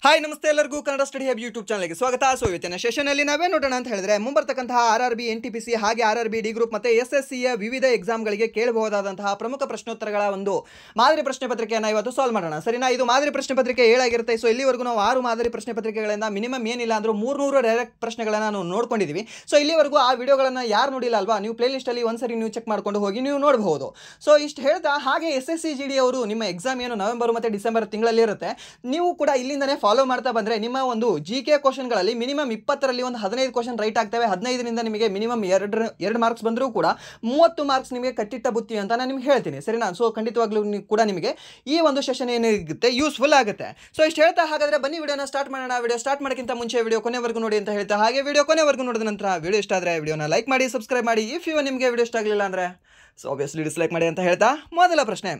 Hi ನಮಸ್ತೆ ಎಲ್ಲರಿಗೂ Kannada study hub YouTube ಚಾನಲ್ಗೆ ಸ್ವಾಗತ. ಸೊ ಇವತ್ತಿನ ಸೆಷನಲ್ಲಿ ನಾವೇ ನೋಡೋಣ ಅಂತ ಹೇಳಿದ್ರೆ ಮುಂಬರ್ತಕ್ಕಂತಹ RRB NTPC ಹಾಗೆ RRB ಡಿ ಗ್ರೂಪ್ ಮತ್ತೆ SSCಯ ವಿವಿಧ ಎಕ್ಸಾಮ್ಗಳಿಗೆ ಕೇಳಬಹುದಾದಂತಹ ಪ್ರಮುಖ ಪ್ರಶ್ನೋತ್ತರಗಳ ಒಂದು ಮಾದರಿ ಪ್ರಶ್ನೆ ಪತ್ರಿಕೆಯನ್ನು ಇವತ್ತು ಸಾಲ್ವ್ ಮಾಡೋಣ. ಸರಿನಾ? ಇದು ಮಾದರಿ ಪ್ರಶ್ನೆ ಪತ್ರಿಕೆ 7 ಆಗಿರುತ್ತೆ. ಸೊ ಇಲ್ಲಿವರೆಗೂ ನಾವು 6 ಮಾದರಿ ಪ್ರಶ್ನೆ ಪತ್ರಿಕೆಗಳಿಂದ ಮಿನಿಮಮ್ ಏನಿಲ್ಲ ಅಂದ್ರೂ 300 ಡೈರೆಕ್ಟ್ ಪ್ರಶ್ನೆಗಳನ್ನು ನಾವು ನೋಡ್ಕೊಂಡಿದ್ದೀವಿ. ಸೊ ಇಲ್ಲಿವರೆಗೂ ಆ ವಿಡಿಯೋಗಳನ್ನು ಯಾರು ನೋಡಿಲ್ಲ ಅಲ್ವಾ, ನೀವು ಪ್ಲೇ ಲಿಸ್ಟ್ ಅಲ್ಲಿ ಒಂದ್ಸರಿ ನೀವು ಚೆಕ್ ಮಾಡ್ಕೊಂಡು ಹೋಗಿ ನೀವು ನೋಡಬಹುದು. ಸೊ ಇಷ್ಟು ಹೇಳ್ತಾ ಹಾಗೆ SSC GD ಅವರು ನಿಮ್ಮ ಎಕ್ಸಾಮ್ ಏನು ನವೆಂಬರ್ ಮತ್ತು ಡಿಸೆಂಬರ್ ತಿಂಗಳಲ್ಲಿ ಇರುತ್ತೆ, ನೀವು ಕೂಡ ಇಲ್ಲಿಂದನೇ ಫಾಲೋ ಮಾಡ್ತಾ ಬಂದ್ರೆ ನಿಮ್ಮ ಒಂದು GK ಕ್ವಶನ್ಗಳಲ್ಲಿ ಮಿನಿಮಮ್ 20ರಲ್ಲಿ ಒಂದು 15 ಕ್ವಶನ್ ರೈಟ್ ಆಗ್ತವೆ. 15ರಿಂದ ನಿಮಗೆ ಮಿನಿಮಮ್ 2 ಮಾರ್ಕ್ಸ್ ಬಂದರೂ ಕೂಡ 30 ಮಾರ್ಕ್ಸ್ ನಿಮಗೆ ಕಟ್ಟಿಟ್ಟ ಬುತ್ತಿ ಅಂತ ನಾನು ನಿಮ್ಗೆ ಹೇಳ್ತೀನಿ. ಸರಿನಾ? ಸೊ ಖಂಡಿತವಾಗ್ಲೂ ಕೂಡ ನಿಮಗೆ ಈ ಒಂದು ಸೆಷನ್ ಏನಿರುತ್ತೆ ಯೂಸ್ಫುಲ್ ಆಗುತ್ತೆ. ಸೊ ಇಷ್ಟು ಹೇಳ್ತಾ ಹಾಗಾದ್ರೆ ಬನ್ನಿ ವಿಡಿಯೋನ ಸ್ಟಾರ್ಟ್ ಮಾಡೋಣ. ವಿಡಿಯೋ ಸ್ಟಾರ್ಟ್ ಮಾಡೋಕ್ಕಿಂತ ಮುಂಚೆ ವಿಡಿಯೋ ಕೊನೆವರೆಗೂ ನೋಡಿ ಅಂತ ಹೇಳ್ತಾ ಹಾಗೆ ವಿಡಿಯೋ ಕೊನೆವರೆಗೂ ನೋಡಿದ ನಂತರ ವಿಡಿಯೋ ಇಷ್ಟ ಆದರೆ ವಿಡಿಯೋನ ಲೈಕ್ ಮಾಡಿ, ಸಬ್ಸ್ಕ್ರೈಬ್ ಮಾಡಿ. ಇಫ್ ನಿಮಗೆ ವಿಡಿಯೋ ಇಷ್ಟ ಆಗಲಿಲ್ಲ ಅಂದರೆ ಸೊ ಆಬ್ವಿಯಸ್ಲಿ ಡಿಸ್ಲೈಕ್ ಮಾಡಿ ಅಂತ ಹೇಳ್ತಾ ಮೊದಲ ಪ್ರಶ್ನೆ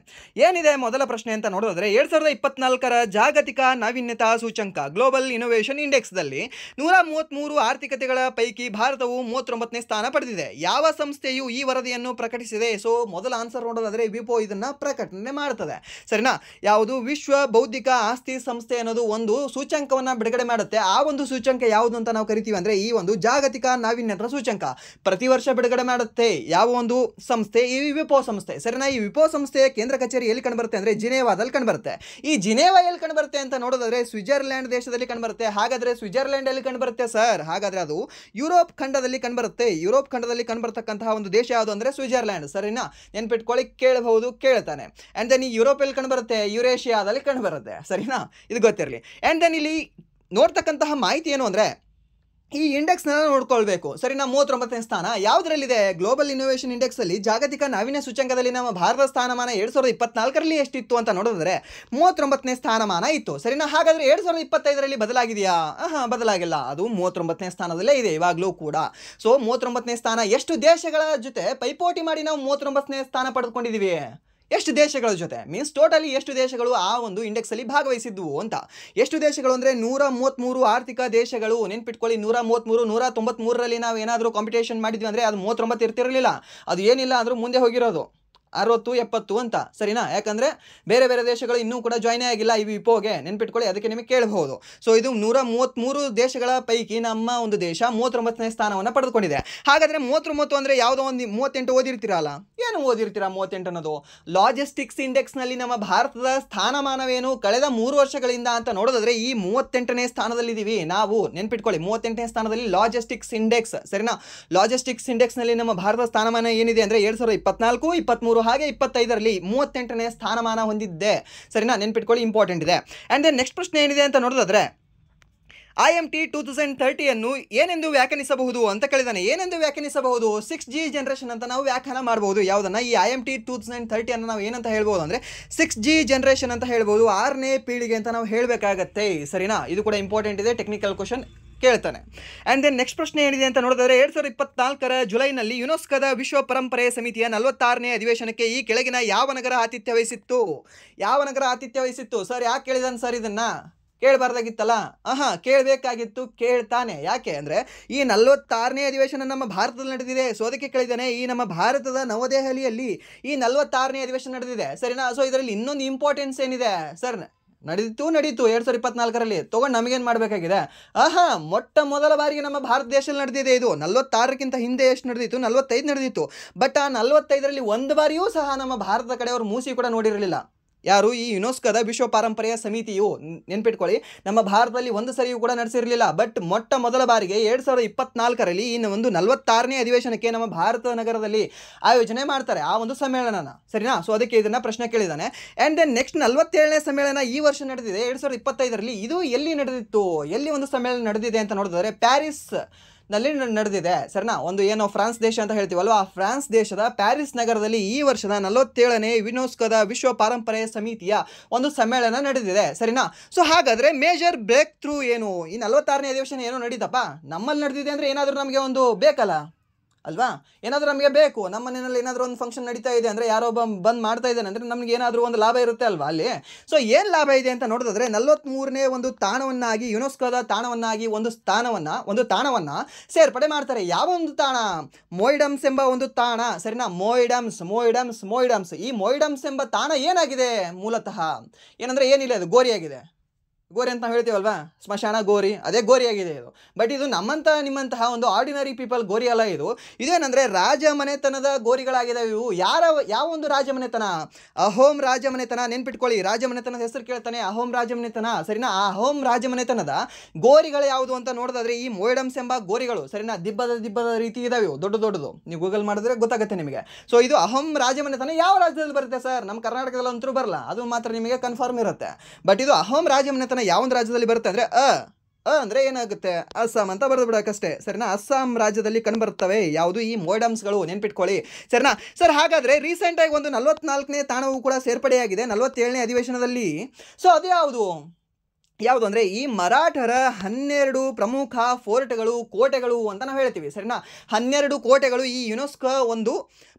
ಏನಿದೆ, ಮೊದಲ ಪ್ರಶ್ನೆ ಅಂತ ನೋಡೋದಾದ್ರೆ 2024ರ ಜಾಗತಿಕ ನಾವೀನ್ಯತಾ ಸೂಚ್ಯಂಕ ಗ್ಲೋಬಲ್ ಇನೋವೇಷನ್ ಇಂಡೆಕ್ಸ್ದಲ್ಲಿ 133 ಆರ್ಥಿಕತೆಗಳ ಪೈಕಿ ಭಾರತವು 39ನೇ ಸ್ಥಾನ ಪಡೆದಿದೆ. ಯಾವ ಸಂಸ್ಥೆಯು ಈ ವರದಿಯನ್ನು ಪ್ರಕಟಿಸಿದೆ? ಸೊ ಮೊದಲ ಆನ್ಸರ್ ನೋಡೋದಾದ್ರೆ ವಿಪೋ ಇದನ್ನ ಪ್ರಕಟಣೆ ಮಾಡ್ತದೆ. ಸರಿನಾ? ಯಾವುದು? ವಿಶ್ವ ಬೌದ್ಧಿಕ ಆಸ್ತಿ ಸಂಸ್ಥೆ ಅನ್ನೋದು ಒಂದು ಸೂಚ್ಯಂಕವನ್ನ ಬಿಡುಗಡೆ ಮಾಡುತ್ತೆ. ಆ ಒಂದು ಸೂಚ್ಯಂಕ ಯಾವುದು ಅಂತ ನಾವು ಕರಿತೀವಿ ಅಂದ್ರೆ ಈ ಒಂದು ಜಾಗತಿಕ ನಾವೀನ್ಯತಾ ಸೂಚ್ಯಂಕ ಪ್ರತಿ ವರ್ಷ ಬಿಡುಗಡೆ ಮಾಡುತ್ತೆ. ಯಾವ ಒಂದು ಸಂಸ್ಥೆ? ಈ ವಿಪೋ ಸಂಸ್ಥೆ. ಸರಿನಾ? ಈ ವಿಪೋ ಸಂಸ್ಥೆಯ ಕೇಂದ್ರ ಕಚೇರಿ ಎಲ್ಲಿ ಕಂಡುಬರುತ್ತೆ ಅಂದ್ರೆ ಜಿನೇವಾದಲ್ಲಿ ಕಂಡುಬರುತ್ತೆ. ಈ ಜಿನೇವಾ ಎಲ್ಲಿ ಕಂಡುಬರುತ್ತೆ ಅಂತ ನೋಡೋದಾದ್ರೆ ಸ್ವಿಟ್ಜರ್ಲ್ಯಾಂಡ್ ದೇಶದಲ್ಲಿ ಕಂಡುಬರುತ್ತೆ. ಹಾಗಾದ್ರೆ ಸ್ವಿಟ್ಜರ್ಲ್ಯಾಂಡ್ ಎಲ್ಲಿ ಕಂಡುಬರುತ್ತೆ ಸರ್? ಹಾಗಾದ್ರೆ ಅದು ಯುರೋಪ್ ಖಂಡದಲ್ಲಿ ಕಂಡುಬರುತ್ತೆ. ಯುರೋಪ್ ಖಂಡದಲ್ಲಿ ಕಂಡುಬರ್ತಕ್ಕಂತಹ ಒಂದು ದೇಶ ಯಾವುದು ಅಂದ್ರೆ ಸ್ವಿಟ್ಜರ್ಲ್ಯಾಂಡ್. ಸರಿನಾ? ನೆನ್ಪಿಟ್ಕೊಳ್ಳಿ, ಕೇಳಬಹುದು, ಕೇಳ್ತಾನೆ. ಅಂಡ್ ದೆನ್ ಈ ಯುರೋಪ್ ಎಲ್ಲಿ ಕಂಡುಬರುತ್ತೆ? ಯುರೇಷಿಯಾದಲ್ಲಿ ಕಂಡುಬರುತ್ತೆ. ಸರಿನಾ? ಇದು ಗೊತ್ತಿರಲಿ. ಅಂಡ್ ದೆನ್ ಇಲ್ಲಿ ನೋಡ್ತಕ್ಕಂತಹ ಮಾಹಿತಿ ಏನು ಅಂದ್ರೆ ಈ ಇಂಡೆಕ್ಸ್ನ ನೋಡ್ಕೊಳ್ಬೇಕು. ಸರಿನಾ? 39ನೇ ಸ್ಥಾನ ಯಾವುದರಲ್ಲಿದೆ? ಗ್ಲೋಬಲ್ ಇನೋವೇಷನ್ ಇಂಡೆಕ್ಸ್ ಅಲ್ಲಿ ಜಾಗತಿಕ ನಾವೀನ್ಯ ಸೂಚ್ಯಂಕದಲ್ಲಿ ನಮ್ಮ ಭಾರತ ಸ್ಥಾನಮಾನ 2024ರಲ್ಲಿ ಎಷ್ಟಿತ್ತು ಅಂತ ನೋಡಿದ್ರೆ 39ನೇ ಸ್ಥಾನಮಾನ ಇತ್ತು. ಸರಿನಾ? ಹಾಗಾದ್ರೆ 2025ರಲ್ಲಿ ಬದಲಾಗಿದೆಯಾ? ಬದಲಾಗಿಲ್ಲ. ಅದು 39ನೇ ಸ್ಥಾನದಲ್ಲೇ ಇದೆ ಇವಾಗಲೂ ಕೂಡ. ಸೊ 39ನೇ ಸ್ಥಾನ. ಎಷ್ಟು ದೇಶಗಳ ಜೊತೆ ಪೈಪೋಟಿ ಮಾಡಿ ನಾವು 39ನೇ ಸ್ಥಾನ ಪಡೆದುಕೊಂಡಿದ್ದೀವಿ? ಎಷ್ಟು ದೇಶಗಳ ಜೊತೆ ಮೀನ್ಸ್ ಟೋಟಲಿ ಎಷ್ಟು ದೇಶಗಳು ಆ ಒಂದು ಇಂಡೆಕ್ಸ್ ಅಲ್ಲಿ ಭಾಗವಹಿಸಿದ್ವು ಅಂತ. ಎಷ್ಟು ದೇಶಗಳು ಅಂದ್ರೆ 133 ಆರ್ಥಿಕ ದೇಶಗಳು. ನೆನ್ಪಿಟ್ಕೊಳ್ಳಿ, 133 193ರಲ್ಲಿ ನಾವು ಏನಾದರೂ ಕಾಂಪಿಟೇಷನ್ ಮಾಡಿದ್ವಿ ಅಂದ್ರೆ ಅದು 39 ಇರ್ತಿರಲಿಲ್ಲ. ಅದು ಏನಿಲ್ಲ ಅಂದ್ರೂ ಮುಂದೆ ಹೋಗಿರೋದು 60 70 ಅಂತ. ಸರಿನಾ? ಯಾಕಂದ್ರೆ ಬೇರೆ ಬೇರೆ ದೇಶಗಳು ಇನ್ನೂ ಕೂಡ ಜಾಯ್ನ್ ಆಗಿಲ್ಲ ಈ ವಿಪೋಗೆ. ನೆನ್ಪಿಟ್ಕೊಳ್ಳಿ, ಅದಕ್ಕೆ ನಿಮಗೆ ಕೇಳಬಹುದು. ಸೊ ಇದು 133 ದೇಶಗಳ ಪೈಕಿ ನಮ್ಮ ಒಂದು ದೇಶ 39ನೇ ಸ್ಥಾನವನ್ನು ಪಡೆದುಕೊಂಡಿದೆ. ಹಾಗಾದ್ರೆ 39 ಅಂದ್ರೆ ಯಾವುದೋ ಒಂದು 38 ಓದಿರ್ತೀರಲ್ಲ. ಏನು ಓದಿರ್ತೀರಾ 38 ಅನ್ನೋದು? ಲಾಜಿಸ್ಟಿಕ್ಸ್ ಇಂಡೆಕ್ಸ್ ನಲ್ಲಿ ನಮ್ಮ ಭಾರತದ ಸ್ಥಾನಮಾನವೇನು ಕಳೆದ 3 ವರ್ಷಗಳಿಂದ ಅಂತ ನೋಡೋದಾದ್ರೆ ಈ 38ನೇ ಸ್ಥಾನದಲ್ಲಿದ್ದೀವಿ ನಾವು. ನೆನ್ಪಿಟ್ಕೊಳ್ಳಿ, 38ನೇ ಸ್ಥಾನದಲ್ಲಿ ಲಾಜಿಸ್ಟಿಕ್ಸ್ ಇಂಡೆಕ್ಸ್. ಸರಿನಾ? ಲಾಜಿಸ್ಟಿಕ್ಸ್ ಇಂಡೆಕ್ಸ್ ನಲ್ಲಿ ನಮ್ಮ ಭಾರತದ ಸ್ಥಾನಮಾನ ಏನಿದೆ ಅಂದ್ರೆ 2024, 23 ಹಾಗೆ 25ರಲ್ಲಿ 38ನೇ ಸ್ಥಾನಮಾನ ಹೊಂದಿದ್ದೆ. ಸರಿನಾ? ನೆನ್ಪಿಟ್ಕೊಳ್ಳಿ, ಇಂಪಾರ್ಟೆಂಟ್ ಇದೆ. ಅಂಡ್ ದೆನ್ ನೆಕ್ಸ್ಟ್ ಪ್ರಶ್ನೆ ಏನಿದೆ ಅಂತ ನೋಡೋದಾದ್ರೆ IMT 2030 ಅನ್ನು ಏನೆಂದು ವ್ಯಾಖ್ಯಾನಿಸಬಹುದು ಅಂತ ಕೇಳಿದಾನೆ. ಏನೆಂದು ವ್ಯಾಖ್ಯಾನಿಸಬಹುದು? 6G ಜನರೇಷನ್ ಅಂತ ನಾವು ವ್ಯಾಖ್ಯಾನ ಮಾಡಬಹುದು. ಯಾವುದನ್ನ? ಈ IMT 2030 ಅನ್ನು ನಾವು ಏನಂತ ಹೇಳ್ಬೋದು ಅಂದ್ರೆ 6G ಜನರೇಷನ್ ಅಂತ ಹೇಳ್ಬೋದು. 6ನೇ ಪೀಳಿಗೆ ಅಂತ ನಾವು ಹೇಳಬೇಕಾಗತ್ತೆ. ಸರಿನಾ? ಇದು ಕೂಡ ಇಂಪಾರ್ಟೆಂಟ್ ಇದೆ, ಟೆಕ್ನಿಕಲ್ ಕ್ವಶನ್ ಕೇಳ್ತಾನೆ. ಅಂಡ್ ದೆನ್ ನೆಕ್ಸ್ಟ್ ಪ್ರಶ್ನೆ ಏನಿದೆ ಅಂತ ನೋಡಿದ್ರೆ 2024ರ ಜುಲೈನಲ್ಲಿ ಯುನೆಸ್ಕೋದ ವಿಶ್ವ ಪರಂಪರೆ ಸಮಿತಿಯ 46ನೇ ಅಧಿವೇಶನಕ್ಕೆ ಈ ಕೆಳಗಿನ ಯಾವ ನಗರ ಆತಿಥ್ಯ ವಹಿಸಿತ್ತು? ಯಾವ ನಗರ ಆತಿಥ್ಯ ವಹಿಸಿತ್ತು? ಸರ್ ಯಾಕೆ ಕೇಳಿದಾನೆ ಸರ್ ಇದನ್ನ? ಕೇಳಬಾರ್ದಾಗಿತ್ತಲ್ಲ? ಕೇಳಬೇಕಾಗಿತ್ತು, ಕೇಳ್ತಾನೆ. ಯಾಕೆ ಅಂದರೆ ಈ 46ನೇ ಅಧಿವೇಶನ ನಮ್ಮ ಭಾರತದಲ್ಲಿ ನಡೆದಿದೆ. ಸೊ ಅದಕ್ಕೆ ಕೇಳಿದ್ದಾನೆ. ಈ ನಮ್ಮ ಭಾರತದ ನವದೆಹಲಿಯಲ್ಲಿ ಈ 46ನೇ ಅಧಿವೇಶನ ನಡೆದಿದೆ. ಸರಿನಾ? ಸೊ ಇದರಲ್ಲಿ ಇನ್ನೊಂದು ಇಂಪಾರ್ಟೆನ್ಸ್ ಏನಿದೆ ಸರ್? ನಡೀತು 2024ರಲ್ಲಿ ತೊಗೊಂಡು ನಮಗೇನು ಮಾಡಬೇಕಾಗಿದೆ? ಮೊಟ್ಟ ಮೊದಲ ಬಾರಿಗೆ ನಮ್ಮ ಭಾರತ ದೇಶದಲ್ಲಿ ನಡೆದಿದೆ ಇದು. 46ಕ್ಕಿಂತ ಹಿಂದೆ ಎಷ್ಟು ನಡೆದಿತ್ತು? 45 ನಡೆದಿತ್ತು. ಬಟ್ ಆ 45ರಲ್ಲಿ ಒಂದು ಬಾರಿಯೂ ಸಹ ನಮ್ಮ ಭಾರತದ ಕಡೆಯವರು ಮೂಸಿ ಕೂಡ ನೋಡಿರಲಿಲ್ಲ. ಯಾರು? ಈ ಯುನೆಸ್ಕೋದ ವಿಶ್ವ ಪಾರಂಪರೆಯ ಸಮಿತಿಯು. ನೆನ್ಪಿಟ್ಕೊಳ್ಳಿ, ನಮ್ಮ ಭಾರತದಲ್ಲಿ ಒಂದು ಸರಿಯೂ ಕೂಡ ನಡೆಸಿರಲಿಲ್ಲ. ಬಟ್ ಮೊಟ್ಟ ಮೊದಲ ಬಾರಿಗೆ 2024ರಲ್ಲಿ ಈ ಒಂದು 46ನೇ ಅಧಿವೇಶನಕ್ಕೆ ನಮ್ಮ ಭಾರತ ನಗರದಲ್ಲಿ ಆಯೋಜನೆ ಮಾಡ್ತಾರೆ ಆ ಒಂದು ಸಮ್ಮೇಳನನ. ಸರಿನಾ? ಸೊ ಅದಕ್ಕೆ ಇದನ್ನ ಪ್ರಶ್ನೆ ಕೇಳಿದ್ದಾನೆ. ಅಂಡ್ ದೆನ್ ನೆಕ್ಸ್ಟ್ 47ನೇ ಸಮ್ಮೇಳನ ಈ ವರ್ಷ ನಡೆದಿದೆ 2025ರಲ್ಲಿ. ಇದು ಎಲ್ಲಿ ನಡೆದಿತ್ತು? ಎಲ್ಲಿ ಒಂದು ಸಮ್ಮೇಳನ ನಡೆದಿದೆ ಅಂತ ನೋಡಿದ್ರೆ ಪ್ಯಾರಿಸ್ ನಲ್ಲಿ ನಡೆದಿದೆ. ಸರಿನಾ? ಒಂದು ಏನೋ ಫ್ರಾನ್ಸ್ ದೇಶ ಅಂತ ಹೇಳ್ತೀವಲ್ವ, ಆ ಫ್ರಾನ್ಸ್ ದೇಶದ ಪ್ಯಾರಿಸ್ ನಗರದಲ್ಲಿ ಈ ವರ್ಷದ 47ನೇ ಯುನೆಸ್ಕೋದ ವಿಶ್ವ ಪಾರಂಪರೆ ಸಮಿತಿಯ ಒಂದು ಸಮ್ಮೇಳನ ನಡೆದಿದೆ. ಸರಿನಾ? ಸೊ ಹಾಗಾದ್ರೆ ಮೇಜರ್ ಬ್ರೇಕ್ ಥ್ರೂ ಏನು? ಈ 46ನೇ ಅಧಿವೇಶನ ಏನೋ ನಡೀತಪ್ಪ, ನಮ್ಮಲ್ಲಿ ನಡೆದಿದೆ ಅಂದ್ರೆ ಏನಾದರೂ ನಮಗೆ ಒಂದು ಬೇಕಲ್ಲ ಅಲ್ವಾ? ಏನಾದರೂ ನಮಗೆ ಬೇಕು. ನಮ್ಮ ಮನೆಯಲ್ಲಿ ಏನಾದರೂ ಒಂದು ಫಂಕ್ಷನ್ ನಡೀತಾ ಇದೆ ಅಂದರೆ ಯಾರೋ ಬಂದು ಮಾಡ್ತಾ ಇದ್ದಾನೆ ಅಂದರೆ ನಮ್ಗೆ ಏನಾದರೂ ಒಂದು ಲಾಭ ಇರುತ್ತೆ ಅಲ್ವಾ ಅಲ್ಲಿ? ಸೊ ಏನು ಲಾಭ ಇದೆ ಅಂತ ನೋಡಿದ್ರೆ 43ನೇ ಒಂದು ತಾಣವನ್ನಾಗಿ ಯುನೆಸ್ಕೋದ ತಾಣವನ್ನಾಗಿ ಒಂದು ತಾಣವನ್ನು ಸೇರ್ಪಡೆ ಮಾಡ್ತಾರೆ. ಯಾವ ಒಂದು ತಾಣ? ಮೊಯ್ಡಮ್ಸ್ ಎಂಬ ಒಂದು ತಾಣ. ಸರಿನಾ? ಮೊಯ್ಡಮ್ಸ್ ಈ ಮೊಯ್ಡಮ್ಸ್ ಎಂಬ ತಾಣ ಏನಾಗಿದೆ ಮೂಲತಃ? ಏನಂದರೆ ಏನಿಲ್ಲ, ಅದು ಗೋರಿಯಾಗಿದೆ. ಗೋರಿ ಅಂತ ನಾವು ಹೇಳ್ತೀವಲ್ವಾ, ಸ್ಮಶಾನ ಗೋರಿ, ಅದೇ ಗೋರಿ ಆಗಿದೆ ಇದು. ಬಟ್ ಇದು ನಿಮ್ಮಂತಹ ಒಂದು ಆರ್ಡಿನರಿ ಪೀಪಲ್ ಗೋರಿ ಅಲ್ಲ. ಇದೇನಂದರೆ ರಾಜ ಮನೆತನದ ಗೋರಿಗಳಾಗಿದ್ದಾವೆ ಇವು. ಯಾವ ಒಂದು ರಾಜಮನೆತನ? ಅಹೋಮ್ ರಾಜಮನೆತನ. ನೆನ್ಪಿಟ್ಕೊಳ್ಳಿ, ರಾಜಮನೆತನದ ಹೆಸರು ಕೇಳ್ತಾನೆ, ಅಹೋಮ್ ರಾಜಮನೆತನ, ಸರಿನಾ? ಆ ಅಹೋಮ್ ರಾಜಮನೆತನದ ಗೋರಿಗಳು ಯಾವುದು ಅಂತ ನೋಡೋದಾದ್ರೆ ಈ ಮೊಯ್ಡಮ್ಸ್ ಎಂಬ ಗೋರಿಗಳು, ಸರಿನಾ? ದಿಬ್ಬದ ರೀತಿ ಇದಾವೆ ಇವು, ದೊಡ್ಡದು. ನೀವು ಗೂಗಲ್ ಮಾಡಿದ್ರೆ ಗೊತ್ತಾಗುತ್ತೆ ನಿಮಗೆ. ಸೊ ಇದು ಅಹೋಮ್ ರಾಜಮನೆತನ ಯಾವ ರಾಜ್ಯದಲ್ಲಿ ಬರುತ್ತೆ ಸರ್? ನಮ್ಮ ಕರ್ನಾಟಕದಲ್ಲಿ ಅಂತೂ ಬರಲ್ಲ, ಅದು ಮಾತ್ರ ನಿಮಗೆ ಕನ್ಫರ್ಮ್ ಇರುತ್ತೆ. ಬಟ್ ಇದು ಅಹೋಮ್ ರಾಜಮನೆತನ ಯಾವೊಂದು ರಾಜ್ಯದಲ್ಲಿ ಬರುತ್ತೆ ಅಂದರೆ ಅಂದರೆ ಏನಾಗುತ್ತೆ, ಅಸ್ಸಾಂ ಅಂತ ಬರೆದು ಬಿಡೋಕ್ಕಷ್ಟೇ, ಸರಿನಾ? ಅಸ್ಸಾಂ ರಾಜ್ಯದಲ್ಲಿ ಕಂಡುಬರುತ್ತವೆ ಯಾವುದು ಈ ಮೊಯ್ಡಮ್ಸ್ಗಳು, ನೆನ್ಪಿಟ್ಕೊಳ್ಳಿ, ಸರಿನಾ? ಸರ್ ಹಾಗಾದರೆ ರೀಸೆಂಟಾಗಿ ಒಂದು 44ನೇ ತಾಣವು ಕೂಡ ಸೇರ್ಪಡೆಯಾಗಿದೆ 47ನೇ ಅಧಿವೇಶನದಲ್ಲಿ. ಸೊ ಅದು ಯಾವುದು ಅಂದರೆ ಈ ಮರಾಠರ 12 ಪ್ರಮುಖ ಫೋರ್ಟ್ಗಳು, ಕೋಟೆಗಳು ಅಂತ ನಾವು ಹೇಳ್ತೀವಿ, ಸರಿನಾ? 12 ಕೋಟೆಗಳು ಈ ಯುನೆಸ್ಕೋ ಒಂದು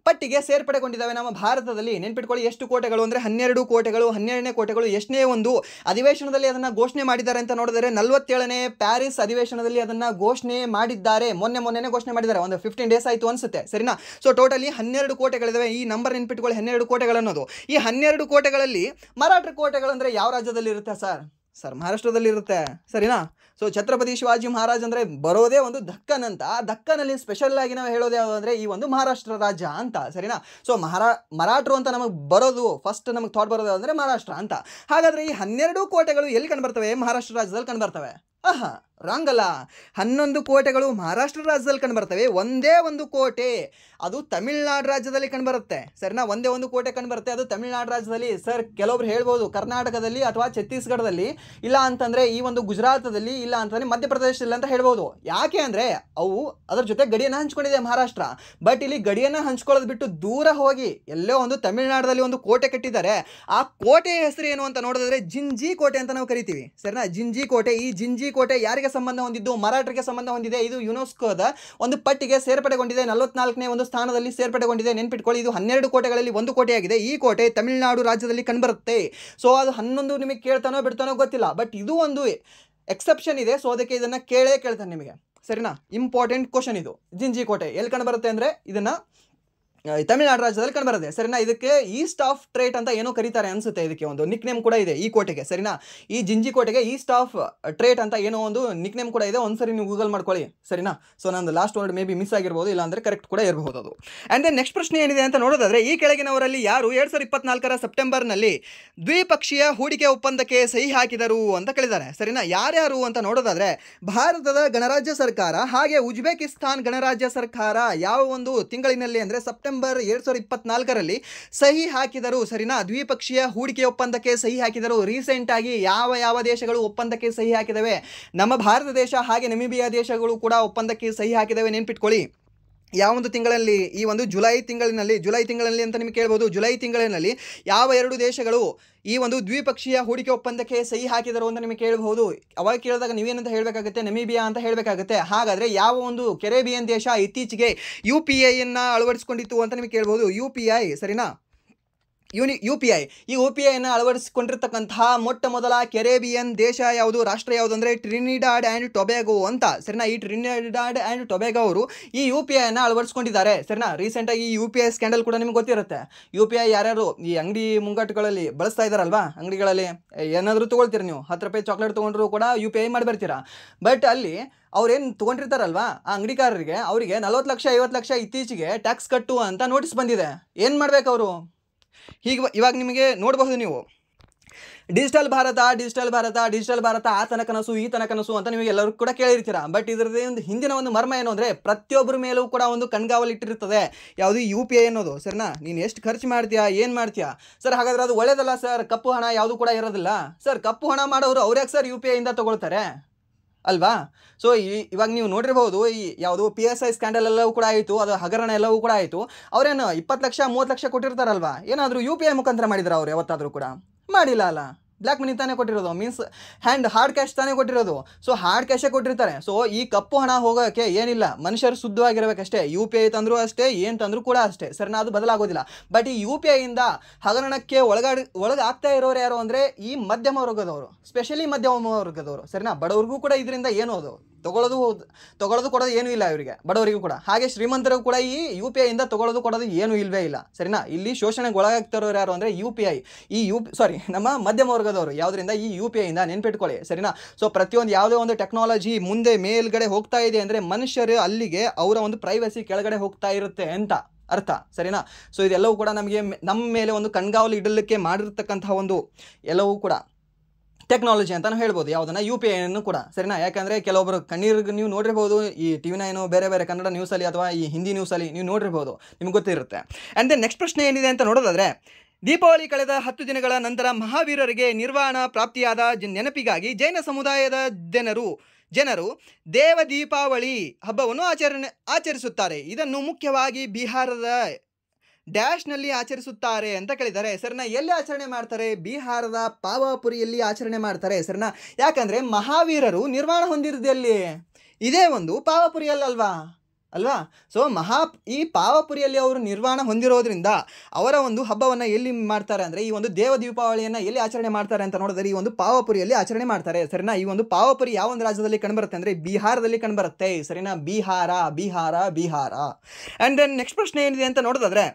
ಪಟ್ಟಿಗೆ ಸೇರ್ಪಡೆಗೊಂಡಿದ್ದಾವೆ ನಮ್ಮ ಭಾರತದಲ್ಲಿ. ನೆನ್ಪಿಟ್ಕೊಳ್ಳಿ, ಎಷ್ಟು ಕೋಟೆಗಳು ಅಂದರೆ 12 ಕೋಟೆಗಳು. 12ನೇ ಕೋಟೆಗಳು ಎಷ್ಟನೇ ಒಂದು ಅಧಿವೇಶನದಲ್ಲಿ ಅದನ್ನು ಘೋಷಣೆ ಮಾಡಿದ್ದಾರೆ ಅಂತ ನೋಡಿದರೆ 47ನೇ ಪ್ಯಾರಿಸ್ ಅಧಿವೇಶನದಲ್ಲಿ ಅದನ್ನು ಘೋಷಣೆ ಮಾಡಿದ್ದಾರೆ. ಮೊನ್ನೆ ಘೋಷಣೆ ಮಾಡಿದ್ದಾರೆ, ಒಂದು 15 ಡೇಸ್ ಆಯಿತು ಅನಿಸುತ್ತೆ, ಸರಿನಾ? So totally 12 ಕೋಟೆಗಳಿದ್ದಾವೆ. ಈ ನಂಬರ್ ನೆನ್ಪಿಟ್ಕೊಳ್ಳಿ, 12 ಕೋಟೆಗಳು ಅನ್ನೋದು. ಈ 12 ಕೋಟೆಗಳಲ್ಲಿ ಮರಾಠ ಕೋಟೆಗಳು ಅಂದರೆ ಯಾವ ರಾಜ್ಯದಲ್ಲಿ ಇರುತ್ತೆ ಸರ್? ಮಹಾರಾಷ್ಟ್ರದಲ್ಲಿ ಇರುತ್ತೆ, ಸರಿನಾ? ಸೊ ಛತ್ರಪತಿ ಶಿವಾಜಿ ಮಹಾರಾಜ್ ಅಂದರೆ ಬರೋದೇ ಒಂದು ದಕ್ಕನ್ ಅಂತ. ಆ ದಕ್ಕನಲ್ಲಿ ಸ್ಪೆಷಲ್ ಆಗಿ ನಾವು ಹೇಳೋದು ಯಾವುದು ಅಂದರೆ ಈ ಒಂದು ಮಹಾರಾಷ್ಟ್ರ ರಾಜ್ಯ ಅಂತ, ಸರಿನಾ? ಸೊ ಮರಾಠರು ಅಂತ ನಮಗೆ ಬರೋದು, ಫಸ್ಟ್ ನಮಗೆ ಥಾಟ್ ಬರೋದು ಅಂದರೆ ಮಹಾರಾಷ್ಟ್ರ ಅಂತ. ಹಾಗಾದರೆ ಈ 12 ಕೋಟೆಗಳು ಎಲ್ಲಿ ಕಂಡುಬರ್ತವೆ? ಮಹಾರಾಷ್ಟ್ರ ರಾಜ್ಯದಲ್ಲಿ ಕಂಡುಬರ್ತವೆ. ರಾಂಗ್ ಅಲ್ಲ, 11 ಕೋಟೆಗಳು ಮಹಾರಾಷ್ಟ್ರ ರಾಜ್ಯದಲ್ಲಿ ಕಂಡುಬರ್ತವೆ. ಒಂದೇ ಒಂದು ಕೋಟೆ ಅದು ತಮಿಳುನಾಡು ರಾಜ್ಯದಲ್ಲಿ ಕಂಡುಬರುತ್ತೆ, ಸರಿನಾ? ಒಂದೇ ಒಂದು ಕೋಟೆ ಕಂಡುಬರುತ್ತೆ, ಅದು ತಮಿಳುನಾಡು ರಾಜ್ಯದಲ್ಲಿ. ಸರ್ ಕೆಲವೊಬ್ರು ಹೇಳ್ಬೋದು ಕರ್ನಾಟಕದಲ್ಲಿ ಅಥವಾ ಛತ್ತೀಸ್ಗಢದಲ್ಲಿ, ಇಲ್ಲ ಅಂತಂದರೆ ಈ ಒಂದು ಗುಜರಾತದಲ್ಲಿ, ಇಲ್ಲ ಅಂತಂದರೆ ಮಧ್ಯಪ್ರದೇಶದಲ್ಲಿ ಅಂತ ಹೇಳ್ಬೋದು. ಯಾಕೆ ಅಂದರೆ ಅವು ಅದರ ಜೊತೆ ಗಡಿಯನ್ನು ಹಂಚ್ಕೊಂಡಿದೆ ಮಹಾರಾಷ್ಟ್ರ. ಬಟ್ ಇಲ್ಲಿ ಗಡಿಯನ್ನು ಹಂಚ್ಕೊಳ್ಳೋದು ಬಿಟ್ಟು ದೂರ ಹೋಗಿ ಎಲ್ಲೋ ಒಂದು ತಮಿಳುನಾಡಲ್ಲಿ ಒಂದು ಕೋಟೆ ಕಟ್ಟಿದ್ದಾರೆ. ಆ ಕೋಟೆಯ ಹೆಸರು ಏನು ಅಂತ ನೋಡಿದ್ರೆ ಜಿಂಜಿ ಕೋಟೆ ಅಂತ ನಾವು ಕರಿತೀವಿ, ಸರಿನಾ? ಜಿಂಜಿ ಕೋಟೆ. ಈ ಜಿಂಜಿ ಕೋಟೆ ಯಾರಿಗೆ ಸಂಬಂಧ ಹೊಂದಿದ್ದು? ಮರಾಠರಿಗೆ ಸಂಬಂಧ ಹೊಂದಿದೆ. ಇದು ಯುನೆಸ್ಕೋದ ಒಂದು ಪಟ್ಟಿಗೆ ಸೇರ್ಪಡೆಗೊಂಡಿದೆ, 44ನೇ ಒಂದು ಸ್ಥಾನದಲ್ಲಿ ಸೇರ್ಪಡೆಗೊಂಡಿದೆ. ನೆನ್ಪಿಟ್ಕೊಳ್ಳಿ, ಇದು 12 ಕೋಟೆಗಳಲ್ಲಿ ಒಂದು ಕೋಟೆಯಾಗಿದೆ. ಈ ಕೋಟೆ ತಮಿಳುನಾಡು ರಾಜ್ಯದಲ್ಲಿ ಕಂಡುಬರುತ್ತೆ. ಸೊ ಅದು 11 ನಿಮಗೆ ಕೇಳ್ತಾನೋ ಬಿಡ್ತಾನೋ ಗೊತ್ತಿಲ್ಲ, ಬಟ್ ಇದು ಒಂದು ಎಕ್ಸೆಪ್ಷನ್ ಇದೆ. ಸೊ ಅದಕ್ಕೆ ಇದನ್ನು ಕೇಳ್ತಾನೆ ನಿಮಗೆ, ಸರಿನಾ? ಇಂಪಾರ್ಟೆಂಟ್ ಕ್ವಶನ್ ಇದು. ಜಿಂಜಿ ಕೋಟೆ ಎಲ್ಲಿ ಕಂಡುಬರುತ್ತೆ ಅಂದರೆ ಇದನ್ನು ತಮಿಳುನಾಡು ರಾಜ್ಯದಲ್ಲಿ ಕಂಡುಬರುತ್ತೆ, ಸರಿನಾ? ಇದಕ್ಕೆ ಈಸ್ಟ್ ಆಫ್ ಟ್ರೇಟ್ ಅಂತ ಏನೋ ಕರೀತಾರೆ ಅನಿಸುತ್ತೆ. ಇದಕ್ಕೆ ಒಂದು ನಿಕ್ ನೇಮ್ ಕೂಡ ಇದೆ ಈ ಕೋಟೆಗೆ, ಸರಿನಾ? ಈ ಜಿಂಜಿ ಕೋಟೆಗೆ ಈಸ್ಟ್ ಆಫ್ ಟ್ರೇಟ್ ಅಂತ ಏನೋ ಒಂದು ನಿಕ್ ನೇಮ್ ಕೂಡ ಇದೆ. ಒಂದ್ಸರಿ ನೀವು ಗೂಗಲ್ ಮಾಡ್ಕೊಳ್ಳಿ, ಸರಿನಾ? ಸೊ ನಂದು last word may be miss ಆಗಿರ್ಬೋದು, ಇಲ್ಲ ಅಂದರೆ ಕರೆಕ್ಟ್ ಕೂಡ ಇರಬಹುದು ಅದು. ಆ್ಯಂಡ್ ದೆನ್ ನೆಕ್ಸ್ಟ್ ಪ್ರಶ್ನೆ ಏನಿದೆ ಅಂತ ನೋಡೋದಾದರೆ ಈ ಕೆಳಗಿನವರಲ್ಲಿ ಯಾರು 2024ರ ಸೆಪ್ಟೆಂಬರ್ನಲ್ಲಿ ದ್ವಿಪಕ್ಷೀಯ ಹೂಡಿಕೆ ಒಪ್ಪಂದಕ್ಕೆ ಸಹಿ ಹಾಕಿದರು ಅಂತ ಕೇಳಿದ್ದಾರೆ, ಸರಿನಾ? ಯಾರ್ಯಾರು ಅಂತ ನೋಡೋದಾದರೆ ಭಾರತದ ಗಣರಾಜ್ಯ ಸರ್ಕಾರ ಹಾಗೆ ಉಜ್ಬೇಕಿಸ್ತಾನ್ ಗಣರಾಜ್ಯ ಸರ್ಕಾರ ಯಾವ ಒಂದು ತಿಂಗಳಿನಲ್ಲಿ ಅಂದರೆ ಸೆಪ್ಟೆಂಬರ್ 2024ರಲ್ಲಿ ಸಹಿ ಹಾಕಿದರು, ಸರಿನಾ? ದ್ವಿಪಕ್ಷೀಯ ಹೂಡಿಕೆ ಒಪ್ಪಂದಕ್ಕೆ ಸಹಿ ಹಾಕಿದರು. ರೀಸೆಂಟ್ ಆಗಿ ಯಾವ ದೇಶಗಳು ಒಪ್ಪಂದಕ್ಕೆ ಸಹಿ ಹಾಕಿದವೆ? ನಮ್ಮ ಭಾರತ ದೇಶ ಹಾಗೆ ನಮಿಬಿಯಾ ದೇಶಗಳು ಕೂಡ ಒಪ್ಪಂದಕ್ಕೆ ಸಹಿ ಹಾಕಿದವೆ. ನೆನ್ಪಿಟ್ಕೊಳ್ಳಿ, ಯಾವೊಂದು ತಿಂಗಳಲ್ಲಿ? ಈ ಒಂದು ಜುಲೈ ತಿಂಗಳಲ್ಲಿ ಅಂತ ನಿಮಗೆ ಕೇಳ್ಬೋದು. ಜುಲೈ ತಿಂಗಳಿನಲ್ಲಿ ಯಾವ 2 ದೇಶಗಳು ಈ ಒಂದು ದ್ವಿಪಕ್ಷೀಯ ಹೂಡಿಕೆ ಒಪ್ಪಂದಕ್ಕೆ ಸಹಿ ಹಾಕಿದರು ಅಂತ ನಿಮಗೆ ಕೇಳಬಹುದು. ಅವಾಗ ಕೇಳಿದಾಗ ನೀವೇನಂತ ಹೇಳಬೇಕಾಗುತ್ತೆ? ನಮಿಬಿಯಾ ಅಂತ ಹೇಳಬೇಕಾಗುತ್ತೆ. ಹಾಗಾದರೆ ಯಾವ ಒಂದು ಕೆರೆಬಿಯನ್ ದೇಶ ಇತ್ತೀಚೆಗೆ UPIಯನ್ನು ಅಳವಡಿಸಿಕೊಂಡಿತ್ತು ಅಂತ ನಿಮಗೆ ಕೇಳ್ಬೋದು. UPI, ಸರಿನಾ? UPI. ಈ UPIಯನ್ನು ಅಳವಡಿಸಿಕೊಂಡಿರ್ತಕ್ಕಂತಹ ಮೊಟ್ಟ ಮೊದಲ ಕೆರೆಬಿಯನ್ ದೇಶ ಯಾವುದು, ರಾಷ್ಟ್ರ ಯಾವುದು ಅಂದರೆ ಟ್ರಿನಿಡಾಡ್ ಆ್ಯಂಡ್ ಟೊಬ್ಯಾಗೊ ಅಂತ, ಸರಿನಾ? ಈ ಟ್ರಿನಿಡಾಡ್ ಆ್ಯಂಡ್ ಟೊಬ್ಯಾಗೊ ಅವರು ಈ UPIಯನ್ನು ಅಳವಡಿಸ್ಕೊಂಡಿದ್ದಾರೆ, ಸರಿನಾ? ರೀಸೆಂಟಾಗಿ ಈ UPI ಸ್ಕ್ಯಾಂಡಲ್ ಕೂಡ ನಿಮ್ಗೆ ಗೊತ್ತಿರುತ್ತೆ. UPI ಯಾರ್ಯಾರು ಈ ಅಂಗಡಿ ಮುಂಗಟ್ಟುಗಳಲ್ಲಿ ಬಳಸ್ತಾ ಇದ್ದಾರಲ್ವಾ, ಅಂಗಡಿಗಳಲ್ಲಿ ಏನಾದರೂ ತೊಗೊಳ್ತೀರಿ ನೀವು, 10 ರೂಪಾಯಿ ಚಾಕ್ಲೇಟ್ ತೊಗೊಂಡ್ರು ಕೂಡ UPI ಮಾಡಿ ಬರ್ತೀರಾ. ಬಟ್ ಅಲ್ಲಿ ಅವ್ರೇನು ತೊಗೊಂಡಿರ್ತಾರಲ್ವಾ ಆ ಅಂಗಡಿಕಾರರಿಗೆ, ಅವರಿಗೆ 40 ಲಕ್ಷ 50 ಲಕ್ಷ ಇತ್ತೀಚೆಗೆ ಟ್ಯಾಕ್ಸ್ ಕಟ್ಟು ಅಂತ ನೋಟಿಸ್ ಬಂದಿದೆ. ಏನು ಮಾಡಬೇಕು ಅವರು? ಇವಾಗ ನಿಮಗೆ ನೋಡಬಹುದು ನೀವು, ಡಿಜಿಟಲ್ ಭಾರತ ಆತನ ಕನಸು ಈತನ ಕನಸು ಅಂತ ನಿಮಗೆ ಎಲ್ಲರೂ ಕೂಡ ಕೇಳಿರ್ತೀರಾ. ಬಟ್ ಇದರದೇ ಒಂದು ಹಿಂದಿನ ಒಂದು ಮರ್ಮ ಏನು ಅಂದರೆ ಪ್ರತಿಯೊಬ್ಬರ ಮೇಲೂ ಕೂಡ ಒಂದು ಕಣ್ಗಾವಲಿಟ್ಟಿರ್ತದೆ ಯಾವುದು UPI ಅನ್ನೋದು, ಸರಿನಾ? ನೀನು ಎಷ್ಟು ಖರ್ಚು ಮಾಡ್ತೀಯಾ, ಏನು ಮಾಡ್ತೀಯಾ ಸರ್? ಹಾಗಾದ್ರೆ ಅದು ಒಳ್ಳೇದಲ್ಲ ಸರ್. ಕಪ್ಪು ಹಣ ಯಾವುದು ಕೂಡ ಇರೋದಿಲ್ಲ ಸರ್. ಕಪ್ಪು ಹಣ ಮಾಡೋರು ಅವ್ರ್ಯಾಕೆ ಸರ್ UPI ಇಂದ ತಗೊಳ್ತಾರೆ ಅಲ್ವಾ? ಸೊ ಇವಾಗ ನೀವು ನೋಡಿರ್ಬೋದು, ಈ ಯಾವುದು PSI ಸ್ಕ್ಯಾಂಡಲ್ ಎಲ್ಲವೂ ಕೂಡ ಆಯಿತು, ಅದು ಹಗರಣ ಎಲ್ಲವೂ ಕೂಡ ಆಯಿತು. ಅವರೇನು 20 ಲಕ್ಷ 30 ಲಕ್ಷ ಕೊಟ್ಟಿರ್ತಾರಲ್ವಾ, ಏನಾದರೂ UPI ಮುಖಾಂತರ ಮಾಡಿದ್ರು ಅವ್ರು ಯಾವತ್ತಾದರೂ ಕೂಡ? ಮಾಡಿಲ್ಲ ಅಲ್ಲ. ಬ್ಲ್ಯಾಕ್ ಮನಿ ತಾನೇ ಕೊಟ್ಟಿರೋದು, ಮೀನ್ಸ್ ಹಾರ್ಡ್ ಕ್ಯಾಶ್ ತಾನೇ ಕೊಟ್ಟಿರೋದು. ಸೊ ಹಾರ್ಡ್ ಕ್ಯಾಶೇ ಕೊಟ್ಟಿರ್ತಾರೆ. ಸೊ ಈ ಕಪ್ಪು ಹಣ ಹೋಗೋಕ್ಕೆ ಏನಿಲ್ಲ, ಮನುಷ್ಯರು ಶುದ್ಧವಾಗಿರಬೇಕಷ್ಟೇ. UPI ತಂದರೂ ಅಷ್ಟೇ, ಏನು ತಂದರೂ ಕೂಡ ಅಷ್ಟೇ, ಸರಿನಾ? ಅದು ಬದಲಾಗೋದಿಲ್ಲ. ಬಟ್ ಈ UPI ಇಂದ ಹಗರಣಕ್ಕೆ ಒಳಗಾಗ್ತಾ ಇರೋರು ಯಾರು ಅಂದರೆ ಈ ಮಧ್ಯಮ ವರ್ಗದವರು, ಸ್ಪೆಷಲಿ ಮಧ್ಯಮ ವರ್ಗದವರು, ಸರಿನಾ? ಬಡವ್ರಿಗೂ ಕೂಡ ಇದರಿಂದ ಏನೋ ಅದು ತೊಗೊಳ್ಳೋದು ಕೊಡೋದು ಏನೂ ಇಲ್ಲ ಇವರಿಗೆ, ಬಡವರಿಗೂ ಕೂಡ. ಹಾಗೆ ಶ್ರೀಮಂತರಿಗೂ ಕೂಡ ಈ UPI ಇಂದ ತೊಗೊಳ್ಳೋದು ಕೊಡೋದು ಏನೂ ಇಲ್ಲವೇ ಇಲ್ಲ, ಸರಿನಾ. ಇಲ್ಲಿ ಶೋಷಣೆಗೆ ಒಳಗಾಗ್ತಿರೋರು ಯಾರು ಅಂದರೆ ನಮ್ಮ ಮಧ್ಯಮ ವರ್ಗದವರು. ಯಾವುದರಿಂದ? ಈ UPI ಇಂದ, ನೆನ್ಪಿಟ್ಕೊಳ್ಳಿ, ಸರಿನಾ. ಸೊ ಪ್ರತಿಯೊಂದು ಯಾವುದೇ ಒಂದು ಟೆಕ್ನಾಲಜಿ ಮುಂದೆ ಮೇಲ್ಗಡೆ ಹೋಗ್ತಾ ಇದೆ ಅಂದರೆ ಮನುಷ್ಯರು ಅಲ್ಲಿಗೆ ಅವರ ಒಂದು ಪ್ರೈವಸಿ ಕೆಳಗಡೆ ಹೋಗ್ತಾ ಇರುತ್ತೆ ಅಂತ ಅರ್ಥ, ಸರಿನಾ. ಸೊ ಇದೆಲ್ಲವೂ ಕೂಡ ನಮ್ಮ ಮೇಲೆ ಒಂದು ಕಣ್ಗಾವಲು ಇಡಲಿಕ್ಕೆ ಮಾಡಿರ್ತಕ್ಕಂತಹ ಒಂದು ಎಲ್ಲವೂ ಕೂಡ ಟೆಕ್ನಾಲಜಿ ಅಂತಲೂ ಹೇಳ್ಬೋದು, ಯಾವುದನ್ನು UPI ಅನ್ನು ಕೂಡ, ಸರಿನಾ. ಯಾಕಂದರೆ ಕೆಲವೊಬ್ಬರು ಕಣ್ಣೀರಿಗೆ ನೀವು ನೋಡಿರ್ಬೋದು, ಈ TV9 ಬೇರೆ ಕನ್ನಡ ನ್ಯೂಸಲ್ಲಿ ಅಥವಾ ಈ ಹಿಂದಿ ನ್ಯೂಸಲ್ಲಿ ನೀವು ನೋಡಿರ್ಬೋದು, ನಿಮ್ಗೆ ಗೊತ್ತಿರುತ್ತೆ. ಆ್ಯಂಡ್ ದೆನ್ ನೆಕ್ಸ್ಟ್ ಪ್ರಶ್ನೆ ಏನಿದೆ ಅಂತ ನೋಡೋದಾದರೆ, ದೀಪಾವಳಿ ಕಳೆದ 10 ದಿನಗಳ ನಂತರ ಮಹಾವೀರರಿಗೆ ನಿರ್ವಾಣ ಪ್ರಾಪ್ತಿಯಾದ ನೆನಪಿಗಾಗಿ ಜೈನ ಸಮುದಾಯದ ಜನರು ದೇವ ದೀಪಾವಳಿ ಹಬ್ಬವನ್ನು ಆಚರಿಸುತ್ತಾರೆ. ಇದನ್ನು ಮುಖ್ಯವಾಗಿ ಬಿಹಾರದ ಡ್ಯಾಶ್ನಲ್ಲಿ ಆಚರಿಸುತ್ತಾರೆ ಅಂತ ಕೇಳಿದ್ದಾರೆ, ಸರಿನಾ. ಎಲ್ಲಿ ಆಚರಣೆ ಮಾಡ್ತಾರೆ? ಬಿಹಾರದ ಪಾವಾಪುರಿಯಲ್ಲಿ ಆಚರಣೆ ಮಾಡ್ತಾರೆ, ಸರಿನಾ. ಯಾಕಂದರೆ ಮಹಾವೀರರು ನಿರ್ವಾಣ ಹೊಂದಿರೋದಲ್ಲಿ ಇದೇ ಒಂದು ಪಾವಾಪುರಿಯಲ್ಲಲ್ವಾ ಅಲ್ವಾ. ಸೊ ಈ ಪಾವಪುರಿಯಲ್ಲಿ ಅವರು ನಿರ್ವಾಣ ಹೊಂದಿರೋದ್ರಿಂದ ಅವರ ಒಂದು ಹಬ್ಬವನ್ನು ಎಲ್ಲಿ ಮಾಡ್ತಾರೆ ಅಂದರೆ, ಈ ಒಂದು ದೇವ ದೀಪಾವಳಿಯನ್ನು ಎಲ್ಲಿ ಆಚರಣೆ ಮಾಡ್ತಾರೆ ಅಂತ ನೋಡಿದ್ರೆ ಈ ಒಂದು ಪಾವಪುರಿಯಲ್ಲಿ ಆಚರಣೆ ಮಾಡ್ತಾರೆ, ಸರಿನಾ. ಈ ಒಂದು ಪಾವಪುರಿ ಯಾವ ಒಂದು ರಾಜ್ಯದಲ್ಲಿ ಕಂಡುಬರುತ್ತೆ ಅಂದರೆ ಬಿಹಾರದಲ್ಲಿ ಕಂಡುಬರುತ್ತೆ, ಸರಿನಾ. ಬಿಹಾರ. ಆ್ಯಂಡ್ ದೆನ್ ನೆಕ್ಸ್ಟ್ ಪ್ರಶ್ನೆ ಏನಿದೆ ಅಂತ ನೋಡೋದಾದರೆ,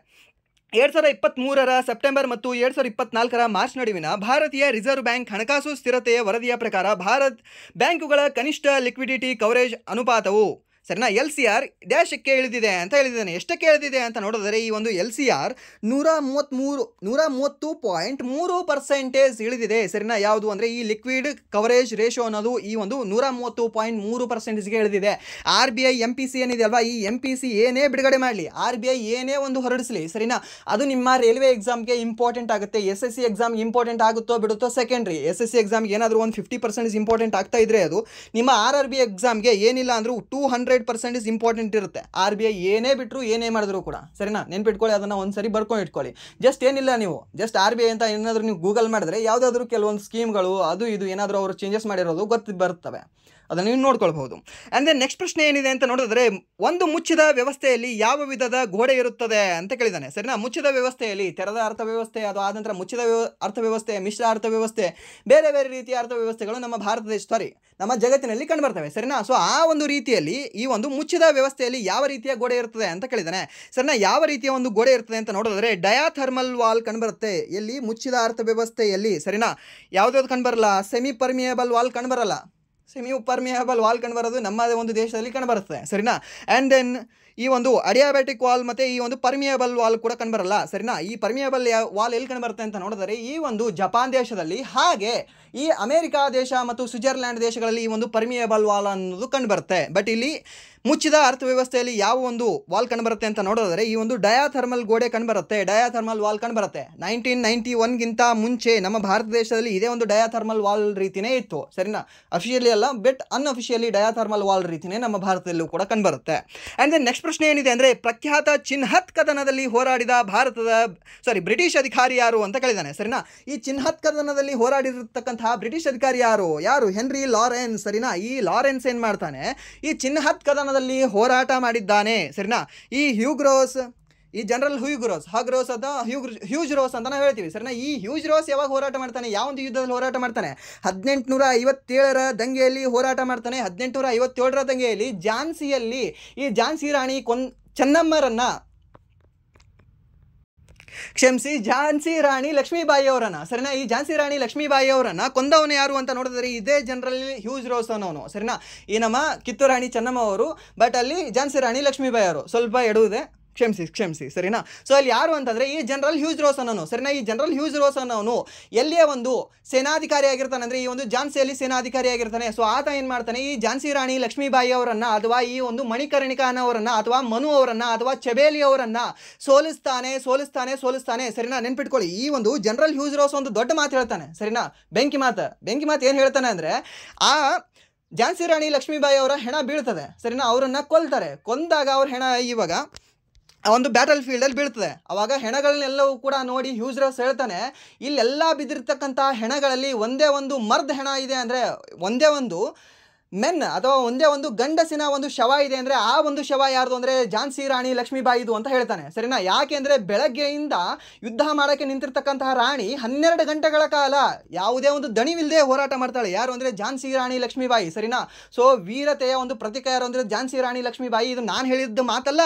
2023 ಸೆಪ್ಟೆಂಬರ್ ಮತ್ತು 2024 ಮಾರ್ಚ್ ನಡುವಿನ ಭಾರತೀಯ ರಿಸರ್ವ್ ಬ್ಯಾಂಕ್ ಹಣಕಾಸು ಸ್ಥಿರತೆಯ ವರದಿಯ ಪ್ರಕಾರ ಬ್ಯಾಂಕುಗಳ ಕನಿಷ್ಠ ಲಿಕ್ವಿಡಿಟಿ ಕವರೇಜ್ ಅನುಪಾತವು, ಸರಿನಾ, LCR ಡ್ಯಾಶಕ್ಕೆ ಇಳಿದಿದೆ ಅಂತ ಹೇಳಿದ್ದಾನೆ. ಎಷ್ಟಕ್ಕೆ ಇಳಿದಿದೆ ಅಂತ ನೋಡಿದರೆ ಈ ಒಂದು LCR 130.3% ಇಳಿದಿದೆ, ಸರಿನಾ. ಯಾವುದು ಅಂದರೆ ಈ ಲಿಕ್ವಿಡ್ ಕವರೇಜ್ ರೇಷೋ ಅನ್ನೋದು ಈ ಒಂದು 130.3%ಗೆ ಇಳಿದಿದೆ. RBI MPC ಏನಿದೆ ಅಲ್ವಾ, ಈ MPC ಏನೇ ಬಿಡುಗಡೆ ಮಾಡಲಿ, RBI ಏನೇ ಒಂದು ಹೊರಡಿಸಲಿ, ಸರಿನಾ, ಅದು ನಿಮ್ಮ ರೈಲ್ವೆ ಎಕ್ಸಾಮ್ಗೆ ಇಂಪಾರ್ಟೆಂಟ್ ಆಗುತ್ತೆ. SSC ಎಕ್ಸಾಮ್ಗೆ ಇಂಪಾರ್ಟೆಂಟ್ ಆಗುತ್ತೋ ಬಿಡುತ್ತೋ ಸೆಕೆಂಡ್ರಿ. SSC ಎಕ್ಸಾಮ್ಗೆ ಏನಾದರೂ ಒಂದು 50% ಇಂಪಾರ್ಟೆಂಟ್ ಆಗ್ತಾ ಇದ್ರೆ ಅದು ನಿಮ್ಮ RRB ಎಕ್ಸಾಮ್ಗೆ ಏನಿಲ್ಲ ಅಂದರೂ 200% ಇಂಪಾರ್ಟೆಂಟ್ ಇರುತ್ತೆ. RBI ಏನೇ ಬಿಟ್ಟರು ಏನೇ ಮಾಡಿದ್ರು ಕೂಡ, ಸರಿನಾ. ನೆನ್ಪಿಟ್ಕೊಳ್ಳಿ, ಅದನ್ನು ಒಂದ್ಸರಿ ಬರ್ಕೊಂಡು ಇಟ್ಕೊಳ್ಳಿ. ಜಸ್ಟ್ ಏನಿಲ್ಲ, ನೀವು ಜಸ್ಟ್ RBI ಅಂತ ಏನಾದರೂ ನೀವು ಗೂಗಲ್ ಮಾಡಿದ್ರೆ ಯಾವುದಾದ್ರೂ ಕೆಲವೊಂದು ಸ್ಕೀಮ್ಗಳು ಅದು ಇದು ಏನಾದರೂ ಅವರು ಚೇಂಜಸ್ ಮಾಡಿರೋದು ಬರ್ತವೆ, ಅದನ್ನು ನೀವು ನೋಡ್ಕೊಳ್ಬಹುದು. ಆ್ಯಂಡ್ ದೆನ್ ನೆಕ್ಸ್ಟ್ ಪ್ರಶ್ನೆ ಏನಿದೆ ಅಂತ ನೋಡಿದ್ರೆ, ಒಂದು ಮುಚ್ಚಿದ ವ್ಯವಸ್ಥೆಯಲ್ಲಿ ಯಾವ ವಿಧದ ಗೋಡೆ ಇರುತ್ತದೆ ಅಂತ ಕೇಳಿದ್ದಾನೆ, ಸರಿನಾ. ಮುಚ್ಚಿದ ವ್ಯವಸ್ಥೆಯಲ್ಲಿ ತೆರೆದ ಅರ್ಥವ್ಯವಸ್ಥೆ, ಅದು ಆದ ನಂತರ ಮುಚ್ಚಿದ ಅರ್ಥವ್ಯವಸ್ಥೆ, ಮಿಶ್ರ ಅರ್ಥವ್ಯವಸ್ಥೆ, ಬೇರೆ ರೀತಿಯ ಅರ್ಥವ್ಯವಸ್ಥೆಗಳು ನಮ್ಮ ಜಗತ್ತಿನಲ್ಲಿ ಕಂಡುಬರ್ತವೆ, ಸರಿನಾ. ಸೊ ಆ ಒಂದು ರೀತಿಯಲ್ಲಿ ಈ ಒಂದು ಮುಚ್ಚಿದ ವ್ಯವಸ್ಥೆಯಲ್ಲಿ ಯಾವ ರೀತಿಯ ಗೋಡೆ ಇರ್ತದೆ ಅಂತ ಕೇಳಿದ್ದಾನೆ, ಸರಿನಾ. ಯಾವ ರೀತಿಯ ಒಂದು ಗೋಡೆ ಇರ್ತದೆ ಅಂತ ನೋಡಿದ್ರೆ ಡಯಾಥರ್ಮಲ್ ವಾಲ್ ಕಂಡುಬರುತ್ತೆ. ಎಲ್ಲಿ? ಮುಚ್ಚಿದ ಅರ್ಥವ್ಯವಸ್ಥೆಯಲ್ಲಿ, ಸರಿನಾ. ಯಾವುದಾದ್ರು ಕಂಡುಬರಲ್ಲ, ಸೆಮಿ ಪರ್ಮಿಯಬಲ್ ವಾಲ್ ಕಂಡುಬರಲ್ಲ. ಪರ್ಮಿಯಬಲ್ ವಾಲ್ ಕಂಡುಬರೋದು ನಮ್ಮ ಒಂದು ದೇಶದಲ್ಲಿ ಕಂಡುಬರುತ್ತೆ, ಸರಿನಾ. ಆ್ಯಂಡ್ ದೆನ್ ಈ ಒಂದು ಅಡಿಯಾಬ್ಯಾಟಿಕ್ ವಾಲ್ ಮತ್ತು ಈ ಒಂದು ಪರ್ಮಿಯಬಲ್ ವಾಲ್ ಕೂಡ ಕಂಡುಬರಲ್ಲ, ಸರಿನಾ. ಈ ಪರ್ಮಿಯಬಲ್ ವಾಲ್ ಎಲ್ಲಿ ಕಂಡುಬರುತ್ತೆ ಅಂತ ನೋಡಿದರೆ ಈ ಒಂದು ಜಪಾನ್ ದೇಶದಲ್ಲಿ, ಹಾಗೆ ಈ ಅಮೆರಿಕಾ ದೇಶ ಮತ್ತು ಸ್ವಿಟ್ಜರ್ಲ್ಯಾಂಡ್ ದೇಶಗಳಲ್ಲಿ ಈ ಒಂದು ಪರ್ಮಿಯಬಲ್ ವಾಲ್ ಅನ್ನೋದು ಕಂಡುಬರುತ್ತೆ. ಬಟ್ ಇಲ್ಲಿ ಮುಚ್ಚಿದ ಅರ್ಥವ್ಯವಸ್ಥೆಯಲ್ಲಿ ಯಾವ ಒಂದು ವಾಲ್ ಕಂಡುಬರುತ್ತೆ ಅಂತ ನೋಡೋದಾದರೆ ಈ ಒಂದು ಡಯಾಥರ್ಮಲ್ ಗೋಡೆ ಕಂಡುಬರುತ್ತೆ, ಡಯಾಥರ್ಮಲ್ ವಾಲ್ ಕಂಡುಬರುತ್ತೆ. 1991ಗಿಂತ ಮುಂಚೆ ನಮ್ಮ ಭಾರತ ದೇಶದಲ್ಲಿ ಇದೇ ಒಂದು ಡಯಾಥರ್ಮಲ್ ವಾಲ್ ರೀತಿಯೇ ಇತ್ತು, ಸರಿನಾ. ಅಫಿಷಿಯಲಿ ಅಲ್ಲ, ಬಟ್ ಅನ್ಅಫಿಷಿಯಲಿ ಡಯಾಥರ್ಮಲ್ ವಾಲ್ ರೀತಿಯೇ ನಮ್ಮ ಭಾರತದಲ್ಲೂ ಕೂಡ ಕಂಡುಬರುತ್ತೆ. ಆ್ಯಂಡ್ ದೆನ್ ನೆಕ್ಸ್ಟ್ ಪ್ರಶ್ನೆ ಏನಿದೆ ಅಂದರೆ, ಪ್ರಖ್ಯಾತ ಚಿನ್ಹತ್ ಕದನದಲ್ಲಿ ಹೋರಾಡಿದ ಬ್ರಿಟಿಷ್ ಅಧಿಕಾರಿ ಯಾರು ಅಂತ ಕೇಳಿದ್ದಾನೆ, ಸರಿನಾ. ಈ ಚಿನ್ಹತ್ ಕದನದಲ್ಲಿ ಹೋರಾಡಿರತಕ್ಕಂತಹ ಬ್ರಿಟಿಷ್ ಅಧಿಕಾರಿ ಯಾರು? ಹೆನ್ರಿ ಲಾರೆನ್ಸ್, ಸರಿನಾ. ಈ ಲಾರೆನ್ಸ್ ಏನು ಮಾಡ್ತಾನೆ, ಈ ಚಿನ್ಹತ್ ಕದನದಲ್ಲಿ ಹೋರಾಟ ಮಾಡಿದ್ದಾನೆ, ಸರಿನಾ. ಈ ಜನರಲ್ ಹ್ಯೂಜ್ ರೋಸ್ ಅಂತ ನಾವು ಹೇಳ್ತೀವಿ, ಸರಿನಾ. ಈ ಹ್ಯೂಜ್ ರೋಸ್ ಯಾವಾಗ ಹೋರಾಟ ಮಾಡ್ತಾನೆ, ಯಾವ ಒಂದು ಯುದ್ಧದಲ್ಲಿ ಹೋರಾಟ ಮಾಡ್ತಾನೆ? 1857ರ ದಂಗೆಯಲ್ಲಿ ಹೋರಾಟ ಮಾಡ್ತಾನೆ. 1857ರ ದಂಗೆಯಲ್ಲಿ ಝಾನ್ಸಿಯಲ್ಲಿ ಈ ಝಾನ್ಸಿ ರಾಣಿ ಝಾನ್ಸಿ ರಾಣಿ ಲಕ್ಷ್ಮೀಬಾಯಿ ಅವರನ್ನ, ಸರಿನಾ. ಈ ಝಾನ್ಸಿ ರಾಣಿ ಲಕ್ಷ್ಮೀಬಾಯಿ ಅವರನ್ನ ಕೊಂದವನು ಯಾರು ಅಂತ ನೋಡಿದ್ರೆ ಇದೇ ಜನರಲ್ ಹ್ಯೂಜ್ ರೋಸ್ ಅನ್ನೋನು, ಸರಿನಾ. ಈ ನಮ್ಮ ಕಿತ್ತೂರು ರಾಣಿ ಚೆನ್ನಮ್ಮ ಅವರು, ಬಟ್ ಅಲ್ಲಿ ಝಾನ್ಸಿ ರಾಣಿ ಲಕ್ಷ್ಮೀಬಾಯಿ ಅವರು ಸ್ವಲ್ಪ ಎಡುವುದೇ, ಕ್ಷಮಿಸಿ, ಸರಿನಾ. ಸೊ ಅಲ್ಲಿ ಯಾರು ಅಂತಂದರೆ ಈ ಜನರಲ್ ಹ್ಯೂಜ್ ರೋಸ್ ಅನ್ನೋನು, ಸರಿನಾ. ಈ ಜನರಲ್ ಹ್ಯೂಜ್ ರೋಸ್ ಅನ್ನೋನು ಎಲ್ಲಿಯ ಒಂದು ಸೇನಾಧಿಕಾರಿ ಆಗಿರ್ತಾನೆ ಅಂದರೆ ಈ ಒಂದು ಝಾನ್ಸಿಯಲ್ಲಿ ಸೇನಾಧಿಕಾರಿ ಆಗಿರ್ತಾನೆ. ಸೊ ಆತ ಏನು ಮಾಡ್ತಾನೆ, ಈ ಝಾನ್ಸಿ ರಾಣಿ ಲಕ್ಷ್ಮೀಬಾಯಿ ಅವರನ್ನು ಅಥವಾ ಈ ಒಂದು ಮಣಿಕರ್ಣಿಕಾನವರನ್ನು ಅಥವಾ ಮನು ಅವರನ್ನು ಅಥವಾ ಚಬೇಲಿ ಅವರನ್ನು ಸೋಲಿಸ್ತಾನೆ, ಸರಿನಾ. ನೆನ್ಪಿಟ್ಕೊಳ್ಳಿ, ಈ ಒಂದು ಜನರಲ್ ಹ್ಯೂಜ್ ರೋಸ್ ಒಂದು ದೊಡ್ಡ ಮಾತು ಹೇಳ್ತಾನೆ, ಸರಿನಾ. ಬೆಂಕಿ ಮಾತು ಏನು ಹೇಳ್ತಾನೆ ಅಂದರೆ, ಆ ಝಾನ್ಸಿ ರಾಣಿ ಲಕ್ಷ್ಮೀಬಾಯಿ ಅವರ ಹೆಣ ಬೀಳ್ತದೆ, ಸರಿನಾ. ಅವರನ್ನು ಕೊಂದಾಗ ಅವ್ರ ಹೆಣ ಇವಾಗ ಒಂದು ಬ್ಯಾಟಲ್ ಫೀಲ್ಡಲ್ಲಿ ಬೀಳ್ತದೆ. ಆವಾಗ ಹೆಣಗಳನ್ನೆಲ್ಲವೂ ಕೂಡ ನೋಡಿ ಹ್ಯೂಜ್ ರೋಸ್ ಹೇಳ್ತಾನೆ, ಇಲ್ಲೆಲ್ಲ ಬಿದ್ದಿರ್ತಕ್ಕಂಥ ಹೆಣಗಳಲ್ಲಿ ಒಂದೇ ಒಂದು ಮರ್ದ್ ಹೆಣ ಇದೆ ಅಂದರೆ, ಒಂದೇ ಒಂದು ಮೆನ್ ಅಥವಾ ಒಂದೇ ಒಂದು ಗಂಡಸಿನ ಒಂದು ಶವ ಇದೆ ಅಂದರೆ ಆ ಒಂದು ಶವ ಯಾರ್ದು ಅಂದರೆ ಝಾನ್ಸಿ ರಾಣಿ ಲಕ್ಷ್ಮೀಬಾಯಿದು ಅಂತ ಹೇಳ್ತಾನೆ. ಸರಿನಾ? ಯಾಕೆ ಅಂದರೆ ಬೆಳಗ್ಗೆಯಿಂದ ಯುದ್ಧ ಮಾಡೋಕ್ಕೆ ನಿಂತಿರ್ತಕ್ಕಂತಹ ರಾಣಿ 12 ಗಂಟೆಗಳ ಕಾಲ ಯಾವುದೇ ಒಂದು ದಣಿವಿಲ್ಲದೆ ಹೋರಾಟ ಮಾಡ್ತಾಳೆ. ಯಾರು ಅಂದರೆ ಝಾನ್ಸಿ ರಾಣಿ ಲಕ್ಷ್ಮೀಬಾಯಿ. ಸರಿನಾ? ಸೊ ವೀರತೆಯ ಒಂದು ಪ್ರತೀಕ ಯಾರು ಅಂದರೆ ಝಾನ್ಸಿ ರಾಣಿ ಲಕ್ಷ್ಮೀಬಾಯಿ. ಇದು ನಾನು ಹೇಳಿದ್ದು ಮಾತಲ್ಲ,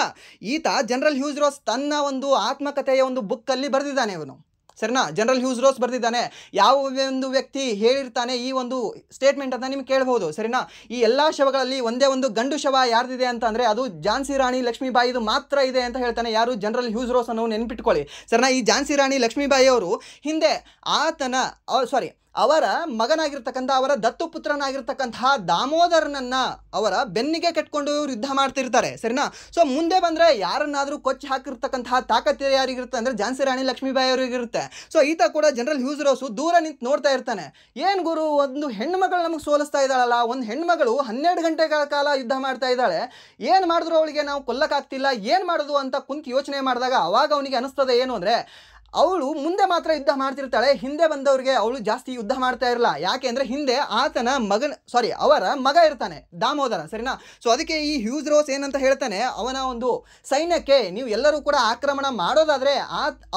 ಈತ ಜನರಲ್ ಹ್ಯೂಸ್ ರೋಸ್ ತನ್ನ ಒಂದು ಆತ್ಮಕಥೆಯ ಒಂದು ಬುಕ್ಕಲ್ಲಿ ಬರೆದಿದ್ದಾನೆ ಇವನು. ಸರಿನಾ? ಜನರಲ್ ಹ್ಯೂಸ್ ರೋಸ್ ಬರೆದಿದ್ದಾನೆ. ಯಾವ ಒಂದು ವ್ಯಕ್ತಿ ಹೇಳಿರ್ತಾನೆ ಈ ಒಂದು ಸ್ಟೇಟ್ಮೆಂಟ್ ಅಂತ ನಿಮ್ಗೆ ಕೇಳ್ಬೋದು. ಸರಿನಾ? ಈ ಎಲ್ಲ ಶವಗಳಲ್ಲಿ ಒಂದೇ ಒಂದು ಗಂಡು ಶವ ಯಾರ್ದಿದೆ ಅಂತ ಅಂದರೆ ಅದು ಝಾನ್ಸಿ ರಾಣಿ ಲಕ್ಷ್ಮೀಬಾಯಿದು ಮಾತ್ರ ಇದೆ ಅಂತ ಹೇಳ್ತಾನೆ. ಯಾರು? ಜನರಲ್ ಹ್ಯೂಸ್ ರೋಸ್ ಅನ್ನೋ ನೆನ್ಪಿಟ್ಕೊಳ್ಳಿ. ಸರಿನಾ? ಈ ಝಾನ್ಸಿ ರಾಣಿ ಲಕ್ಷ್ಮೀಬಾಯಿ ಅವರು ಹಿಂದೆ ಅವರ ಮಗನಾಗಿರ್ತಕ್ಕಂಥ, ಅವರ ದತ್ತುಪುತ್ರನಾಗಿರ್ತಕ್ಕಂತಹ ದಾಮೋದರನನ್ನ ಅವರ ಬೆನ್ನಿಗೆ ಕಟ್ಕೊಂಡು ಇವರು ಯುದ್ಧ ಮಾಡ್ತಿರ್ತಾರೆ. ಸರಿನಾ? ಸೊ ಮುಂದೆ ಬಂದರೆ ಯಾರನ್ನಾದರೂ ಕೊಚ್ಚಿ ಹಾಕಿರ್ತಕ್ಕಂತಹ ತಾಕತ್ತು ಯಾರಿಗಿರುತ್ತೆ ಅಂದರೆ ಝಾನ್ಸಿ ರಾಣಿ ಲಕ್ಷ್ಮೀಬಾಯಿ ಅವರಿಗಿರುತ್ತೆ. ಸೊ ಈತ ಕೂಡ ಜನರಲ್ ಹ್ಯೂಸ್ ರೋಸು ದೂರ ನಿಂತು ನೋಡ್ತಾ ಇರ್ತಾನೆ. ಏನು ಗುರು, ಒಂದು ಹೆಣ್ಮಗಳು ನಮಗೆ ಸೋಲಿಸ್ತಾ ಇದ್ದಾಳಲ್ಲ, ಒಂದು ಹೆಣ್ಮಗಳು 12 ಗಂಟೆಗಳ ಕಾಲ ಯುದ್ಧ ಮಾಡ್ತಾ ಇದ್ದಾಳೆ, ಏನು ಮಾಡಿದ್ರು ಅವಳಿಗೆ ನಾವು ಕೊಲ್ಲಕ್ಕಾಗ್ತಿಲ್ಲ, ಏನು ಮಾಡೋದು ಅಂತ ಕುಂತು ಯೋಚನೆ ಮಾಡಿದಾಗ ಅವಾಗ ಅವನಿಗೆ ಅನಿಸ್ತದೆ ಏನು ಅಂದರೆ ಅವಳು ಮುಂದೆ ಮಾತ್ರ ಯುದ್ಧ ಮಾಡ್ತಿರ್ತಾಳೆ, ಹಿಂದೆ ಬಂದವ್ರಿಗೆ ಅವಳು ಜಾಸ್ತಿ ಯುದ್ಧ ಮಾಡ್ತಾ ಇರಲ್ಲ. ಯಾಕೆ ಅಂದರೆ ಹಿಂದೆ ಆತನ ಅವರ ಮಗ ಇರ್ತಾನೆ ದಾಮೋದರ. ಸರಿನಾ? ಸೊ ಅದಕ್ಕೆ ಈ ಹ್ಯೂಸ್ ರೋಸ್ ಏನಂತ ಹೇಳ್ತಾನೆ, ಅವನ ಒಂದು ಸೈನ್ಯಕ್ಕೆ ನೀವು ಎಲ್ಲರೂ ಕೂಡ ಆಕ್ರಮಣ ಮಾಡೋದಾದರೆ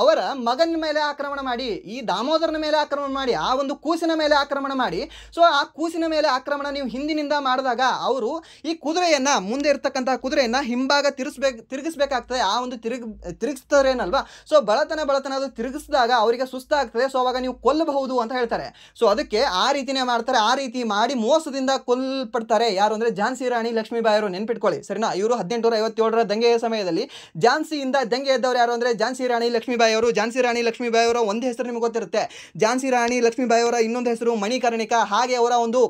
ಅವರ ಮಗನ ಮೇಲೆ ಆಕ್ರಮಣ ಮಾಡಿ, ಈ ದಾಮೋದರನ ಮೇಲೆ ಆಕ್ರಮಣ ಮಾಡಿ, ಆ ಒಂದು ಕೂಸಿನ ಮೇಲೆ ಆಕ್ರಮಣ ಮಾಡಿ. ಸೊ ಆ ಕೂಸಿನ ಮೇಲೆ ಆಕ್ರಮಣ ನೀವು ಹಿಂದಿನಿಂದ ಮಾಡಿದಾಗ ಅವರು ಈ ಕುದುರೆಯನ್ನು, ಮುಂದೆ ಇರ್ತಕ್ಕಂಥ ಕುದುರೆಯನ್ನು ಹಿಂಭಾಗ ತಿರುಗಿಸ್ಬೇಕಾಗ್ತದೆ. ಆ ಒಂದು ತಿರುಗಿಸ್ತಾರೇನಲ್ವಾ, ಸೊ ಬಳತನ ಅದು ತಿರುಗಿಸಿದಾಗ ಅವರಿಗೆ ಸುಸ್ತಾಗ್ತದೆ. ಸೊ ಅವಾಗ ನೀವು ಕೊಲ್ಲಬಹುದು ಅಂತ ಹೇಳ್ತಾರೆ. ಸೊ ಅದಕ್ಕೆ ಆ ರೀತಿನೇ ಮಾಡ್ತಾರೆ. ಆ ರೀತಿ ಮಾಡಿ ಮೋಸದಿಂದ ಕೊಲ್ಲಲ್ಪಡ್ತಾರೆ. ಯಾರು ಅಂದರೆ ಝಾನ್ಸಿ ರಾಣಿ ಲಕ್ಷ್ಮೀಬಾಯಿ ಅವರು. ನೆನ್ಪಿಟ್ಕೊಳ್ಳಿ. ಸರಿನಾ? ಇವರು 1857ರ ದಂಗೆಯ ಸಮಯದಲ್ಲಿ ಝಾನ್ಸಿಯಿಂದ ದಂಗೆ ಎದ್ದವರು ಯಾರು ಅಂದರೆ ಝಾನ್ಸಿ ರಾಣಿ ಲಕ್ಷ್ಮೀಬಾಯಿ ಅವರು. ಝಾನ್ಸಿ ರಾಣಿ ಲಕ್ಷ್ಮೀಬಾಯಿ ಅವರ ಒಂದು ಹೆಸರು ನಿಮಗೆ ಗೊತ್ತಿರುತ್ತೆ, ಝಾನ್ಸಿ ರಾಣಿ ಲಕ್ಷ್ಮೀಬಾಯಿ ಅವರ ಇನ್ನೊಂದು ಹೆಸರು ಮಣಿಕರ್ಣಿಕಾ. ಹಾಗೆ ಅವರ ಒಂದು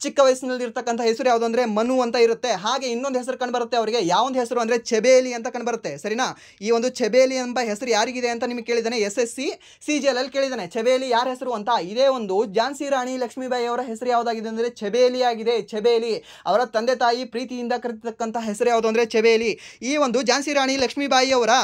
ಚಿಕ್ಕ ವಯಸ್ಸಿನಲ್ಲಿ ಇರ್ತಕ್ಕಂಥ ಹೆಸರು ಯಾವುದು ಅಂದರೆ ಮನು ಅಂತ ಇರುತ್ತೆ. ಹಾಗೆ ಇನ್ನೊಂದು ಹೆಸರು ಕಂಡುಬರುತ್ತೆ ಅವರಿಗೆ. ಯಾವೊಂದು ಹೆಸರು ಅಂದರೆ ಚೆಬೇಲಿ ಅಂತ ಕಂಡುಬರುತ್ತೆ. ಸರಿನಾ? ಈ ಒಂದು ಚೆಬೇಲಿ ಎಂಬ ಹೆಸರು ಯಾರಿಗಿದೆ ಅಂತ ನಿಮಗೆ ಕೇಳಿದಾನೆ, SSC CGL ಅಲ್ಲಿ ಕೇಳಿದಾನೆ. ಚೆಬೇಲಿ ಯಾರ ಹೆಸರು ಅಂತ. ಇದೇ ಒಂದು ಝಾನ್ಸಿ ರಾಣಿ ಲಕ್ಷ್ಮೀಬಾಯಿ ಅವರ ಹೆಸರು ಯಾವುದಾಗಿದೆ ಅಂದರೆ ಚೆಬೇಲಿ ಆಗಿದೆ. ಚೆಬೇಲಿ ಅವರ ತಂದೆ ತಾಯಿ ಪ್ರೀತಿಯಿಂದ ಕರೆತಕ್ಕಂಥ ಹೆಸರು ಯಾವುದು ಅಂದರೆ ಚೆಬೇಲಿ. ಈ ಒಂದು ಝಾನ್ಸಿ ರಾಣಿ ಲಕ್ಷ್ಮೀಬಾಯಿ ಅವರ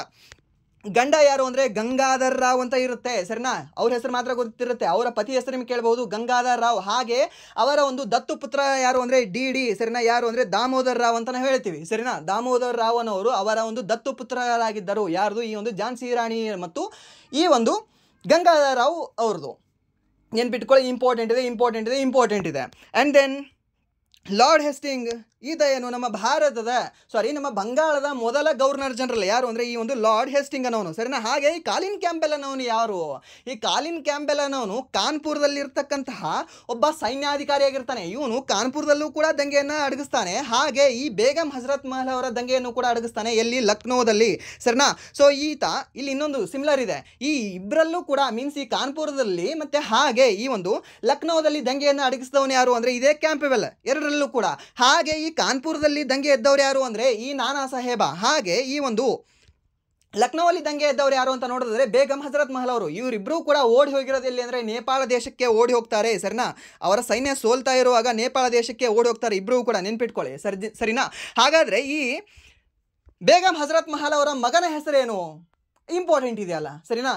ಗಂಡ ಯಾರು ಅಂದರೆ ಗಂಗಾಧರ್ ರಾವ್ ಅಂತ ಇರುತ್ತೆ. ಸರಿನಾ? ಅವ್ರ ಹೆಸರು ಮಾತ್ರ ಗೊತ್ತಿರುತ್ತೆ. ಅವರ ಪತಿ ಹೆಸರು ನಿಮ್ಗೆ ಕೇಳ್ಬೋದು, ಗಂಗಾಧರ್ ರಾವ್. ಹಾಗೆ ಅವರ ಒಂದು ದತ್ತುಪುತ್ರ ಯಾರು ಅಂದರೆ DD. ಸರಿನಾ? ಯಾರು ಅಂದರೆ ದಾಮೋದರ್ ರಾವ್ ಅಂತ ನಾವು ಹೇಳ್ತೀವಿ. ಸರಿನಾ? ದಾಮೋದರ್ ರಾವ್ನವರು ಅವರ ಒಂದು ದತ್ತುಪುತ್ರರಾಗಿದ್ದರು. ಯಾರ್ದು? ಈ ಒಂದು ಝಾನ್ಸಿ ರಾಣಿ ಮತ್ತು ಈ ಒಂದು ಗಂಗಾಧರ್ ರಾವ್ ಅವ್ರದ್ದು. ನೆನ್ಪಿಟ್ಕೊಳ್ಳಿ, ಇಂಪಾರ್ಟೆಂಟ್ ಇದೆ. ಆ್ಯಂಡ್ ದೆನ್ ಲಾರ್ಡ್ ಹೇಸ್ಟಿಂಗ್ ಈತ ಏನು ನಮ್ಮ ನಮ್ಮ ಬಂಗಾಳದ ಮೊದಲ ಗವರ್ನರ್ ಜನರಲ್. ಯಾರು ಅಂದರೆ ಈ ಒಂದು ಲಾರ್ಡ್ ಹೇಸ್ಟಿಂಗ್ ಅನ್ನೋನು. ಸರಿನಾ? ಹಾಗೆ ಈ ಕಾಲಿನ್ ಕ್ಯಾಂಪೆಲ್ ಅನ್ನೋನು ಯಾರು? ಈ ಕಾಲಿನ್ ಕ್ಯಾಂಪೆಲ್ ಅನ್ನೋನು ಕಾನ್ಪುರದಲ್ಲಿರ್ತಕ್ಕಂತಹ ಒಬ್ಬ ಸೈನ್ಯಾಧಿಕಾರಿಯಾಗಿರ್ತಾನೆ. ಇವನು ಕಾನ್ಪುರದಲ್ಲೂ ಕೂಡ ದಂಗೆಯನ್ನು ಅಡಗಿಸ್ತಾನೆ. ಹಾಗೆ ಈ ಬೇಗಂ ಹಜರತ್ ಮಹಲ್ ಅವರ ದಂಗೆಯನ್ನು ಕೂಡ ಅಡಗಿಸ್ತಾನೆ. ಎಲ್ಲಿ? ಲಕ್ನೋದಲ್ಲಿ. ಸರಿನಾ? ಸೊ ಈತ ಇಲ್ಲಿ ಇನ್ನೊಂದು ಸಿಮಿಲರ್ ಇದೆ. ಈ ಇಬ್ಬರಲ್ಲೂ ಕೂಡ ಮೀನ್ಸ್ ಈ ಕಾನ್ಪುರದಲ್ಲಿ ಮತ್ತು ಹಾಗೆ ಈ ಒಂದು ಲಕ್ನೋದಲ್ಲಿ ದಂಗೆಯನ್ನು ಅಡಗಿಸಿದವನು ಯಾರು ಅಂದರೆ ಇದೇ ಕ್ಯಾಂಪೆಲ್. ಎರಡರಲ್ಲೂ ಕೂಡ. ಹಾಗೆ ಈ ಕಾನ್ಪುರದಲ್ಲಿ ದಂಗೆ ಎದ್ದವ್ರು ಯಾರು ಅಂದರೆ ಈ ನಾನಾ ಸಾಹೇಬ. ಹಾಗೆ ಈ ಒಂದು ಲಕ್ನೋದಲ್ಲಿ ದಂಗೆ ಎದ್ದವ್ರು ಯಾರು ಅಂತ ನೋಡಿದ್ರೆ ಬೇಗಂ ಹಜರತ್ ಮಹಲ್ ಅವರು. ಇವರಿಬ್ಬರೂ ಕೂಡ ಓಡಿ ಹೋಗಿರೋದು ಎಲ್ಲಿ ಅಂದರೆ ನೇಪಾಳ ದೇಶಕ್ಕೆ ಓಡಿ ಹೋಗ್ತಾರೆ. ಸರಿನಾ? ಅವರ ಸೈನ್ಯ ಸೋಲ್ತಾ ಇರುವಾಗ ನೇಪಾಳ ದೇಶಕ್ಕೆ ಓಡಿ ಹೋಗ್ತಾರೆ ಇಬ್ಬರೂ ಕೂಡ. ನೆನ್ಪಿಟ್ಕೊಳ್ಳಿ. ಸರಿನಾ? ಹಾಗಾದರೆ ಈ ಬೇಗಂ ಹಜರತ್ ಮಹಲ್ ಅವರ ಮಗನ ಹೆಸರೇನು? ಇಂಪಾರ್ಟೆಂಟ್ ಇದೆಯಲ್ಲ. ಸರಿನಾ?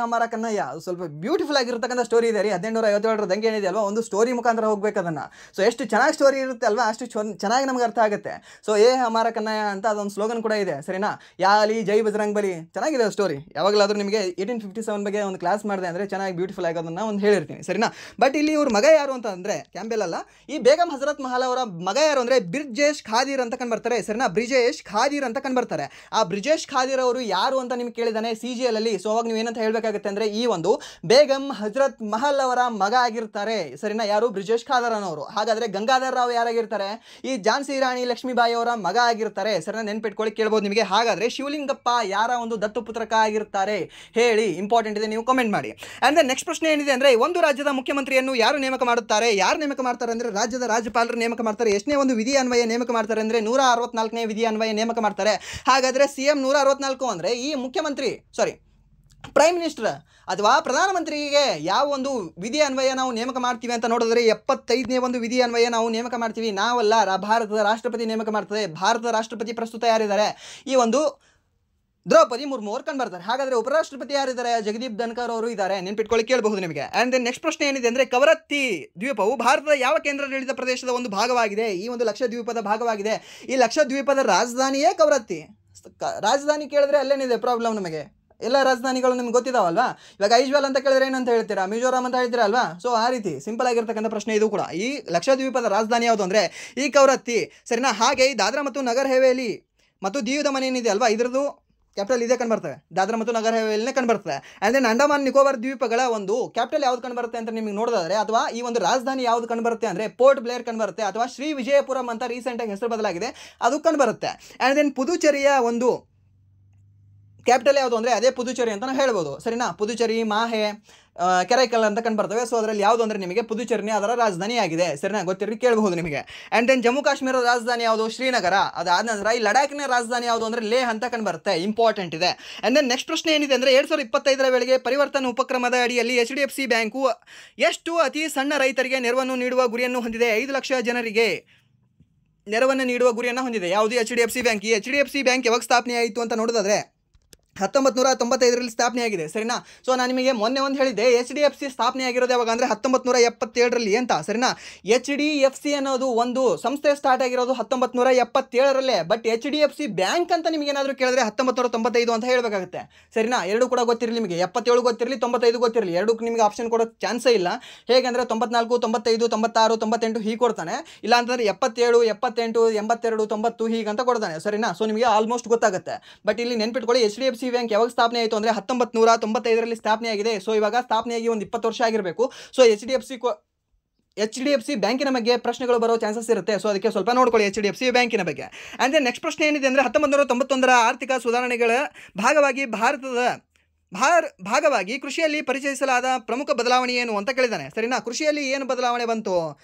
ಹಮಾರ ಕನ್ನಯ್ಯ. ಅದು ಸ್ವಲ್ಪ ಬ್ಯೂಟಿಫುಲ್ ಆಗಿರ್ತಕ್ಕಂಥ ಸ್ಟೋರಿ ಇದೆ ರೀ. 1857ರ ದಂಗೆ ಏನಿದೆ ಅಲ್ವಾ, ಒಂದು ಸ್ಟೋರಿ ಮುಖಾಂತರ ಹೋಗ್ಬೇಕು ಅದನ್ನು. ಸೊ ಎಷ್ಟು ಚೆನ್ನಾಗಿ ಸ್ಟೋರಿ ಇರುತ್ತೆ ಅಲ್ವಾ, ಅಷ್ಟು ಚೆನ್ನಾಗಿ ನಮ್ಗೆ ಅರ್ಥ ಆಗುತ್ತೆ. ಸೊ ಹಮಾರ ಕನ್ನಯ್ಯ ಅಂತ ಅದೊಂದು ಸ್ಲೋಗನ್ ಕೂಡ ಇದೆ. ಸರಿನಾ? ಯಾ ಅಲಿ ಜೈ ಬಜರಂಗ್ ಬಲಿ. ಚೆನ್ನಾಗಿದೆ ಸ್ಟೋರಿ. ಯಾವಾಗಲಾದರೂ ನಿಮಗೆ 1857 ಬಗ್ಗೆ ಒಂದು ಕ್ಲಾಸ್ ಮಾಡಿದೆ ಅಂದರೆ ಚೆನ್ನಾಗಿ ಬ್ಯೂಟಿಫುಲ್ ಆಗಿ ಅದನ್ನು ಒಂದು ಹೇಳಿರ್ತೀನಿ. ಸರಿನಾ? ಬಟ್ ಇಲ್ಲಿ ಇವ್ರ ಮಗ ಯಾರು ಅಂತ ಅಂದರೆ ಕ್ಯಾಂಪೆಲ್ ಅಲ್ಲ, ಈ ಬೇಗಂ ಹಜರತ್ ಮಹಲ್ ಅವರ ಮಗ ಯಾರು ಅಂದರೆ ಬ್ರಿಜೇಶ್ ಖಾದೀರ್ ಅಂತ ಕಂಡುಬರ್ತಾರೆ. ಸರಿನಾ? ಬ್ರಿಜೇಶ್ ಖಾದೀರ್ ಅಂತ ಕಂಡುಬರ್ತಾರೆ. ಆ ಬ್ರಿಜೇಶ್ ಖಾದೀರ್ ಅವರು ಯಾರು ಅಂತ ನಿಮ್ಗೆ ಕೇಳಿದಾನೆ CGL ಅಲ್ಲಿ. ಸೊ ಅವಾಗ ನೀವು ಏನಂತ ಹೇಳಬೇಕಾಗುತ್ತೆ ಅಂದರೆ ಈ ಒಂದು ಬೇಗಂ ಹಜರತ್ ಮಹಲ್ ಅವರ ಮಗ ಆಗಿರ್ತಾರೆ. ಸರಿನಾ? ಯಾರು? ಬ್ರಿಜೇಶ್ ಖಾದರ್ ಅನ್ನೋರು. ಹಾಗಾದರೆ ಗಂಗಾಧರ್ ರಾವ್ ಯಾರಾಗಿರ್ತಾರೆ? ಈ ಝಾನ್ಸಿ ರಾಣಿ ಲಕ್ಷ್ಮೀಬಾಯಿ ಅವರ ಮಗ ಆಗಿರ್ತಾರೆ. ಸರಿನಾ? ನೆನ್ಪಿಟ್ಕೊಳ್ಳಿ, ಕೇಳ್ಬೋದು ನಿಮಗೆ. ಹಾಗಾದರೆ ಶಿವಲಿಂಗಪ್ಪ ಯಾರ ಒಂದು ದತ್ತುಪುತ್ರಕ ಆಗಿರ್ತಾರೆ ಹೇಳಿ? ಇಂಪಾರ್ಟೆಂಟ್ ಇದೆ, ನೀವು ಕಮೆಂಟ್ ಮಾಡಿ. ಆ್ಯಂಡ್ ದೆನ್ ನೆಕ್ಸ್ಟ್ ಪ್ರಶ್ನೆ ಏನಿದೆ ಅಂದರೆ ಒಂದು ರಾಜ್ಯದ ಮುಖ್ಯಮಂತ್ರಿಯನ್ನು ಯಾರು ನೇಮಕ ಮಾಡುತ್ತಾರೆ? ಯಾರು ನೇಮಕ ಮಾಡ್ತಾರೆ ಅಂದರೆ ರಾಜ್ಯದ ರಾಜ್ಯಪಾಲರು ನೇಮಕ ಮಾಡ್ತಾರೆ. ಎಷ್ಟನೇ ಒಂದು ವಿಧಿ ಅನ್ವಯ ನೇಮಕ ಮಾಡ್ತಾರೆ ಅಂದರೆ 164ನೇ ವಿಧಿ ಅನ್ವಯ ನೇಮಕ ಮಾಡ್ತಾರೆ. ಹಾಗಾದರೆ CM 164 ಅಂದರೆ ಈ ಮುಖ್ಯಮಂತ್ರಿ ಪ್ರೈಮ್ ಮಿನಿಸ್ಟರ್ ಅಥವಾ ಪ್ರಧಾನಮಂತ್ರಿಗೆ ಯಾವ ಒಂದು ವಿಧಿ ಅನ್ವಯ ನಾವು ನೇಮಕ ಮಾಡ್ತೀವಿ ಅಂತ ನೋಡಿದ್ರೆ 75ನೇ ಒಂದು ವಿಧಿ ಅನ್ವಯ ನಾವು ನೇಮಕ ಮಾಡ್ತೀವಿ. ನಾವಲ್ಲ, ಭಾರತದ ರಾಷ್ಟ್ರಪತಿ ನೇಮಕ ಮಾಡ್ತದೆ. ಭಾರತದ ರಾಷ್ಟ್ರಪತಿ ಪ್ರಸ್ತುತ ಯಾರಿದ್ದಾರೆ? ಈ ಒಂದು ದ್ರೌಪದಿ ಮುರ್ಮು ಅವ್ರು ಕಂಡುಬರ್ತಾರೆ. ಹಾಗಾದರೆ ಉಪರಾಷ್ಟ್ರಪತಿ ಯಾರಿದ್ದಾರೆ? ಜಗದೀಪ್ ಧನ್ಕರ್ ಅವರು ಇದ್ದಾರೆ, ನೆನ್ಪಿಟ್ಕೊಳ್ಳಿ, ಕೇಳಬಹುದು ನಿಮಗೆ. ಆ್ಯಂಡ್ ದೆನ್ ನೆಕ್ಸ್ಟ್ ಪ್ರಶ್ನೆ ಏನಿದೆ ಅಂದರೆ, ಕವರತ್ತಿ ದ್ವೀಪವು ಭಾರತದ ಯಾವ ಕೇಂದ್ರಾಡಳಿತ ಪ್ರದೇಶದ ಒಂದು ಭಾಗವಾಗಿದೆ? ಈ ಒಂದು ಲಕ್ಷದ್ವೀಪದ ಭಾಗವಾಗಿದೆ. ಈ ಲಕ್ಷದ್ವೀಪದ ರಾಜಧಾನಿಯೇ ಕವರತ್ತಿ. ರಾಜಧಾನಿ ಕೇಳಿದ್ರೆ ಅಲ್ಲೇನಿದೆ ಪ್ರಾಬ್ಲಮ್ ನಮಗೆ? ಎಲ್ಲ ರಾಜಧಾನಿಗಳು ನಿಮ್ಗೆ ಗೊತ್ತಿದಾವಲ್ವಾ? ಇವಾಗ ಐಜ್ವಾಲ್ ಅಂತ ಕೇಳಿದ್ರೆ ಏನಂತ ಹೇಳ್ತೀರಾ? ಮಿಜೋರಾಮ್ ಅಂತ ಹೇಳ್ತೀರಾ ಅಲ್ವಾ? ಸೊ ಆ ರೀತಿ ಸಿಂಪಲ್ ಆಗಿರ್ತಕ್ಕಂಥ ಪ್ರಶ್ನೆ ಇದು ಕೂಡ. ಈ ಲಕ್ಷದ್ವೀಪದ ರಾಜಧಾನಿ ಯಾವುದು ಅಂದರೆ ಈ ಕವರತ್ತಿ, ಸರಿನಾ? ಹಾಗೆ ಈ ದಾದ್ರಾ ಮತ್ತು ನಗರ್ ಹವೇಲಿ ಮತ್ತು ದಿಯು ದಮನ್ ಏನಿದೆ ಅಲ್ವಾ, ಇದರದ್ದು ಕ್ಯಾಪಿಟಲ್ ಇದೇ ಕಂಡುಬರ್ತವೆ, ದಾದ್ರಾ ಮತ್ತು ನಗರ್ ಹವೇಲಿನೇ ಕಂಡುಬರ್ತದೆ. ಆ್ಯಂಡ್ ದೆನ್ ಅಂಡಮಾನ್ ನಿಕೋಬಾರ್ ದ್ವೀಪಗಳ ಒಂದು ಕ್ಯಾಪಿಟಲ್ ಯಾವ್ದು ಕಂಡುಬರುತ್ತೆ ಅಂತ ನಿಮಗೆ ನೋಡೋದಾದ್ರೆ, ಅಥವಾ ಈ ಒಂದು ರಾಜಧಾನಿ ಯಾವ್ದು ಕಂಡುಬರುತ್ತೆ ಅಂದರೆ ಪೋರ್ಟ್ ಬ್ಲೇರ್ ಕಂಡುಬರುತ್ತೆ, ಅಥವಾ ಶ್ರೀ ವಿಜಯಪುರಂ ಅಂತ ರೀಸೆಂಟಾಗಿ ಹೆಸರು ಬದಲಾಗಿದೆ, ಅದು ಕಂಡುಬರುತ್ತೆ. ಆ್ಯಂಡ್ ದೆನ್ ಪುದುಚೇರಿಯ ಒಂದು ಕ್ಯಾಪಿಟಲ್ ಯಾವುದು ಅಂದರೆ ಅದೇ ಪುದುಚೇರಿ ಅಂತ ನಾವು ಹೇಳ್ಬೋದು, ಸರಿನಾ? ಪುದುಚೇರಿ, ಮಾಹೆ, ಕೆರೈಕಲ್ ಅಂತ ಕಂಡುಬರ್ತವೆ. ಸೊ ಅದರಲ್ಲಿ ಯಾವುದು ಅಂದರೆ ನಿಮಗೆ ಪುದುಚೇರಿನೇ ಅದರ ರಾಜಧಾನಿ ಆಗಿದೆ, ಸರಿನಾ? ಗೊತ್ತಿರಲಿ, ಕೇಳಬಹುದು ನಿಮಗೆ. ಆ್ಯಂಡ್ ದೆನ್ ಜಮ್ಮು ಕಾಶ್ಮೀರದ ರಾಜಧಾನಿ ಯಾವುದು? ಶ್ರೀನಗರ. ಅದಾದ ನಂತರ ಈ ಲಡಾಖ್ನ ರಾಜಧಾನಿ ಯಾವುದು ಅಂದರೆ ಲೇಹ್ ಅಂತ ಕಂಡುಬರುತ್ತೆ, ಇಂಪಾರ್ಟೆಂಟ್ ಇದೆ. ಆ್ಯಂಡ್ ದೆನ್ ನೆಕ್ಸ್ಟ್ ಪ್ರಶ್ನೆ ಏನಿದೆ ಅಂದರೆ, 2025ರ ವೇಳೆಗೆ ಪರಿವರ್ತನಾ ಉಪಕ್ರಮದ ಅಡಿಯಲ್ಲಿ HDFC ಬ್ಯಾಂಕು ಎಷ್ಟು ಅತಿ ಸಣ್ಣ ರೈತರಿಗೆ ನೆರವನ್ನು ನೀಡುವ ಗುರಿಯನ್ನು ಹೊಂದಿದೆ? 5 ಲಕ್ಷ ಜನರಿಗೆ ನೆರವನ್ನು ನೀಡುವ ಗುರಿಯನ್ನು ಹೊಂದಿದೆ. ಯಾವುದು? HDFC bank. ಈ HDFC ಬ್ಯಾಂಕ್ ಯಾವಾಗ ಸ್ಥಾಪನೆ ಆಯಿತು ಅಂತ ನೋಡೋದಾದ್ರೆ 1995ರಲ್ಲಿ ಸ್ಥಾಪನೆ ಆಗಿದೆ, ಸರಿನಾ? ಸೊ ನಾನು ನಿಮಗೆ ಮೊನ್ನೆ ಒಂದು ಹೇಳಿದ್ದೆ, HDFC ಸ್ಥಾಪನೆ ಆಗಿರೋದು ಯಾವಾಗ ಅಂದರೆ 1977ರಲ್ಲಿ ಅಂತ, ಸರಿನಾ? HDFC ಅನ್ನೋದು ಒಂದು ಸಂಸ್ಥೆ ಸ್ಟಾರ್ಟ್ ಆಗಿರೋದು 1977ರಲ್ಲೇ. ಬಟ್ HDFC ಬ್ಯಾಂಕ್ ಅಂತ ನಿಮಗೆ ಏನಾದರೂ ಕೇಳಿದ್ರೆ 1995 ಅಂತ ಹೇಳಬೇಕಾಗುತ್ತೆ, ಸರಿನಾ? ಎರಡು ಕೂಡ ಗೊತ್ತಿರಲಿ ನಿಮಗೆ, 77 ಗೊತ್ತಿರಲಿ, 95 ಗೊತ್ತಿರಲಿ, ಎರಡಕ್ಕೂ ನಿಮಗೆ ಆಪ್ಷನ್ ಕೊಡೋ ಚಾನ್ಸೇ ಇಲ್ಲ. ಹೇಗೆಂದರೆ 94, 95, 96, 98 ಹೀಗೆ ಕೊಡ್ತಾನೆ. ಇಲ್ಲ ಅಂತಂದರೆ 77, 78, 82, 90 ಹೀಗಂತ ಕೊಡ್ತಾನೆ, ಸರಿನಾ? ಸೊ ನಿಮಗೆ ಆಲ್ಮೋಸ್ಟ್ ಗೊತ್ತಾಗುತ್ತೆ. ಬಟ್ ಇಲ್ಲಿ ನೆನ್ಪಿಟ್ಕೊಳ್ಳಿ, HDFC ಬ್ಯಾಂಕ್ ಯಾವಾಗ ಸ್ಥಾಪನೆ ಆಯಿತು ಅಂದರೆ 1995ರಲ್ಲಿ ಸ್ಥಾಪನೆ ಆಗಿದೆ. ಸೊ ಇವಾಗ ಸ್ಥಾಪನೆಯಾಗಿ ಒಂದು 20 ವರ್ಷ ಆಗಿರಬೇಕು. ಸೊ HDFC ಬ್ಯಾಂಕಿನ ಬಗ್ಗೆ ಪ್ರಶ್ನೆಗಳು ಬರೋ ಚಾನ್ಸಸ್ ಇರುತ್ತೆ. ಸೊ ಅದಕ್ಕೆ ಸ್ವಲ್ಪ ನೋಡ್ಕೊಳ್ಳಿ HDFC ಬ್ಯಾಂಕಿನ ಬಗ್ಗೆ. ಆ್ಯಂಡ್ ದೆನ್ ನೆಕ್ಸ್ಟ್ ಪ್ರಶ್ನೆ ಏನಿದೆ ಅಂದರೆ, 1991ರ ಆರ್ಥಿಕ ಸುಧಾರಣೆಗಳ ಭಾಗವಾಗಿ ಕೃಷಿಯಲ್ಲಿ ಪರಿಚಯಿಸಲಾದ ಪ್ರಮುಖ ಬದಲಾವಣೆ ಏನು ಅಂತ ಕೇಳಿದ್ದಾನೆ, ಸರಿನಾ? ಕೃಷಿಯಲ್ಲಿ ಏನು ಬದಲಾವಣೆ ಬಂತು?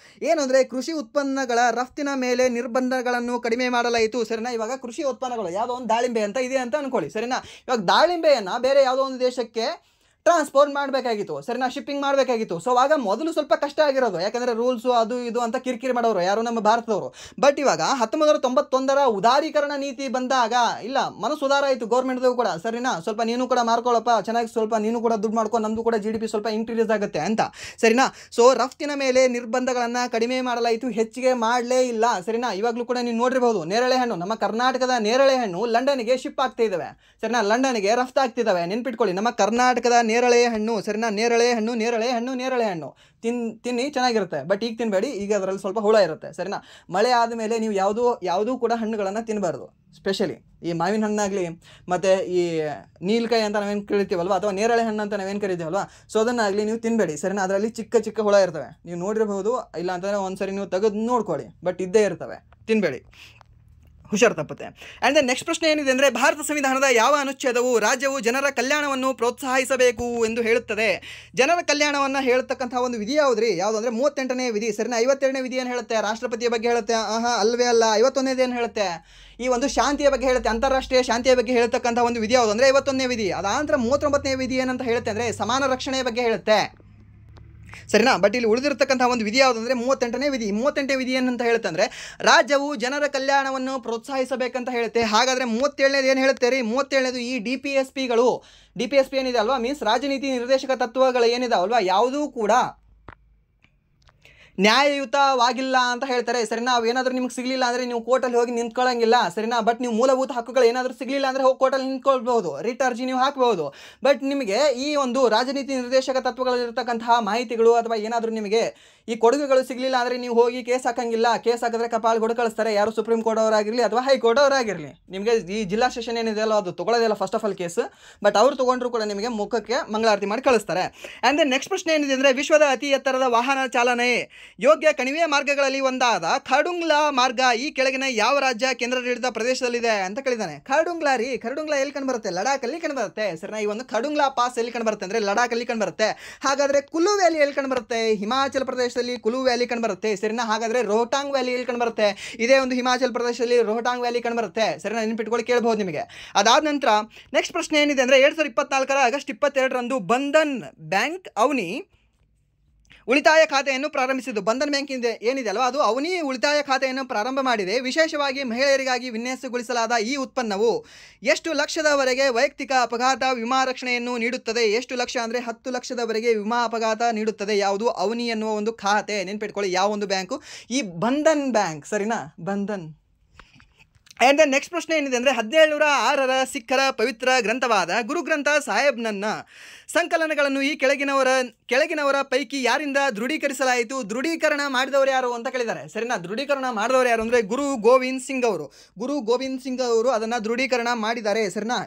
ಏನು ಅಂದರೆ ಕೃಷಿ ಉತ್ಪನ್ನಗಳ ರಫ್ತಿನ ಮೇಲೆ ನಿರ್ಬಂಧಗಳನ್ನು ಕಡಿಮೆ ಮಾಡಲಾಯಿತು, ಸರಿನಾ? ಇವಾಗ ಕೃಷಿ ಉತ್ಪನ್ನಗಳು ಯಾವುದೋ ಒಂದು ದಾಳಿಂಬೆ ಅಂತ ಇದೆ ಅಂತ ಅನ್ಕೊಳ್ಳಿ, ಸರಿನಾ? ಇವಾಗ ದಾಳಿಂಬೆಯನ್ನು ಬೇರೆ ಯಾವುದೋ ಒಂದು ದೇಶಕ್ಕೆ ಟ್ರಾನ್ಸ್ಪೋರ್ಟ್ ಮಾಡಬೇಕಾಗಿತ್ತು, ಸರಿನಾ? ಶಿಪ್ಪಿಂಗ್ ಮಾಡಬೇಕಾಗಿತ್ತು. ಸೊ ಆವಾಗ ಮೊದಲು ಸ್ವಲ್ಪ ಕಷ್ಟ ಆಗಿರೋದು, ಯಾಕಂದರೆ ರೂಲ್ಸು ಅದು ಇದು ಅಂತ ಕಿರಿಕಿರಿ ಮಾಡೋರು ಯಾರು? ನಮ್ಮ ಭಾರತದವರು. ಬಟ್ ಇವಾಗ 1991ರ ಉದಾರೀಕರಣ ನೀತಿ ಬಂದಾಗ ಇಲ್ಲ, ಮನಸ್ಸು ಉದಾರ ಆಯಿತು ಗೌರ್ಮೆಂಟ್ದು ಕೂಡ, ಸರಿನಾ? ಸ್ವಲ್ಪ ನೀನು ಕೂಡ ಮಾರ್ಕೊಳ್ಳಪ್ಪ ಚೆನ್ನಾಗಿ, ಸ್ವಲ್ಪ ನೀನು ಕೂಡ ದುಡ್ಡು ಮಾಡ್ಕೊ, ನಮ್ಮದು ಕೂಡ GDP ಸ್ವಲ್ಪ ಇನ್ಕ್ರೀಸ್ ಆಗುತ್ತೆ ಅಂತ, ಸರಿನಾ? ಸೊ ರಫ್ತಿನ ಮೇಲೆ ನಿರ್ಬಂಧಗಳನ್ನು ಕಡಿಮೆ ಮಾಡಲಾಯಿತು, ಹೆಚ್ಚಿಗೆ ಮಾಡಲೇ ಇಲ್ಲ, ಸರಿನಾ? ಇವಾಗಲೂ ಕೂಡ ನೀವು ನೋಡಿರ್ಬೋದು, ನೇರಳೆ ಹಣ್ಣು, ನಮ್ಮ ಕರ್ನಾಟಕದ ನೇರಳೆ ಹಣ್ಣು ಲಂಡನ್ಗೆ ಶಿಪ್ ಆಗ್ತಾ ಇದ್ದಾವೆ, ಸರಿನಾ? ಲಂಡನ್ಗೆ ರಫ್ತಾಗ್ತಿದ್ದಾವೆ. ನೆನ್ಪಿಟ್ಕೊಳ್ಳಿ, ನಮ್ಮ ಕರ್ನಾಟಕದ ನೇರಳೆ ಹಣ್ಣು, ಸರಿನಾ? ನೇರಳೆ ಹಣ್ಣು ತಿನ್ನಿ, ಚೆನ್ನಾಗಿರುತ್ತೆ. ಬಟ್ ಈಗ ತಿನ್ನಬೇಡಿ, ಈಗ ಅದರಲ್ಲಿ ಸ್ವಲ್ಪ ಹುಳ ಇರುತ್ತೆ, ಸರಿನಾ? ಮಳೆ ಆದಮೇಲೆ ನೀವು ಯಾವುದೂ ಕೂಡ ಹಣ್ಣುಗಳನ್ನು ತಿನ್ನಬಾರ್ದು. ಸ್ಪೆಷಲಿ ಈ ಮಾವಿನ ಹಣ್ಣಾಗಲಿ, ಮತ್ತು ಈ ನೀಲ್ಕಾಯಿ ಅಂತ ನಾವೇನು ಕರಿತೀವಲ್ವ, ಅಥವಾ ನೇರಳೆ ಹಣ್ಣು ಅಂತ ನಾವೇನು ಕರಿತೀವಲ್ವ, ಸೊ ಅದನ್ನಾಗಲಿ ನೀವು ತಿನ್ನಬೇಡಿ, ಸರಿನಾ? ಅದರಲ್ಲಿ ಚಿಕ್ಕ ಚಿಕ್ಕ ಹುಳ ಇರ್ತವೆ, ನೀವು ನೋಡಿರಬಹುದು. ಇಲ್ಲ ಅಂತಂದರೆ ಒಂದ್ಸರಿ ನೀವು ತೆಗೆದು ನೋಡ್ಕೊಳ್ಳಿ, ಬಟ್ ಇದ್ದೇ ಇರ್ತವೆ, ತಿನ್ನಬೇಡಿ, ಹುಷಾರು ತಪ್ಪುತ್ತೆ. ಆ್ಯಂಡ್ ದೆನ್ ನೆಕ್ಸ್ಟ್ ಪ್ರಶ್ನೆ ಏನಿದೆ ಅಂದರೆ, ಭಾರತ ಸಂವಿಧಾನದ ಯಾವ ಅನುಚ್ಛೇದವು ರಾಜ್ಯವು ಜನರ ಕಲ್ಯಾಣವನ್ನು ಪ್ರೋತ್ಸಾಹಿಸಬೇಕು ಎಂದು ಹೇಳುತ್ತದೆ? ಜನರ ಕಲ್ಯಾಣವನ್ನು ಹೇಳ್ತಕ್ಕಂಥ ಒಂದು ವಿಧಿ ಯಾವುದ್ರಿ? ಯಾವುದು ಅಂದರೆ 38ನೇ ವಿಧಿ, ಸರಿನಾ? 52ನೇ ವಿಧಿ ಏನು ಹೇಳುತ್ತೆ? ರಾಷ್ಟ್ರಪತಿಯ ಬಗ್ಗೆ ಹೇಳುತ್ತೆ? ಅಲ್ವೇ ಅಲ್ಲ. 51ನೇದು ಏನು ಹೇಳುತ್ತೆ? ಈ ಒಂದು ಶಾಂತಿಯ ಬಗ್ಗೆ ಹೇಳುತ್ತೆ, ಅಂತಾರಾಷ್ಟ್ರೀಯ ಶಾಂತಿಯ ಬಗ್ಗೆ ಹೇಳ್ತಕ್ಕಂಥ ಒಂದು ವಿಧಿ ಯಾವುದು ಅಂದರೆ 51ನೇ ವಿಧಿ. ಅದಾನಂತರ 39ನೇ ವಿಧಿ ಏನಂತ ಹೇಳುತ್ತೆ ಅಂದರೆ ಸಮಾನ ರಕ್ಷಣೆಯ ಬಗ್ಗೆ ಹೇಳುತ್ತೆ, ಸರಿನಾ? ಬಟ್ ಇಲ್ಲಿ ಉಳಿದಿರತಕ್ಕಂಥ ಒಂದು ವಿಧಿ ಯಾವುದು ಅಂದರೆ 38ನೇ ವಿಧಿ. 38ನೇ ವಿಧಿ ಏನಂತ ಹೇಳುತ್ತೆ ಅಂದರೆ ರಾಜ್ಯವು ಜನರ ಕಲ್ಯಾಣವನ್ನು ಪ್ರೋತ್ಸಾಹಿಸಬೇಕಂತ ಹೇಳುತ್ತೆ. ಹಾಗಾದರೆ 37ನೇದು ಏನು ಹೇಳುತ್ತೆ ರೀ? 37ನೇದು ಈ DPSP ಏನಿದೆ ಅಲ್ವಾ, ಮೀನ್ಸ್ ರಾಜನೀತಿ ನಿರ್ದೇಶಕ ತತ್ವಗಳು ಏನಿದಾವಲ್ವಾ, ಯಾವುದೂ ಕೂಡ ನ್ಯಾಯಯುತವಾಗಿಲ್ಲ ಅಂತ ಹೇಳ್ತಾರೆ, ಸರಿನಾ? ಅವೇನಾದರೂ ನಿಮ್ಗೆ ಸಿಗಲಿಲ್ಲ ಅಂದರೆ ನೀವು ಕೋರ್ಟಲ್ಲಿ ಹೋಗಿ ನಿಂತ್ಕೊಳ್ಳೋಂಗಿಲ್ಲ, ಸರಿನಾ? ಬಟ್ ನೀವು ಮೂಲಭೂತ ಹಕ್ಕುಗಳು ಏನಾದರೂ ಸಿಗಲಿಲ್ಲ ಅಂದರೆ ಹೋಗಿ ಕೋರ್ಟಲ್ಲಿ ನಿಂತ್ಕೊಳ್ಬಹುದು, ರಿಟ್ ಅರ್ಜಿ ನೀವು ಹಾಕಬಹುದು. ಬಟ್ ನಿಮಗೆ ಈ ಒಂದು ರಾಜನೀತಿ ನಿರ್ದೇಶಕ ತತ್ವಗಳಿರ್ತಕ್ಕಂತಹ ಮಾಹಿತಿಗಳು ಅಥವಾ ಏನಾದರೂ ನಿಮಗೆ ಈ ಕೊಡುಗೆಗಳು ಸಿಗಲಿಲ್ಲ ಅಂದರೆ ನೀವು ಹೋಗಿ ಕೇಸ್ ಹಾಕಂಗಿಲ್ಲ. ಕೇಸ್ ಹಾಕಿದ್ರೆ ಕಪಾಲ್ಗೊಡು ಕಳಿಸ್ತಾರೆ, ಯಾರು ಸುಪ್ರೀಂ ಕೋರ್ಟ್ ಅವರಾಗಿರಲಿ ಅಥವಾ ಹೈಕೋರ್ಟ್ ಅವರಾಗಿರಲಿ. ನಿಮಗೆ ಈ ಜಿಲ್ಲಾ ಸೆಷನ್ ಏನಿದೆ ಅಲ್ಲ, ಅದು ತೊಗೊಳ್ಳೋದಿಲ್ಲ first of all case, but ಅವರು ತೊಗೊಂಡ್ರು ಕೂಡ ನಿಮಗೆ ಮುಖಕ್ಕೆ ಮಂಗಳಾರತಿ ಮಾಡಿ ಕಳಿಸ್ತಾರೆ. ಆ್ಯಂಡ್ ದೆನ್ ನೆಕ್ಸ್ಟ್ ಪ್ರಶ್ನೆ ಏನಿದೆ ಅಂದರೆ, ವಿಶ್ವದ ಅತಿ ಎತ್ತರದ ವಾಹನ ಚಾಲನೆ ಯೋಗ್ಯ ಕಣಿವೆ ಮಾರ್ಗಗಳಲ್ಲಿ ಒಂದಾದ ಖರ್ಡುಂಗ್ಲಾ ಮಾರ್ಗ ಈ ಕೆಳಗಿನ ಯಾವ ರಾಜ್ಯ ಕೇಂದ್ರಾಡಳಿತ ಪ್ರದೇಶದಲ್ಲಿದೆ ಅಂತ ಕೇಳಿದ್ದಾನೆ. ಖರ್ಡುಂಗ್ಲಾ ಎಲ್ಲಿ ಕಂಡುಬರುತ್ತೆ? ಲಡಾಖಲ್ಲಿ ಕಂಡುಬರುತ್ತೆ, ಸರಿನಾ? ಈ ಒಂದು ಖರ್ಡುಂಗ್ಲಾ ಪಾಸ್ ಎಲ್ಲಿ ಕಂಡುಬರುತ್ತೆ ಅಂದರೆ ಲಡಾಖಲ್ಲಿ ಕಂಡುಬರುತ್ತೆ. ಹಾಗಾದರೆ ಕುಲು ವ್ಯಾಲಿ ಎಲ್ಲಿ ಕಂಡುಬರುತ್ತೆ? ಹಿಮಾಚಲ ಪ್ರದೇಶದಲ್ಲಿ ಕುಲು ವ್ಯಾಲಿ ಕಂಡುಬರುತ್ತೆ, ಸರಿನಾ? ಹಾಗಾದರೆ ರೋಹ್ಟಾಂಗ್ ವ್ಯಾಲಿ ಎಲ್ಲಿ ಕಂಡುಬರುತ್ತೆ? ಇದೇ ಒಂದು ಹಿಮಾಚಲ ಪ್ರದೇಶದಲ್ಲಿ ರೋಹ್ಟಾಂಗ್ ವ್ಯಾಲಿ ಕಂಡುಬರುತ್ತೆ, ಸರಿನಾ? ನೆನಪಿಟ್ಕೊಳ್ಳಿ, ಕೇಳಬಹುದು ನಿಮಗೆ. ಅದಾದ ನಂತರ ನೆಕ್ಸ್ಟ್ ಪ್ರಶ್ನೆ ಏನಿದೆ ಅಂದರೆ, 2024ರ ಆಗಸ್ಟ್ 22ರಂದು ಬಂಧನ್ ಬ್ಯಾಂಕ್ ಅವನಿ ಉಳಿತಾಯ ಖಾತೆಯನ್ನು ಪ್ರಾರಂಭಿಸಿದ್ದು. ಬಂಧನ್ ಬ್ಯಾಂಕ್ ಏನಿದೆ ಅಲ್ವಾ, ಅದು ಅವನಿ ಉಳಿತಾಯ ಖಾತೆಯನ್ನು ಪ್ರಾರಂಭ ಮಾಡಿದೆ. ವಿಶೇಷವಾಗಿ ಮಹಿಳೆಯರಿಗಾಗಿ ವಿನ್ಯಾಸಗೊಳಿಸಲಾದ ಈ ಉತ್ಪನ್ನವು ಎಷ್ಟು ಲಕ್ಷದವರೆಗೆ ವೈಯಕ್ತಿಕ ಅಪಘಾತ ವಿಮಾ ರಕ್ಷಣೆಯನ್ನು ನೀಡುತ್ತದೆ? ಎಷ್ಟು ಲಕ್ಷ ಅಂದರೆ 10 ಲಕ್ಷದವರೆಗೆ ವಿಮಾ ಅಪಘಾತ ನೀಡುತ್ತದೆ. ಯಾವುದು? ಅವನಿ ಎನ್ನುವ ಒಂದು ಖಾತೆ. ನೆನ್ಪಿಟ್ಕೊಳ್ಳಿ, ಯಾವ ಒಂದು ಬ್ಯಾಂಕು? ಈ ಬಂಧನ್ ಬ್ಯಾಂಕ್, ಸರಿನಾ, ಬಂಧನ್. ಆ್ಯಂಡ್ ದ ನೆಕ್ಸ್ಟ್ ಪ್ರಶ್ನೆ ಏನಿದೆ ಅಂದರೆ 1706ರ ಸಿಖ್ಖರ ಪವಿತ್ರ ಗ್ರಂಥವಾದ ಗುರು ಗ್ರಂಥ ಸಾಹೇಬ್ನನ್ನ ಸಂಕಲನಗಳನ್ನು ಈ ಕೆಳಗಿನವರ ಪೈಕಿ ಯಾರಿಂದ ದೃಢೀಕರಿಸಲಾಯಿತು? ದೃಢೀಕರಣ ಮಾಡಿದವರು ಯಾರು ಅಂತ ಕೇಳಿದ್ದಾರೆ, ಸರಿನಾ. ದೃಢೀಕರಣ ಮಾಡಿದವರು ಯಾರು ಅಂದರೆ ಗುರು ಗೋವಿಂದ್ ಸಿಂಗ್ ಅವರು ಅದನ್ನು ದೃಢೀಕರಣ ಮಾಡಿದ್ದಾರೆ, ಸರಿನಾ.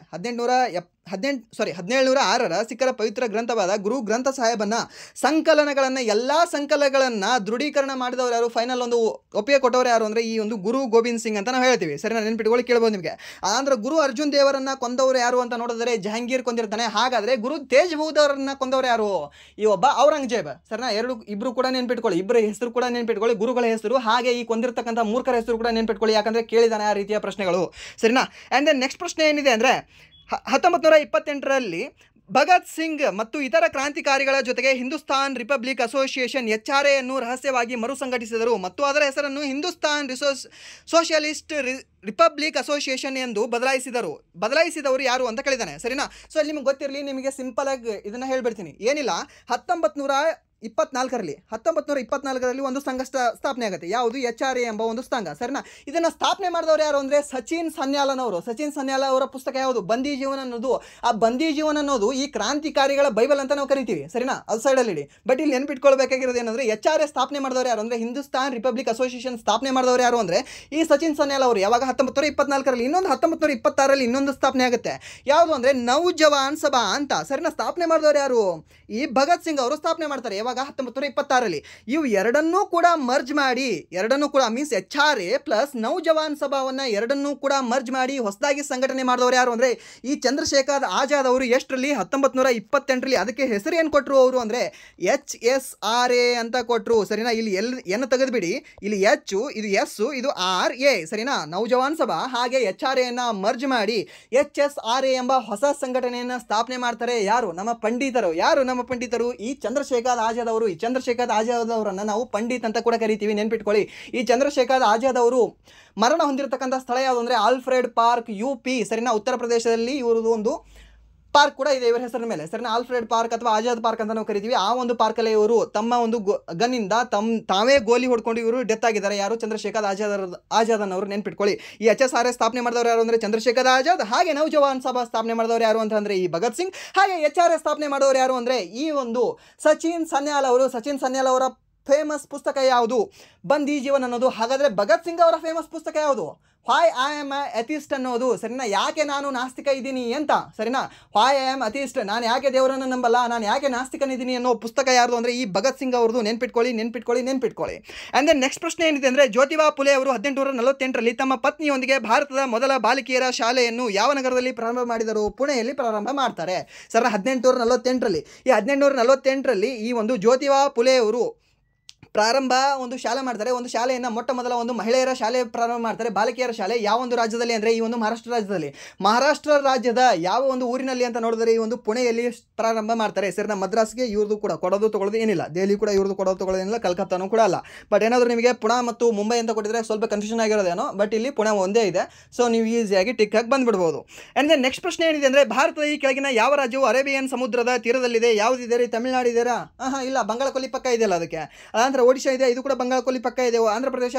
1706ರ ಸಿಖ್ಖರ ಪವಿತ್ರ ಗ್ರಂಥವಾದ ಗುರು ಗ್ರಂಥ ಸಾಹೇಬನ್ನ ಸಂಕಲನಗಳನ್ನು ಎಲ್ಲ ಸಂಕಲನಗಳನ್ನು ದೃಢೀಕರಣ ಮಾಡಿದವರು ಯಾರು? ಫೈನಲ್ ಒಂದು ಒಪ್ಪಿಗೆ ಕೊಟ್ಟವರು ಯಾರು ಅಂದರೆ ಈ ಒಂದು ಗುರು ಗೋವಿಂದ್ ಸಿಂಗ್ ಅಂತ ನಾವು ಹೇಳ್ತೀವಿ, ಸರಿನಾ. ನೆನ್ಪಿಟ್ಕೊಳ್ಳಿ, ಕೇಳ್ಬೋದು ನಿಮಗೆ. ಅಂದ್ರೆ ಗುರು ಅರ್ಜುನ್ ದೇವರನ್ನ ಕೊಂದವರು ಯಾರು ಅಂತ ನೋಡಿದ್ರೆ ಜಹಾಂಗೀರ್ ಕೊಂದಿರ್ತಾನೆ. ಹಾಗಾದರೆ ಗುರು ತೇಜ್ ಬಹದ್ದೂರ್ ಅವರನ್ನ ಕೊಂದವರು ಯಾರು? ಈ ಒಬ್ಬ ಔರಂಗಜೇಬ್, ಸರಿನಾ. ಇಬ್ರು ಕೂಡ ನೆನ್ಪಿಟ್ಕೊಳ್ಳಿ, ಇಬ್ಬರ ಹೆಸರು ಕೂಡ ನೆನ್ಪಿಟ್ಕೊಳ್ಳಿ, ಗುರುಗಳ ಹೆಸರು, ಹಾಗೆ ಈ ಕೊಂದಿರ್ತಕ್ಕಂಥ ಮೂರ್ಖರ ಹೆಸರು ಕೂಡ ನೆನ್ಪಿಟ್ಕೊಳ್ಳಿ, ಯಾಕಂದರೆ ಕೇಳಿದಾನೆ ಆ ರೀತಿಯ ಪ್ರಶ್ನೆಗಳು, ಸರಿನಾ. ಆ್ಯಂಡ್ ದೆನ್ ನೆಕ್ಸ್ಟ್ ಪ್ರಶ್ನೆ ಏನಿದೆ ಅಂದರೆ 1928ರಲ್ಲಿ ಭಗತ್ ಸಿಂಗ್ ಮತ್ತು ಇತರ ಕ್ರಾಂತಿಕಾರಿಗಳ ಜೊತೆಗೆ ಹಿಂದೂಸ್ತಾನ್ ರಿಪಬ್ಲಿಕ್ ಅಸೋಸಿಯೇಷನ್ HRA ಅನ್ನು ರಹಸ್ಯವಾಗಿ ಮರುಸಂಘಟಿಸಿದರು ಮತ್ತು ಅದರ ಹೆಸರನ್ನು ಹಿಂದೂಸ್ತಾನ್ ಸೋಷಿಯಲಿಸ್ಟ್ ರಿಪಬ್ಲಿಕ್ ಅಸೋಸಿಯೇಷನ್ ಎಂದು ಬದಲಾಯಿಸಿದವರು ಯಾರು ಅಂತ ಕೇಳಿದ್ದಾನೆ, ಸರಿನಾ. ಸೊ ಅಲ್ಲಿ ನಿಮ್ಗೆ ಗೊತ್ತಿರಲಿ, ನಿಮಗೆ ಸಿಂಪಲ್ ಆಗಿ ಇದನ್ನು ಹೇಳ್ಬಿಡ್ತೀನಿ. ಏನಿಲ್ಲ, 1924ರಲ್ಲಿ ಒಂದು ಸಂಘ ಸ್ಥಾಪನೆ ಆಗುತ್ತೆ. ಯಾವುದು? HRA ಎಂಬ ಒಂದು ಸಂಘ, ಸರಿನಾ. ಇದನ್ನು ಸ್ಥಾಪನೆ ಮಾಡಿದವರು ಯಾರು ಅಂದರೆ ಸಚಿನ್ ಸನ್ಯಾಲ್ ಅವರ ಪುಸ್ತಕ ಯಾವುದು? ಬಂದಿ ಜೀವನ ಅನ್ನೋದು. ಆ ಬಂದಿ ಜೀವನ ಅನ್ನೋದು ಈ ಕ್ರಾಂತಿಕಾರಿಗಳ ಬೈಬಲ್ ಅಂತ ನಾವು ಕರಿತೀವಿ, ಸರಿನಾ. ಅದು ಸೈಡಲ್ಲಿ ಇಡಿ. ಬಟ್ ಇಲ್ಲಿ ನೆನ್ಪಿಟ್ಕೊಳ್ಬೇಕಾಗಿರೋದು ಏನಂದರೆ HRA ಸ್ಥಾಪನೆ ಮಾಡಿದವರು ಯಾರು ಅಂದರೆ ಹಿಂದೂಸ್ತಾನ್ ರಿಪಬ್ಲಿಕ್ ಅಸೋಸಿಯೇಷನ್ ಸ್ಥಾಪನೆ ಮಾಡಿದವರು ಯಾರು ಅಂದರೆ ಈ ಸಚಿನ್ ಸನ್ಯಾಲ್ ಅವರು. ಯಾವಾಗ? 1924ರಲ್ಲಿ. ಇನ್ನೊಂದು 1926ರಲ್ಲಿ ಇನ್ನೊಂದು ಸ್ಥಾಪನೆ ಆಗುತ್ತೆ. ಯಾವುದು ಅಂದರೆ ನೌಜವಾನ್ ಸಭಾ ಅಂತ, ಸರಿನಾ. ಸ್ಥಾಪನೆ ಮಾಡಿದವರು ಯಾರು? ಈ ಭಗತ್ ಸಿಂಗ್ ಅವರು ಸ್ಥಾಪನೆ ಮಾಡ್ತಾರೆ. ಯಾವಾಗ? 1926ರಲ್ಲಿ. ಇವು ಎರಡನ್ನೂ ಕೂಡ ಮರ್ಜ್ ಮಾಡಿ, ಮೀನ್ಸ್ HRA ಪ್ಲಸ್ ನೌಜವಾನ್ ಸಭಾವನ್ನು ಎರಡನ್ನೂ ಕೂಡ ಮರ್ಜ್ ಮಾಡಿ ಹೊಸದಾಗಿ ಸಂಘಟನೆ ಮಾಡಿದವರು ಯಾರು ಅಂದರೆ ಈ ಚಂದ್ರಶೇಖರ್ ಆಜಾದ್ ಅವರು. ಎಷ್ಟರಲ್ಲಿ? 1928ರಲ್ಲಿ. ಅದಕ್ಕೆ ಹೆಸರು ಏನು ಕೊಟ್ಟರು ಅವರು ಅಂದರೆ HSRA ಅಂತ ಕೊಟ್ಟರು, ಸರಿನಾ. ಇಲ್ಲಿ ಏನು ತೆಗೆದುಬಿಡಿ, ಇಲ್ಲಿ H, ಇದು S, ಇದು RA, ಸರಿನಾ. ನೌಜವಾನ್ ಸಭಾ ಹಾಗೆ HRAಯನ್ನು ಮರ್ಜ್ ಮಾಡಿ HSRA ಎಂಬ ಹೊಸ ಸಂಘಟನೆಯನ್ನು ಸ್ಥಾಪನೆ ಮಾಡ್ತಾರೆ. ಯಾರು? ನಮ್ಮ ಪಂಡಿತರು. ಈ ಚಂದ್ರಶೇಖರ್ ಆಜಾದ್ ಅವರು. ಈ ಚಂದ್ರಶೇಖರ್ ಆಜಾದ್ ಅವರನ್ನು ನಾವು ಪಂಡಿತ್ ಅಂತ ಕೂಡ ಕರಿತೀವಿ, ನೆನ್ಪಿಟ್ಕೊಳ್ಳಿ. ಈ ಚಂದ್ರಶೇಖರ್ ಆಜಾದ್ ಅವರು ಮರಣ ಹೊಂದಿರತಕ್ಕಂಥ ಸ್ಥಳ ಯಾವುದು ಅಂದರೆ ಆಲ್ಫ್ರೆಡ್ ಪಾರ್ಕ್, UP, ಸರಿನಾ. ಉತ್ತರ ಪ್ರದೇಶದಲ್ಲಿ ಇವ್ರದ್ದು ಒಂದು ಪಾರ್ಕ್ ಕೂಡ ಇದೆ ಇವರ ಹೆಸರಿನ ಮೇಲೆ, ಸರಿನಾ. ಆಲ್ಫ್ರೆಡ್ ಪಾರ್ಕ್ ಅಥವಾ ಆಜಾದ್ ಪಾರ್ಕ್ ಅಂತ ನಾವು ಕರಿತೀವಿ. ಆ ಒಂದು ಪಾರ್ಕಲ್ಲಿ ಇವರು ತಮ್ಮ ಒಂದು ಗನ್ನಿಂದ ತಾವೇ ಗೋಲಿ ಹೊಡ್ಕೊಂಡು ಇವರು ಡೆತ್ ಆಗಿದ್ದಾರೆ. ಯಾರು? ಚಂದ್ರಶೇಖರ್ ಆಜಾದ್ ಅವರು, ನೆನ್ಪಿಟ್ಕೊಳ್ಳಿ. ಈ HSRA ಸ್ಥಾಪನೆ ಮಾಡಿದವರು ಯಾರು ಅಂದರೆ ಚಂದ್ರಶೇಖರ್ ಆಜಾದ್. ಹಾಗೆ ನೌಜವಾನ್ ಸಭಾ ಸ್ಥಾಪನೆ ಮಾಡಿದವರು ಯಾರು ಅಂತಂದರೆ ಈ ಭಗತ್ ಸಿಂಗ್. ಹಾಗೆ HRA ಸ್ಥಾಪನೆ ಮಾಡೋರು ಯಾರು ಅಂದರೆ ಈ ಒಂದು ಸಚಿನ್ ಸನ್ಯಾಲ್ ಅವರ ಫೇಮಸ್ ಪುಸ್ತಕ ಯಾವುದು? ಬಂದಿ ಜೀವನ್ ಅನ್ನೋದು. ಹಾಗಾದರೆ ಭಗತ್ ಸಿಂಗ್ ಅವರ ಫೇಮಸ್ ಪುಸ್ತಕ ಯಾವುದು? ವೈ ಐ ಆಮ್ ಅಥಿಸ್ಟ್ ಅನ್ನೋದು, ಸರಿನಾ. ಯಾಕೆ ನಾನು ನಾಸ್ತಿಕ ಇದ್ದೀನಿ ಅಂತ, ಸರಿನಾ. ವೈ ಐ ಆಮ್ ಅಥಿಸ್ಟ್, ನಾನು ಯಾಕೆ ದೇವರನ್ನು ನಂಬಲ್ಲ, ನಾನು ಯಾಕೆ ನಾಸ್ತಿಕನಿದ್ದೀನಿ ಅನ್ನೋ ಪುಸ್ತಕ ಯಾರ್ದು ಅಂದರೆ ಈ ಭಗತ್ ಸಿಂಗ್ ಅವ್ರದ್ದು. ನೆನ್ಪಿಟ್ಕೊಳ್ಳಿ. ಆ್ಯಂಡ್ ದೆನ್ ನೆಕ್ಸ್ಟ್ ಪ್ರಶ್ನೆ ಏನಿದೆ ಅಂದರೆ ಜ್ಯೋತಿಬಾ ಫುಲೆ ಅವರು 1848ರಲ್ಲಿ ತಮ್ಮ ಪತ್ನಿಯೊಂದಿಗೆ ಭಾರತದ ಮೊದಲ ಬಾಲಿಕೆಯರ ಶಾಲೆಯನ್ನು ಯಾವ ನಗರದಲ್ಲಿ ಪ್ರಾರಂಭ ಮಾಡಿದರು? ಪುಣೆಯಲ್ಲಿ ಪ್ರಾರಂಭ ಮಾಡ್ತಾರೆ, ಸರ್. 1848ರಲ್ಲಿ. ಈ 1848ರಲ್ಲಿ ಈ ಒಂದು ಜ್ಯೋತಿಬಾ ಫುಲೆ ಅವರು ಒಂದು ಶಾಲೆ ಮಾಡ್ತಾರೆ. ಒಂದು ಶಾಲೆಯನ್ನು ಮೊಟ್ಟ ಮೊದಲ ಒಂದು ಮಹಿಳೆಯರ ಶಾಲೆ ಪ್ರಾರಂಭ ಮಾಡ್ತಾರೆ, ಬಾಲಕಿಯರ ಶಾಲೆ. ಯಾವ ಒಂದು ರಾಜ್ಯದಲ್ಲಿ ಅಂದರೆ ಈ ಒಂದು ಮಹಾರಾಷ್ಟ್ರ ರಾಜ್ಯದ ಯಾವ ಒಂದು ಊರಿನಲ್ಲಿ ಅಂತ ನೋಡಿದ್ರೆ ಈ ಒಂದು ಪುಣೆಯಲ್ಲಿ ಪ್ರಾರಂಭ ಮಾಡ್ತಾರೆ, ಸರಿನಾ. ಮದ್ರಾಸ್ಗೆ ಇವ್ರದ್ದು ಕೂಡ ಕೊಡೋದು ತೊಗೊಳ್ಳೋದು ಏನಿಲ್ಲ, ದೆಹಲಿ ಕೂಡ ಇವ್ರದ್ದು ಕೊಡೋದು ತೊಗೊಳ್ಳೋದೇನಿಲ್ಲ, ಕಲ್ಕತ್ತಾನೂ ಕೂಡ ಅಲ್ಲ. ಬಟ್ ಏನಾದರೂ ನಿಮಗೆ ಪುಣೆ ಮತ್ತು ಮುಂಬೈ ಅಂತ ಕೊಟ್ಟಿದ್ರೆ ಸ್ವಲ್ಪ ಕನ್ಫ್ಯೂಷನ್ ಆಗಿರೋದೇನೋ, ಬಟ್ ಇಲ್ಲಿ ಪುಣೆ ಒಂದೇ ಇದೆ. ಸೊ ನೀವು ಈಸಿಯಾಗಿ ಟಿಕ್ ಹಾಕಿ ಬಂದುಬಿಡ್ಬೋದು. ಆ್ಯಂಡ್ ದೆನ್ ನೆಕ್ಸ್ಟ್ ಪ್ರಶ್ನೆ ಏನಿದೆ ಅಂದರೆ ಭಾರತದ ಈ ಕೆಳಗಿನ ಯಾವ ರಾಜ್ಯವು ಅರೇಬಿಯನ್ ಸಮುದ್ರದ ತೀರದಲ್ಲಿದೆ? ಯಾವುದಿದೆ ರೀ? ತಮಿಳುನಾಡು ಇದೆಯಾ? ಇಲ್ಲ, ಬಂಗಾಳಕೊಲ್ಲಿ ಪಕ್ಕ ಇದೆಯಲ್ಲ ಅದಕ್ಕೆ. ಅದಂತರ ಒಡಿಶಾ ಇದೆ, ಇದು ಕೂಡ ಬಂಗಾಳಕೊಲ್ಲಿ ಪಕ್ಕ ಇದೆ. ಆಂಧ್ರ ಪ್ರದೇಶ,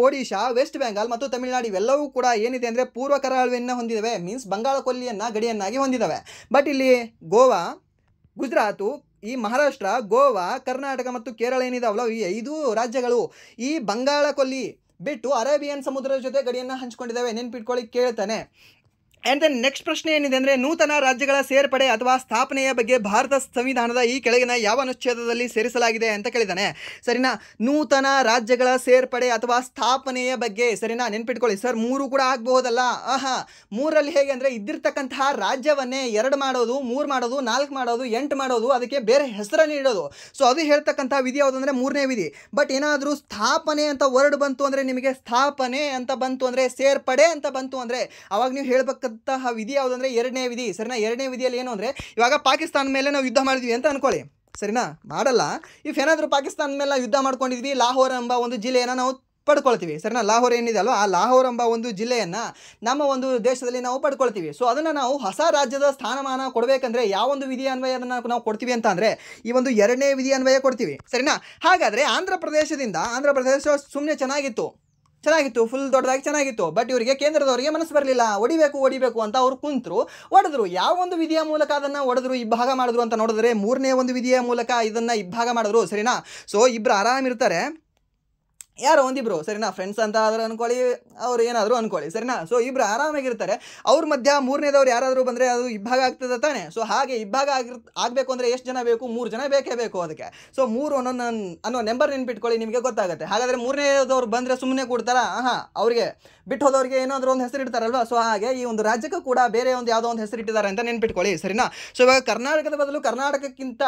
ಒಡಿಶಾ, ವೆಸ್ಟ್ ಬೆಂಗಾಲ್ ಮತ್ತು ತಮಿಳುನಾಡು ಇವೆಲ್ಲವೂ ಕೂಡ ಏನಿದೆ ಅಂದರೆ ಪೂರ್ವ ಕರಾವಳಿಯನ್ನು ಹೊಂದಿದ್ದಾವೆ, ಮೀನ್ಸ್ ಬಂಗಾಳಕೊಲ್ಲಿಯನ್ನು ಗಡಿಯನ್ನಾಗಿ ಹೊಂದಿದ್ದಾವೆ. ಬಟ್ ಇಲ್ಲಿ ಗೋವಾ, ಗುಜರಾತು, ಈ ಮಹಾರಾಷ್ಟ್ರ, ಗೋವಾ, ಕರ್ನಾಟಕ ಮತ್ತು ಕೇರಳ ಏನಿದಾವಲ್ಲ, ಈ 5 ರಾಜ್ಯಗಳು ಈ ಬಂಗಾಳಕೊಲ್ಲಿ ಬಿಟ್ಟು ಅರೇಬಿಯನ್ ಸಮುದ್ರದ ಜೊತೆ ಗಡಿಯನ್ನು ಹಂಚಿಕೊಂಡಿದ್ದಾವೆ, ನೆನ್ಪಿಟ್ಕೊಳ್ಳಿ, ಕೇಳ್ತಾನೆ. ಆ್ಯಂಡ್ ದೆನ್ ನೆಕ್ಸ್ಟ್ ಪ್ರಶ್ನೆ ಏನಿದೆ ಅಂದರೆ ನೂತನ ರಾಜ್ಯಗಳ ಸೇರ್ಪಡೆ ಅಥವಾ ಸ್ಥಾಪನೆಯ ಬಗ್ಗೆ ಭಾರತ ಸಂವಿಧಾನದ ಈ ಕೆಳಗಿನ ಯಾವ ಅನುಚ್ಛೇದದಲ್ಲಿ ಸೇರಿಸಲಾಗಿದೆ ಅಂತ ಕೇಳಿದ್ದಾನೆ, ಸರಿನಾ. ನೂತನ ರಾಜ್ಯಗಳ ಸೇರ್ಪಡೆ ಅಥವಾ ಸ್ಥಾಪನೆಯ ಬಗ್ಗೆ, ಸರಿನಾ. ನೆನ್ಪಿಟ್ಕೊಳ್ಳಿ ಸರ್, 3 ಕೂಡ ಆಗಬಹುದಲ್ಲ. 3ರಲ್ಲಿ ಹೇಗೆ ಅಂದರೆ ಇದ್ದಿರ್ತಕ್ಕಂತಹ ರಾಜ್ಯವನ್ನೇ 2 ಮಾಡೋದು, 3 ಮಾಡೋದು, 4 ಮಾಡೋದು, 8 ಮಾಡೋದು, ಅದಕ್ಕೆ ಬೇರೆ ಹೆಸರನ್ನು ನೀಡೋದು. ಸೊ ಅದು ಹೇಳ್ತಕ್ಕಂಥ ವಿಧಿ ಯಾವುದು ಅಂದರೆ 3ನೇ ವಿಧಿ. ಬಟ್ ಏನಾದರೂ ಸ್ಥಾಪನೆ ಅಂತ ವರ್ಡ್ ಬಂತು ಅಂದರೆ, ನಿಮಗೆ ಸ್ಥಾಪನೆ ಅಂತ ಬಂತು ಅಂದರೆ, ಸೇರ್ಪಡೆ ಅಂತ ಬಂತು ಅಂದರೆ ಅವಾಗ ನೀವು ಹೇಳ್ಬೇಕಂತಹ ವಿಧಿ ಯಾವುದು ಅಂದರೆ 2ನೇ ವಿಧಿ, ಸರಿನಾ. 2ನೇ ವಿಧಿಯಲ್ಲಿ ಏನು ಅಂದರೆ ಇವಾಗ ಪಾಕಿಸ್ತಾನ ಮೇಲೆ ನಾವು ಯುದ್ಧ ಮಾಡಿದ್ವಿ ಅಂತ ಅನ್ಕೊಳ್ಳಿ, ಸರಿನಾ, ಮಾಡಲ್ಲ. ಇಫ್ ಏನಾದರೂ ಪಾಕಿಸ್ತಾನ ಮೇಲೆ ಯುದ್ಧ ಮಾಡ್ಕೊಂಡಿದ್ವಿ, ಲಾಹೋರ್ ಎಂಬ ಒಂದು ಜಿಲ್ಲೆಯನ್ನು ನಾವು ಪಡ್ಕೊಳ್ತೀವಿ, ಸರಿನಾ. ಲಾಹೋರ್ ಏನಿದೆ ಅಲ್ವ, ಆ ಲಾಹೋರ್ ಎಂಬ ಒಂದು ಜಿಲ್ಲೆಯನ್ನು ನಮ್ಮ ಒಂದು ದೇಶದಲ್ಲಿ ನಾವು ಪಡ್ಕೊಳ್ತೀವಿ. ಸೊ ಅದನ್ನು ನಾವು ಹೊಸ ರಾಜ್ಯದ ಸ್ಥಾನಮಾನ ಕೊಡಬೇಕಂದ್ರೆ ಯಾವ ಒಂದು ವಿಧಿ ಅನ್ವಯ ಅದನ್ನು ನಾವು ಕೊಡ್ತೀವಿ ಅಂತ ಅಂದರೆ ಈ ಒಂದು 2ನೇ ವಿಧಿ ಅನ್ವಯ ಕೊಡ್ತೀವಿ, ಸರಿನಾ. ಹಾಗಾದರೆ ಆಂಧ್ರ ಪ್ರದೇಶ ಸುಮ್ಮನೆ ಚೆನ್ನಾಗಿತ್ತು, ಫುಲ್ ದೊಡ್ಡದಾಗಿ ಚೆನ್ನಾಗಿತ್ತು. ಬಟ್ ಇವರಿಗೆ ಕೇಂದ್ರದವರಿಗೆ ಮನಸ್ಸು ಬರಲಿಲ್ಲ, ಹೊಡಿಬೇಕು ಅಂತ ಅವ್ರು ಕುಂತರು, ಹೊಡೆದ್ರು. ಯಾವ ಒಂದು ವಿಧಿಯ ಮೂಲಕ ಅದನ್ನು ಹೊಡೆದ್ರು, ಇಬ್ಬಾಗ ಮಾಡಿದ್ರು ಅಂತ ನೋಡಿದ್ರೆ 3ನೇ ಒಂದು ವಿಧಿಯ ಮೂಲಕ ಇದನ್ನು ಇಬ್ಬಾಗ ಮಾಡಿದ್ರು, ಸರಿನಾ. ಸೊ ಇಬ್ಬರು ಆರಾಮಿರ್ತಾರೆ, ಯಾರೋ ಒಂದಿಬ್ರು, ಸರಿನಾ, ಫ್ರೆಂಡ್ಸ್ ಅಂತ ಆದರೂ ಅನ್ಕೊಳ್ಳಿ, ಅವ್ರು ಏನಾದರೂ ಅನ್ಕೊಳ್ಳಿ, ಸರಿನಾ. ಸೊ ಇಬ್ಬರು ಆರಾಮಾಗಿರ್ತಾರೆ. ಅವ್ರ ಮಧ್ಯ 3ನೇದವ್ರು ಯಾರಾದರೂ ಬಂದರೆ ಅದು ಇಬ್ಬಾಗ ಆಗ್ತದೆ ತಾನೆ. ಸೊ ಹಾಗೆ ಇಬ್ಬಾಗ ಆಗಬೇಕು ಅಂದರೆ ಎಷ್ಟು ಜನ ಬೇಕು? 3 ಜನ ಬೇಕೇ ಬೇಕು ಅದಕ್ಕೆ. ಸೊ 3 ಅನ್ನೋ ನೆಂಬರ್ ನೆನ್ಪಿಟ್ಕೊಳ್ಳಿ, ನಿಮಗೆ ಗೊತ್ತಾಗುತ್ತೆ. ಹಾಗಾದರೆ 3ನೇದವ್ರು ಬಂದರೆ ಸುಮ್ಮನೆ ಕೊಡ್ತಾರಾ? ಅವ್ರಿಗೆ ಬಿಟ್ಟು ಹೋದವ್ರಿಗೆ ಏನಾದರೂ ಒಂದು ಹೆಸರು ಇಡ್ತಾರಲ್ವ. ಸೊ ಹಾಗೆ ಈ ಒಂದು ರಾಜ್ಯಕ್ಕೂ ಕೂಡ ಬೇರೆ ಒಂದು ಯಾವುದೋ ಒಂದು ಹೆಸರು ಇಟ್ಟಿದ್ದಾರೆ ಅಂತ ನೆನ್ಪಿಟ್ಕೊಳ್ಳಿ, ಸರಿನಾ. ಸೊ ಇವಾಗ ಕರ್ನಾಟಕದ ಬದಲು ಕರ್ನಾಟಕಕ್ಕಿಂತ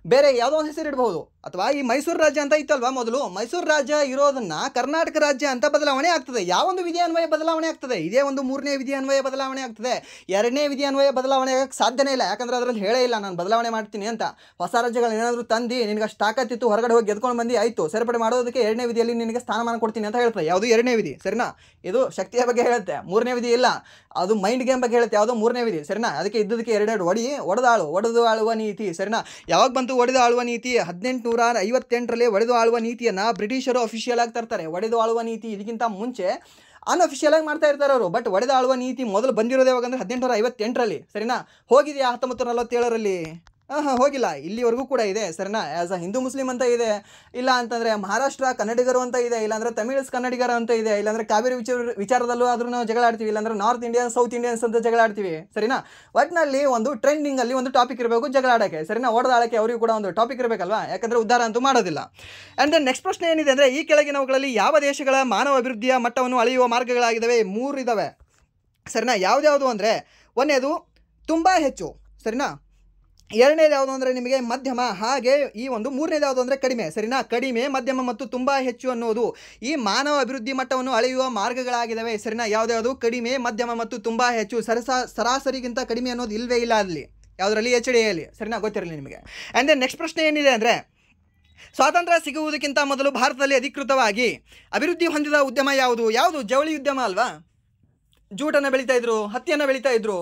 ಬೇರೆ ಯಾವುದೋ ಒಂದು ಹೆಸರು ಇಡಬಹುದು. ಅಥವಾ ಈ ಮೈಸೂರು ರಾಜ್ಯ ಅಂತ ಇತ್ತಲ್ವಾ ಮೊದಲು, ಮೈಸೂರು ರಾಜ್ಯ ಇರೋದನ್ನ ಕರ್ನಾಟಕ ರಾಜ್ಯ ಅಂತ ಬದಲಾವಣೆ ಆಗ್ತದೆ. ಯಾವ ಒಂದು ವಿಧಿ ಅನ್ವಯ ಬದಲಾವಣೆ ಆಗ್ತದೆ? ಇದೇ ಒಂದು 3ನೇ ವಿಧಿ ಅನ್ವಯ ಬದಲಾವಣೆ ಆಗ್ತದೆ. 2ನೇ ವಿಧಿ ಅನ್ವಯ ಬದಲಾವಣೆ ಆಗಕ್ಕೆ ಸಾಧ್ಯನೇ ಇಲ್ಲ, ಯಾಕಂದ್ರೆ ಅದರಲ್ಲಿ ಹೇಳೇ ಇಲ್ಲ ನಾನು ಬದಲಾವಣೆ ಮಾಡ್ತೀನಿ ಅಂತ. ಹೊಸ ರಾಜ್ಯಗಳು ಏನಾದರೂ ತಂದು ನಿನಗೆ ಅಷ್ಟು ತಾಕತ್ತಿತ್ತು, ಹೊರಗಡೆ ಹೋಗಿ ಗೆದ್ಕೊಂಡು ಬಂದು ಆಯಿತು, ಸೇರ್ಪಡೆ ಮಾಡೋದಕ್ಕೆ 2ನೇ ವಿಧಿಯಲ್ಲಿ ನಿನಗೆ ಸ್ಥಾನಮಾನ ಕೊಡ್ತೀನಿ ಅಂತ ಹೇಳ್ತದೆ. ಯಾವುದು? 2ನೇ ವಿಧಿ, ಸರಿನಾ. ಇದು ಶಕ್ತಿಯ ಬಗ್ಗೆ ಹೇಳುತ್ತೆ, 3ನೇ ವಿಧಿ ಇಲ್ಲ. ಅದು ಮೈಂಡ್ ಗೇಮ್ ಬಗ್ಗೆ ಹೇಳುತ್ತೆ, ಯಾವುದೋ 3ನೇ ವಿಧಿ, ಸರಿನಾ. ಅದಕ್ಕೆ ಇದ್ದದಕ್ಕೆ 2 ಒಡೆದು ಆಳುವ ನೀತಿ, ಸರಿನಾ. ಯಾವಾಗ ಬಂತು ಒಡೆದು ಆಳುವ ನೀತಿ? 1858ರಲ್ಲಿ ಒಡೆದು ಆಳುವ ನೀತಿಯನ್ನು ಬ್ರಿಟಿಷರು ಅಫಿಷಿಯಲ್ ಆಗಿ ತರ್ತಾರೆ. ಒಡೆದು ಆಳುವ ನೀತಿ ಇದಕ್ಕಿಂತ ಮುಂಚೆ ಅನ್ಅಫಿಷಿಯಲ್ ಆಗಿ ಮಾಡ್ತಾ ಇರ್ತಾರೆ ಅವರು. ಬಟ್ ಒಡೆದು ಆಳುವ ನೀತಿ ಮೊದಲು ಬಂದಿರೋದು ಯಾವಾಗಂದ್ರೆ 1858ರಲ್ಲಿ, ಸರಿನಾ. ಹೋಗಿದೆಯಾ 1947ರಲ್ಲಿ? ಹೋಗಿಲ್ಲ. ಇಲ್ಲಿವರೆಗೂ ಕೂಡ ಇದೆ, ಸರಿನಾ. ಆ್ಯಸ್ ಅ ಹಿಂದೂ ಮುಸ್ಲಿಂ ಅಂತ ಇದೆ, ಇಲ್ಲ ಅಂತಂದರೆ ಮಹಾರಾಷ್ಟ್ರ ಕನ್ನಡಿಗರು ಅಂತ ಇದೆ, ಇಲ್ಲಾಂದರೆ ತಮಿಳ್ಸ್ ಕನ್ನಡಿಗರು ಅಂತ ಇದೆ, ಇಲ್ಲಾಂದರೆ ಕಾವೇರಿ ವಿಚಾರದಲ್ಲೂ ಆದರೂ ನಾವು ಜಗಳ ಆಡ್ತೀವಿ, ಇಲ್ಲಾಂದರೆ ನಾರ್ತ್ ಇಂಡಿಯನ್ಸ್ ಸೌತ್ ಇಂಡಿಯನ್ಸ್ ಅಂತ ಜಗಳ ಆಡ್ತೀವಿ, ಸರಿನಾ. ಒಟ್ಟಿನಲ್ಲಿ ಒಂದು ಟ್ರೆಂಡಿಂಗಲ್ಲಿ ಒಂದು ಟಾಪಿಕ್ ಇರಬೇಕು ಜಗಳ ಆಡೋಕ್ಕೆ, ಸರಿನಾ. ಹೊಡೆದಾಳಕ್ಕೆ ಅವರಿಗೂ ಕೂಡ ಒಂದು ಟಾಪಿಕ್ ಇರಬೇಕಲ್ವಾ, ಯಾಕಂದರೆ ಉದ್ಧಾರ ಅಂತೂ ಮಾಡೋದಿಲ್ಲ. ಆ್ಯಂಡ್ ದೆನ್ ನೆಕ್ಸ್ಟ್ ಪ್ರಶ್ನೆ ಏನಿದೆ ಅಂದರೆ, ಈ ಕೆಳಗಿನವುಗಳಲ್ಲಿ ಯಾವ ದೇಶಗಳ ಮಾನವ ಅಭಿವೃದ್ಧಿಯ ಮಟ್ಟವನ್ನು ಅಳೆಯುವ ಮಾರ್ಗಗಳಾಗಿದ್ದಾವೆ? 3 ಇದ್ದಾವೆ, ಸರಿನಾ. ಯಾವ್ದ್ಯಾವುದು ಅಂದರೆ, 1ನೇದು ತುಂಬ ಹೆಚ್ಚು, ಸರಿನಾ. 2ನೇದು ಯಾವುದು ಅಂದರೆ ನಿಮಗೆ ಮಧ್ಯಮ, ಹಾಗೆ ಈ ಒಂದು 3ನೇದು ಯಾವುದು ಅಂದರೆ ಕಡಿಮೆ, ಸರಿನಾ. ಕಡಿಮೆ, ಮಧ್ಯಮ ಮತ್ತು ತುಂಬ ಹೆಚ್ಚು ಅನ್ನೋದು ಈ ಮಾನವ ಅಭಿವೃದ್ಧಿ ಮಟ್ಟವನ್ನು ಅಳೆಯುವ ಮಾರ್ಗಗಳಾಗಿದ್ದಾವೆ, ಸರಿನಾ. ಯಾವ್ದ್ಯಾವುದು? ಕಡಿಮೆ, ಮಧ್ಯಮ ಮತ್ತು ತುಂಬ ಹೆಚ್ಚು. ಸರಾಸರಿಗಿಂತ ಕಡಿಮೆ ಅನ್ನೋದು ಇಲ್ಲವೇ ಇಲ್ಲ ಅಲ್ಲಿ, ಯಾವುದರಲ್ಲಿ? HDಯಲ್ಲಿ, ಸರಿನಾ. ಗೊತ್ತಿರಲಿ ನಿಮಗೆ. ಆ್ಯಂಡ್ ದೆನ್ ನೆಕ್ಸ್ಟ್ ಪ್ರಶ್ನೆ ಏನಿದೆ ಅಂದರೆ, ಸ್ವಾತಂತ್ರ್ಯ ಸಿಗುವುದಕ್ಕಿಂತ ಮೊದಲು ಭಾರತದಲ್ಲಿ ಅಧಿಕೃತವಾಗಿ ಅಭಿವೃದ್ಧಿ ಹೊಂದಿದ ಉದ್ಯಮ ಯಾವುದು? ಜವಳಿ ಉದ್ಯಮ ಅಲ್ವಾ. ಜೂಟನ್ನು ಬೆಳೀತಾ ಇದ್ರು, ಹತ್ತಿಯನ್ನು ಬೆಳೀತಾ ಇದ್ರು,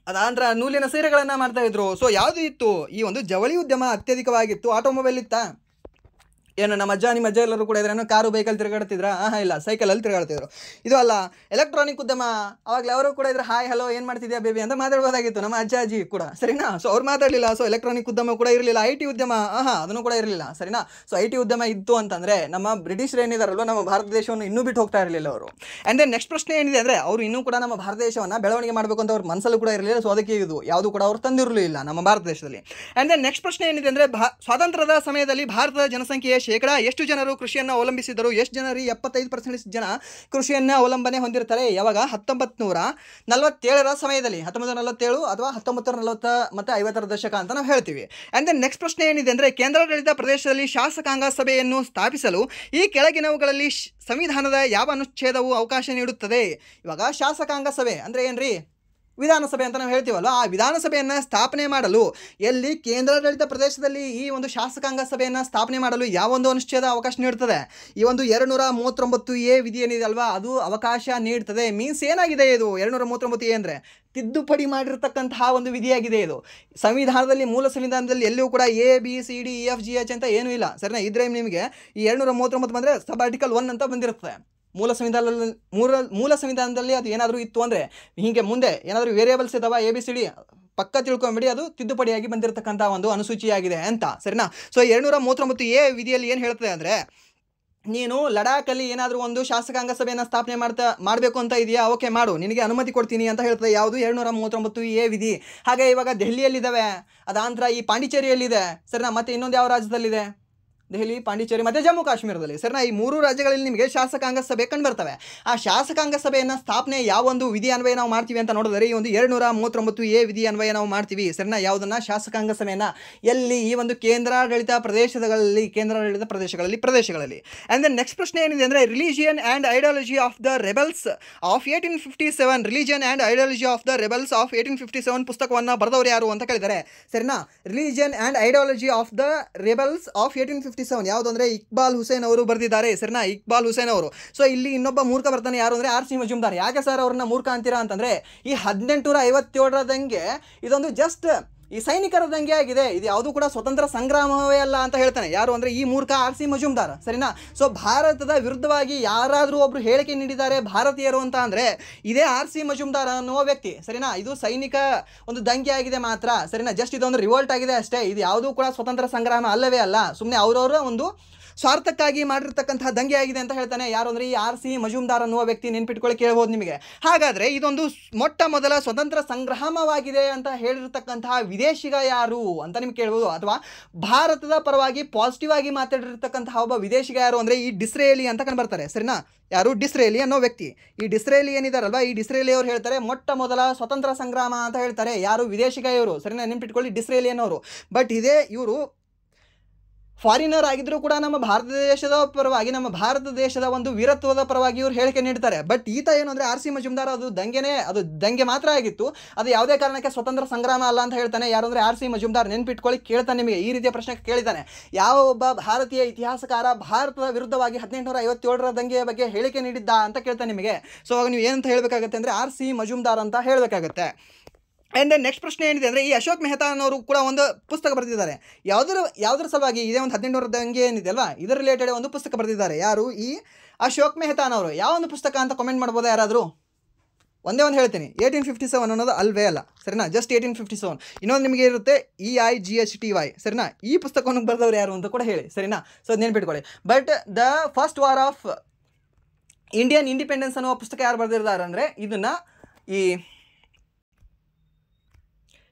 ಅದಾಂತರ ನೂಲಿನ ಸೀರೆಗಳನ್ನು ಮಾಡ್ತಾ ಇದ್ರು. ಸೊ ಯಾವುದು ಇತ್ತು? ಈ ಒಂದು ಜವಳಿ ಉದ್ಯಮ ಅತ್ಯಧಿಕವಾಗಿತ್ತು. ಆಟೋಮೊಬೈಲ್ ಇತ್ತಾ? ಏನು ನಮ್ಮ ನಿಮ್ಮ ಅಜ್ಜ ಎಲ್ಲರೂ ಕೂಡ ಇದ್ರೇನು ಕಾರು ಬೈಕಲ್ಲಿ ತಿರುಗಾಡ್ತಿದ್ರ? ಇಲ್ಲ, ಸೈಕಲಲ್ಲಿ ತಿರುಗಾಡ್ತಿದ್ರು. ಇದು ಅಲ್ಲ, ಎಲೆಕ್ಟ್ರಾನಿಕ್ ಉದ್ಯಮ. ಅವಾಗಲೇ ಅವರು ಕೂಡ ಇದ್ರೆ ಹಾಯ್ ಹಲೋ ಏನು ಮಾಡ್ತಿದ್ಯಾ ಬೇಬಿ ಅಂತ ಮಾತಾಡ್ಬೋದಾಗಿತ್ತು ನಮ್ಮ ಅಜ್ಜಿ ಕೂಡ, ಸರಿನಾ. ಸೊ ಅವ್ರು ಮಾತಾಡಲಿಲ್ಲ. ಸೊ ಎಲೆಕ್ಟ್ರಾನಿಕ್ ಉದ್ಯಮ ಕೂಡ ಇರಲಿಲ್ಲ. IT ಉದ್ಯಮ ಅದನ್ನು ಕೂಡ ಇರಲಿಲ್ಲ, ಸರಿನಾ. ಸೊ IT ಉದ್ಯಮ ಇತ್ತು ಅಂತಂದರೆ ನಮ್ಮ ಬ್ರಿಟಿಷರು ಏನಿದಾರಲ್ವ, ನಮ್ಮ ಭಾರತ ದೇಶವನ್ನು ಇನ್ನೂ ಬಿಟ್ಟು ಹೋಗ್ತಾ ಇರಲಿಲ್ಲ ಅವರು. ಆ್ಯಂಡ್ ದೆನ್ ನೆಕ್ಸ್ಟ್ ಪ್ರಶ್ನೆ ಏನಿದೆ ಅಂದರೆ, ಅವರು ಇನ್ನೂ ಕೂಡ ನಮ್ಮ ಭಾರತ ದೇಶವನ್ನು ಬೆಳವಣಿಗೆ ಮಾಡಬೇಕು ಅಂತ ಅವ್ರ ಮನಸ್ಸಲ್ಲೂ ಕೂಡ ಇರಲಿಲ್ಲ. ಸೊ ಅದಕ್ಕೆ ಇದು ಯಾವುದು ಕೂಡ ಅವರು ತಂದಿರಲಿಲ್ಲ ನಮ್ಮ ಭಾರತ ದೇಶದಲ್ಲಿ. ಆ್ಯಂಡ್ ದೆನ್ ನೆಕ್ಸ್ಟ್ ಪ್ರಶ್ನೆ ಏನಿದೆ ಅಂದರೆ, ಸ್ವಾತಂತ್ರ್ಯದ ಸಮಯದಲ್ಲಿ ಭಾರತದ ಜನಸಂಖ್ಯೆಯ ಶೇಕಡ ಎಷ್ಟು ಜನರು ಕೃಷಿಯನ್ನು ಅವಲಂಬಿಸಿದರು? ಎಷ್ಟು ಜನರು? 75% ಜನ ಕೃಷಿಯನ್ನು ಅವಲಂಬನೆ ಹೊಂದಿರ್ತಾರೆ. ಯಾವಾಗ? 1947ರ ಸಮಯದಲ್ಲಿ, 1947 ಅಥವಾ 1940 ಮತ್ತು 50ರ ದಶಕ ಅಂತ ನಾವು ಹೇಳ್ತೀವಿ. ಆ್ಯಂಡ್ ದೆನ್ ನೆಕ್ಸ್ಟ್ ಪ್ರಶ್ನೆ ಏನಿದೆ ಅಂದರೆ, ಕೇಂದ್ರಾಡಳಿತ ಪ್ರದೇಶದಲ್ಲಿ ಶಾಸಕಾಂಗ ಸಭೆಯನ್ನು ಸ್ಥಾಪಿಸಲು ಈ ಕೆಳಗಿನವುಗಳಲ್ಲಿ ಸಂವಿಧಾನದ ಯಾವ ಅನುಚ್ಛೇದವು ಅವಕಾಶ ನೀಡುತ್ತದೆ? ಇವಾಗ ಶಾಸಕಾಂಗ ಸಭೆ ಅಂದರೆ ಏನ್ರಿ? ವಿಧಾನಸಭೆ ಅಂತ ನಾವು ಹೇಳ್ತೀವಲ್ಲ, ಆ ವಿಧಾನಸಭೆಯನ್ನು ಸ್ಥಾಪನೆ ಮಾಡಲು ಎಲ್ಲಿ ಕೇಂದ್ರಾಡಳಿತ ಪ್ರದೇಶದಲ್ಲಿ ಈ ಒಂದು ಶಾಸಕಾಂಗ ಸಭೆಯನ್ನು ಸ್ಥಾಪನೆ ಮಾಡಲು ಯಾವೊಂದು ಅನುಚ್ಛೇದ ಅವಕಾಶ ನೀಡ್ತದೆ? ಈ ಒಂದು 239A ವಿಧಿ ಏನಿದೆ ಅಲ್ವಾ, ಅದು ಅವಕಾಶ ನೀಡ್ತದೆ. ಮೀನ್ಸ್ ಏನಾಗಿದೆ ಇದು 239A ಅಂದರೆ? ತಿದ್ದುಪಡಿ ಮಾಡಿರ್ತಕ್ಕಂತಹ ಒಂದು ವಿಧಿಯಾಗಿದೆ ಇದು. ಸಂವಿಧಾನದಲ್ಲಿ, ಮೂಲ ಸಂವಿಧಾನದಲ್ಲಿ ಎಲ್ಲೂ ಕೂಡ ABCDEFGH ಅಂತ ಏನೂ ಇಲ್ಲ, ಸರಿನಾ. ಇದ್ರೆ ನಿಮಗೆ ಈ 239 ಬಂದರೆ ಸಬ್ ಆರ್ಟಿಕಲ್ 1 ಅಂತ ಬಂದಿರ್ತದೆ. ಮೂಲ ಸಂವಿಧಾನದಲ್ಲಿ ಅದು ಏನಾದರೂ ಇತ್ತು ಅಂದರೆ, ಹೀಗೆ ಮುಂದೆ ಏನಾದರೂ ವೇರಿಯೇಬಲ್ಸ್ ಇದ್ದಾವೆ ABCD ಪಕ್ಕ ತಿಳ್ಕೊಂಬಿಡಿ, ಅದು ತಿದ್ದುಪಡಿಯಾಗಿ ಬಂದಿರತಕ್ಕಂಥ ಒಂದು ಅನುಸೂಚಿಯಾಗಿದೆ ಅಂತ, ಸರಿನಾ. ಸೊ 239A ವಿಧಿಯಲ್ಲಿ ಏನು ಹೇಳ್ತದೆ ಅಂದರೆ, ನೀನು ಲಡಾಖಲ್ಲಿ ಏನಾದರೂ ಒಂದು ಶಾಸಕಾಂಗ ಸಭೆಯನ್ನು ಸ್ಥಾಪನೆ ಮಾಡಬೇಕು ಅಂತ ಇದೆಯಾ? ಓಕೆ ಮಾಡು, ನಿನಗೆ ಅನುಮತಿ ಕೊಡ್ತೀನಿ ಅಂತ ಹೇಳ್ತದೆ. ಯಾವುದು? 239A ವಿಧಿ. ಹಾಗೆ ಇವಾಗ ದೆಹಲಿಯಲ್ಲಿದ್ದಾವೆ, ಅದಾಂತರ ಈ ಪಾಂಡಿಚೇರಿಯಲ್ಲಿದೆ, ಸರಿನಾ. ಮತ್ತು ಇನ್ನೊಂದು ಯಾವ ರಾಜ್ಯದಲ್ಲಿದೆ? ದೆಹಲಿ, ಪಾಂಡಿಚೇರಿ ಮತ್ತು ಜಮ್ಮು ಕಾಶ್ಮೀರದಲ್ಲಿ. ಸರಿನಾ, ಈ 3 ರಾಜ್ಯಗಳಲ್ಲಿ ನಿಮಗೆ ಶಾಸಕಾಂಗ ಸಭೆ ಕಂಡು ಬರ್ತವೆ. ಆ ಶಾಸಕಾಂಗ ಸಭೆಯನ್ನು ಸ್ಥಾಪನೆ ಯಾವ ಒಂದು ವಿಧಿ ಅನ್ವಯ ನಾವು ಮಾಡ್ತೀವಿ ಅಂತ ನೋಡಿದ್ರೆ ಈ ಒಂದು 239A ವಿಧಿ ಅನ್ವಯ ನಾವು ಮಾಡ್ತೀವಿ. ಸರಿನಾ, ಯಾವುದನ್ನ ಶಾಸಕಾಂಗ ಸಭೆಯನ್ನು ಎಲ್ಲಿ ಈ ಒಂದು ಕೇಂದ್ರಾಡಳಿತ ಪ್ರದೇಶಗಳಲ್ಲಿ ಆ್ಯಂಡ್ ದೆನ್ ನೆಕ್ಸ್ಟ್ ಪ್ರಶ್ನೆ ಏನಿದೆ ಅಂದರೆ religion and ideology of the rebels of 1857 religion and ideology of the rebels of 1857 ಪುಸ್ತಕವನ್ನು ಬರೆದವರು ಯಾರು ಅಂತ ಕೇಳಿದ್ದಾರೆ. ಸರಿನಾ, religion and ideology of the rebels of 1857 ಯಾವುದು ಅಂದರೆ ಇಕ್ಬಾಲ್ ಹುಸೇನ್ ಅವರು ಬರೆದಿದ್ದಾರೆ. ಸರಿನಾ, ಇಕ್ಬಾಲ್ ಹುಸೇನ್ ಅವರು. ಸೊ ಇಲ್ಲಿ ಇನ್ನೊಬ್ಬ ಮೂರ್ಖ ಬರ್ತಾನೆ, ಯಾರು ಅಂದರೆ R.C. ಮಜುಮ್ದಾರ್. ಯಾಕೆ ಸರ್ ಅವ್ರನ್ನ ಮೂರ್ಖ ಅಂತೀರಾ ಅಂತಂದರೆ ಈ 1857 ದಂಗೆ ಇದೊಂದು ಜಸ್ಟ್ ಈ ಸೈನಿಕರ ದಂಗೆ ಆಗಿದೆ, ಇದು ಯಾವುದು ಕೂಡ ಸ್ವತಂತ್ರ ಸಂಗ್ರಾಮವೇ ಅಲ್ಲ ಅಂತ ಹೇಳ್ತಾನೆ. ಯಾರು ಅಂದರೆ ಈ ಮೂರ್ಖ R.C. ಮಜುಮ್ದಾರ್. ಸರಿನಾ, ಸೊ ಭಾರತದ ವಿರುದ್ಧವಾಗಿ ಯಾರಾದರೂ ಒಬ್ಬರು ಹೇಳಿಕೆ ನೀಡಿದ್ದಾರೆ ಭಾರತೀಯರು ಅಂತ ಅಂದರೆ ಇದೇ R.C. ಮಜುಮ್ದಾರ್ ಅನ್ನುವ ವ್ಯಕ್ತಿ. ಸರಿನಾ, ಇದು ಸೈನಿಕ ಒಂದು ದಂಗೆ ಆಗಿದೆ ಮಾತ್ರ. ಸರಿನಾ, ಜಸ್ಟ್ ಇದೊಂದು ರಿವೋಲ್ಟ್ ಆಗಿದೆ ಅಷ್ಟೇ. ಇದು ಯಾವುದೂ ಕೂಡ ಸ್ವತಂತ್ರ ಸಂಗ್ರಾಮ ಅಲ್ಲವೇ ಅಲ್ಲ, ಸುಮ್ಮನೆ ಅವರವರ ಒಂದು ಸ್ವಾರ್ಥಕ್ಕಾಗಿ ಮಾಡಿರ್ತಕ್ಕಂತಹ ದಂಗೆ ಆಗಿದೆ ಅಂತ ಹೇಳ್ತಾನೆ. ಯಾರು ಅಂದರೆ ಈ R.C. ಮಜುಮ್ದಾರ್ ಅನ್ನುವ ವ್ಯಕ್ತಿ. ನೆನ್ಪಿಟ್ಕೊಳ್ಳಿ, ಕೇಳ್ಬೋದು ನಿಮಗೆ. ಹಾಗಾದರೆ ಇದೊಂದು ಮೊಟ್ಟ ಮೊದಲ ಸ್ವತಂತ್ರ ಸಂಗ್ರಾಮವಾಗಿದೆ ಅಂತ ಹೇಳಿರ್ತಕ್ಕಂತಹ ವಿದೇಶಿಗ ಯಾರು ಅಂತ ನಿಮ್ಗೆ ಕೇಳ್ಬೋದು. ಅಥವಾ ಭಾರತದ ಪರವಾಗಿ ಪಾಸಿಟಿವ್ ಆಗಿ ಮಾತಾಡಿರ್ತಕ್ಕಂತಹ ಒಬ್ಬ ವಿದೇಶಿಗ ಯಾರು ಅಂದರೆ ಈ ಡಿಸ್ರೇಲಿ ಅಂತ ಕಂಡುಬರ್ತಾರೆ. ಸರಿನಾ, ಯಾರು ಡಿಸ್ರೇಲಿ ಅನ್ನೋ ವ್ಯಕ್ತಿ. ಈ ಡಿಸ್ರೇಲಿ ಏನಿದಾರಲ್ವ, ಈ ಡಿಸ್ರೇಲಿ ಅವರು ಹೇಳ್ತಾರೆ ಮೊಟ್ಟ ಮೊದಲ ಸ್ವತಂತ್ರ ಸಂಗ್ರಾಮ ಅಂತ ಹೇಳ್ತಾರೆ. ಯಾರು ವಿದೇಶಿಗ ಇವರು. ಸರಿನಾ, ನೆನ್ಪಿಟ್ಕೊಳ್ಳಿ, ಡಿಸ್ರೇಲಿ ಅನ್ನೋರು. ಬಟ್ ಇದೇ ಇವರು ಫಾರಿನರ್ ಆಗಿದ್ದರೂ ಕೂಡ ನಮ್ಮ ಭಾರತ ದೇಶದ ಪರವಾಗಿ, ನಮ್ಮ ಭಾರತ ದೇಶದ ಒಂದು ವೀರತ್ವದ ಪರವಾಗಿ ಇವರು ಹೇಳಿಕೆ ನೀಡ್ತಾರೆ. ಬಟ್ ಈತ ಏನು ಅಂದರೆ R.C. ಮಜುಮ್ದಾರ್ ಅದು ದಂಗೆ ಮಾತ್ರ ಆಗಿತ್ತು, ಅದು ಯಾವುದೇ ಕಾರಣಕ್ಕೆ ಸ್ವತಂತ್ರ ಸಂಗ್ರಾಮ ಅಲ್ಲ ಅಂತ ಹೇಳ್ತಾನೆ. ಯಾರು ಅಂದರೆ R.C. ಮಜುಮ್ದಾರ್. ನೆನ್ಪಿಟ್ಕೊಳ್ಳಿ, ಕೇಳ್ತಾನೆ ನಿಮಗೆ ಈ ರೀತಿಯ ಪ್ರಶ್ನೆ ಕೇಳಿದ್ದಾನೆ. ಯಾವ ಒಬ್ಬ ಭಾರತೀಯ ಇತಿಹಾಸಕಾರ ಭಾರತದ ವಿರುದ್ಧವಾಗಿ 1857 ದಂಗೆಯ ಬಗ್ಗೆ ಹೇಳಿಕೆ ನೀಡಿದ್ದ ಅಂತ ಕೇಳ್ತಾನೆ ನಿಮಗೆ. ಸೊ ಆಗ ನೀವು ಏನಂತ ಹೇಳಬೇಕಾಗತ್ತೆ ಅಂದರೆ R.C. ಮಜುಮ್ದಾರ್ ಅಂತ ಹೇಳಬೇಕಾಗತ್ತೆ. ಆ್ಯಂಡ್ ದೆನ್ ನೆಕ್ಸ್ಟ್ ಪ್ರಶ್ನೆ ಏನಿದೆ ಅಂದರೆ ಈ ಅಶೋಕ್ ಮೆಹ್ತಾ ಅನ್ನೋರು ಕೂಡ ಒಂದು ಪುಸ್ತಕ ಬರೆದಿದ್ದಾರೆ. ಯಾವುದರ ಸಲುವಾಗಿ ಇದೇ ಒಂದು 1800 ದಂಗೆ ಏನಿದೆ ಅಲ್ವಾ, ಇದರ ರಿಲೇಟೆಡ್ ಒಂದು ಪುಸ್ತಕ ಬರೆದಿದ್ದಾರೆ. ಯಾರು? ಈ ಅಶೋಕ್ ಮೆಹ್ತಾನವರು. ಯಾವ ಒಂದು ಪುಸ್ತಕ ಅಂತ ಕಮೆಂಟ್ ಮಾಡ್ಬೋದಾ ಯಾರಾದರೂ? ಒಂದೇ ಒಂದು ಹೇಳ್ತೀನಿ, 1857 ಅನ್ನೋದು ಅಲ್ವೇ ಅಲ್ಲ. ಸರಿನಾ, ಜಸ್ಟ್ 1857. ಇನ್ನೊಂದು ನಿಮಗೆ ಇರುತ್ತೆ EIGHTY. ಸರಿನಾ, ಈ ಪುಸ್ತಕವನ್ನು ಬರೆದವ್ರು ಯಾರು ಅಂತ ಕೂಡ ಹೇಳಿ. ಸರಿನಾ, ಸೊ ಅದು ನೆನ್ಪಿಟ್ಕೊಳ್ಳಿ. But the first war of Indian independence ಅನ್ನುವ ಪುಸ್ತಕ ಯಾರು ಬರೆದಿದ್ದಾರೆ ಅಂದರೆ ಇದನ್ನು ಈ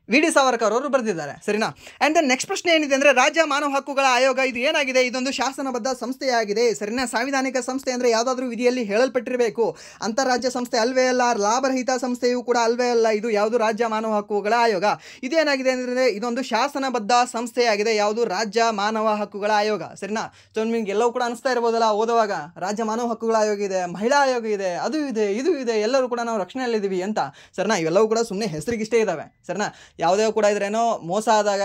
V.D. ಸಾವರ್ಕರ್ ಅವರು ಬರೆದಿದ್ದಾರೆ. ಸರಿನಾ, ಆ್ಯಂಡ್ ದೆನ್ ನೆಕ್ಸ್ಟ್ ಪ್ರಶ್ನೆ ಏನಿದೆ ಅಂದರೆ ರಾಜ್ಯ ಮಾನವ ಹಕ್ಕುಗಳ ಆಯೋಗ ಇದು ಏನಾಗಿದೆ? ಇದೊಂದು ಶಾಸನಬದ್ಧ ಸಂಸ್ಥೆಯಾಗಿದೆ. ಸರಿನಾ, ಸಾಂವಿಧಾನಿಕ ಸಂಸ್ಥೆ ಅಂದರೆ ಯಾವುದಾದ್ರೂ ವಿಧಿಯಲ್ಲಿ ಹೇಳಲ್ಪಟ್ಟಿರಬೇಕು. ಅಂತಾರಾಜ್ಯ ಸಂಸ್ಥೆ ಅಲ್ವೇ ಅಲ್ಲ, ಲಾಭರಹಿತ ಸಂಸ್ಥೆಯೂ ಕೂಡ ಅಲ್ವೇ ಅಲ್ಲ. ಇದು ಯಾವುದು? ರಾಜ್ಯ ಮಾನವ ಹಕ್ಕುಗಳ ಆಯೋಗ. ಇದೇನಾಗಿದೆ ಅಂದರೆ ಇದೊಂದು ಶಾಸನಬದ್ಧ ಸಂಸ್ಥೆಯಾಗಿದೆ. ಯಾವುದು? ರಾಜ್ಯ ಮಾನವ ಹಕ್ಕುಗಳ ಆಯೋಗ. ಸರಿನಾ, ಸೊ ನಿಮಗೆ ಎಲ್ಲವೂ ಕೂಡ ಅನಿಸ್ತಾ ಇರ್ಬೋದಲ್ಲ ಓದುವಾಗ, ರಾಜ್ಯ ಮಾನವ ಹಕ್ಕುಗಳ ಆಯೋಗ ಇದೆ, ಮಹಿಳಾ ಆಯೋಗ ಇದೆ, ಅದು ಇದೆ, ಇದು ಇದೆ, ಎಲ್ಲರೂ ಕೂಡ ನಾವು ರಕ್ಷಣೆಯಲ್ಲಿದ್ದೀವಿ ಅಂತ. ಸರಿನಾ, ಇವೆಲ್ಲವೂ ಕೂಡ ಸುಮ್ಮನೆ ಹೆಸರಿಗಿಷ್ಟೇ ಇದ್ದಾವೆ. ಸರಿನಾ, ಯಾವುದೇ ಕೂಡ ಇದ್ರೇನೋ ಮೋಸ ಆದಾಗ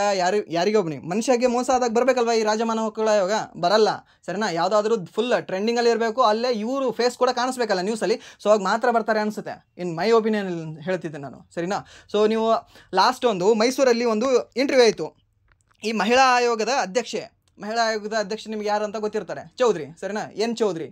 ಯಾರಿಗೊಬ್ಬನಿ ಮನುಷ್ಯಗೆ ಮೋಸ ಆದಾಗ ಬರಬೇಕಲ್ವ ಈ ರಾಜ್ಯ ಮಾನವ ಹಕ್ಕುಗಳ ಆಯೋಗ? ಬರಲ್ಲ. ಸರಿನಾ, ಯಾವುದಾದ್ರೂ ಫುಲ್ ಟ್ರೆಂಡಿಂಗಲ್ಲಿ ಇರಬೇಕು, ಅಲ್ಲೇ ಇವರು ಫೇಸ್ ಕೂಡ ಕಾಣಿಸ್ಬೇಕಲ್ಲ ನ್ಯೂಸಲ್ಲಿ. ಸೊ ಆಗ ಮಾತ್ರ ಬರ್ತಾರೆ ಅನಿಸುತ್ತೆ, ಇನ್ ಮೈ ಒಪಿನಿಯನ್ ಹೇಳ್ತಿದ್ದೆ ನಾನು. ಸರಿನಾ, ಸೊ ನೀವು ಲಾಸ್ಟ್ ಒಂದು ಮೈಸೂರಲ್ಲಿ ಒಂದು ಇಂಟರ್ವ್ಯೂ ಆಯಿತು. ಈ ಮಹಿಳಾ ಆಯೋಗದ ಅಧ್ಯಕ್ಷೆ ನಿಮಗೆ ಯಾರು ಅಂತ ಗೊತ್ತಿರ್ತಾರೆ, ಚೌಧರಿ. ಸರಿನಾ, N. ಚೌಧರಿ.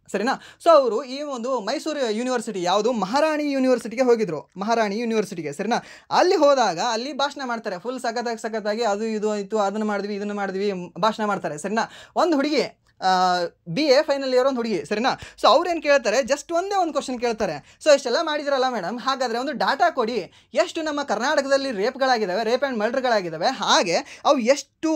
ಸರಿನಾ, ಸೊ ಅವರು ಈ ಒಂದು ಮೈಸೂರು ಯೂನಿವರ್ಸಿಟಿ, ಯಾವುದು ಮಹಾರಾಣಿ ಯೂನಿವರ್ಸಿಟಿಗೆ ಹೋಗಿದ್ರು. ಮಹಾರಾಣಿ ಯೂನಿವರ್ಸಿಟಿಗೆ. ಸರಿನಾ, ಅಲ್ಲಿ ಹೋದಾಗ ಅಲ್ಲಿ ಭಾಷಣ ಮಾಡ್ತಾರೆ. ಫುಲ್ ಸಖತ್ತಾಗಿ ಅದು ಇದು ಆಯಿತು, ಅದನ್ನು ಮಾಡಿದ್ವಿ, ಇದನ್ನು ಮಾಡಿದ್ವಿ, ಭಾಷಣ ಮಾಡ್ತಾರೆ. ಸರಿನಾ, ಒಂದು ಹುಡುಗಿ BA ಫೈನಲ್ ಇಯರ್ ಒಂದು ಹುಡುಗಿ. ಸರಿನಾ, ಸೊ ಅವ್ರೇನು ಕೇಳ್ತಾರೆ, ಜಸ್ಟ್ ಒಂದೇ ಒಂದು ಕ್ವಶನ್ ಕೇಳ್ತಾರೆ. ಸೊ ಇಷ್ಟೆಲ್ಲ ಮಾಡಿದ್ರಲ್ಲ ಮೇಡಮ್, ಹಾಗಾದರೆ ಒಂದು ಡಾಟಾ ಕೊಡಿ, ಎಷ್ಟು ನಮ್ಮ ಕರ್ನಾಟಕದಲ್ಲಿ ರೇಪ್ ಆ್ಯಂಡ್ ಮರ್ಡರ್ಗಳಾಗಿದ್ದಾವೆ, ಹಾಗೆ ಅವು ಎಷ್ಟು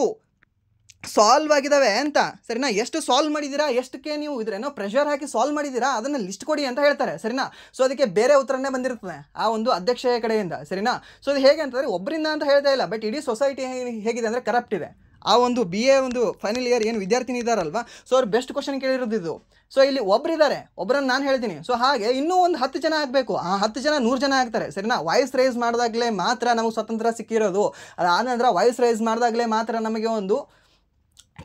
ಸಾಲ್ವ್ ಆಗಿದ್ದಾವೆ ಅಂತ. ಸರಿನಾ, ಎಷ್ಟು ಸಾಲ್ವ್ ಮಾಡಿದ್ದೀರಾ, ಎಷ್ಟಕ್ಕೆ ನೀವು ಇದ್ರೇನೋ ಪ್ರೆಷರ್ ಹಾಕಿ ಸಾಲ್ವ್ ಮಾಡಿದ್ದೀರಾ, ಅದನ್ನು ಲಿಸ್ಟ್ ಕೊಡಿ ಅಂತ ಹೇಳ್ತಾರೆ. ಸರಿನಾ, ಸೊ ಅದಕ್ಕೆ ಬೇರೆ ಉತ್ತರನೇ ಬಂದಿರ್ತದೆ ಆ ಒಂದು ಅಧ್ಯಕ್ಷೆಯ ಕಡೆಯಿಂದ. ಸರಿನಾ, ಸೊ ಅದು ಹೇಗೆ ಅಂತಂದರೆ ಒಬ್ಬರಿಂದ ಅಂತ ಹೇಳ್ತಾ ಇಲ್ಲ, ಬಟ್ ಇಡೀ ಸೊಸೈಟಿ ಹೇಗಿದೆ ಅಂದರೆ ಕರಪ್ಟ್ ಇದೆ. ಆ ಒಂದು BA ಒಂದು ಫೈನಲ್ ಇಯರ್ ಏನು ವಿದ್ಯಾರ್ಥಿನಿ ಇದ್ದಾರಲ್ವ, ಸೊ ಅವ್ರು ಬೆಸ್ಟ್ ಕ್ವಶನ್ ಕೇಳಿರೋದಿದ್ದು. ಸೊ ಇಲ್ಲಿ ಒಬ್ಬರಿದ್ದಾರೆ, ಒಬ್ಬರನ್ನು ನಾನು ಹೇಳ್ತೀನಿ. ಸೊ ಹಾಗೆ ಇನ್ನೂ ಒಂದು 10 ಜನ ಆಗಬೇಕು, ಆ 10 ಜನ 100 ಜನ ಆಗ್ತಾರೆ. ಸರಿನಾ, ವಾಯ್ಸ್ ರೈಸ್ ಮಾಡಿದಾಗಲೇ ಮಾತ್ರ ನಮಗೆ ಸ್ವತಂತ್ರ ಸಿಕ್ಕಿರೋದು. ಅದಾದ ವಾಯ್ಸ್ ರೈಸ್ ಮಾಡಿದಾಗಲೇ ಮಾತ್ರ ನಮಗೆ ಒಂದು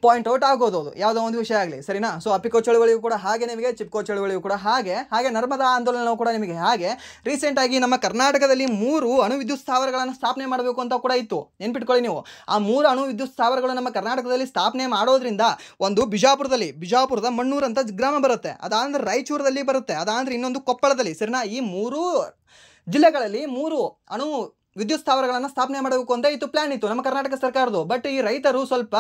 ಪಾಯಿಂಟ್ ಔಟ್ ಆಗೋದು, ಅದು ಯಾವುದೋ ಒಂದು ವಿಷಯ ಆಗಲಿ. ಸರಿನಾ, ಸೊ ಅಪಿಕೋ ಚಳವಳಿಯು ಕೂಡ ಹಾಗೆ, ನಿಮಗೆ ಚಿಪ್ಕೋ ಚಳವಳಿಯು ಕೂಡ ಹಾಗೆ ನರ್ಮದಾ ಆಂದೋಲನವು ಕೂಡ ನಿಮಗೆ ಹಾಗೆ. ರೀಸೆಂಟಾಗಿ ನಮ್ಮ ಕರ್ನಾಟಕದಲ್ಲಿ 3 ಅಣು ವಿದ್ಯುತ್ ಸ್ಥಾವರಗಳನ್ನು ಸ್ಥಾಪನೆ ಮಾಡಬೇಕು ಅಂತ ಕೂಡ ಇತ್ತು. ನೆನ್ಪಿಟ್ಕೊಳ್ಳಿ ನೀವು, ಆ 3 ಅಣು ವಿದ್ಯುತ್ ಸ್ಥಾವರಗಳು ನಮ್ಮ ಕರ್ನಾಟಕದಲ್ಲಿ ಸ್ಥಾಪನೆ ಮಾಡೋದ್ರಿಂದ ಒಂದು ಬಿಜಾಪುರದ ಮಣ್ಣೂರು ಅಂತ ಗ್ರಾಮ ಬರುತ್ತೆ, ಅದಾಂದ್ರೆ ರಾಯಚೂರದಲ್ಲಿ ಬರುತ್ತೆ, ಅದಾಂದ್ರೆ ಇನ್ನೊಂದು ಕೊಪ್ಪಳದಲ್ಲಿ. ಸರಿನಾ, ಈ 3 ಜಿಲ್ಲೆಗಳಲ್ಲಿ 3 ಅಣು ವಿದ್ಯುತ್ ಸ್ಥಾವರಗಳನ್ನು ಸ್ಥಾಪನೆ ಮಾಡಬೇಕು ಅಂತ ಇತ್ತು, ಪ್ಲಾನ್ ಇತ್ತು ನಮ್ಮ ಕರ್ನಾಟಕ ಸರ್ಕಾರದ್ದು. ಬಟ್ ಈ ರೈತರು ಸ್ವಲ್ಪ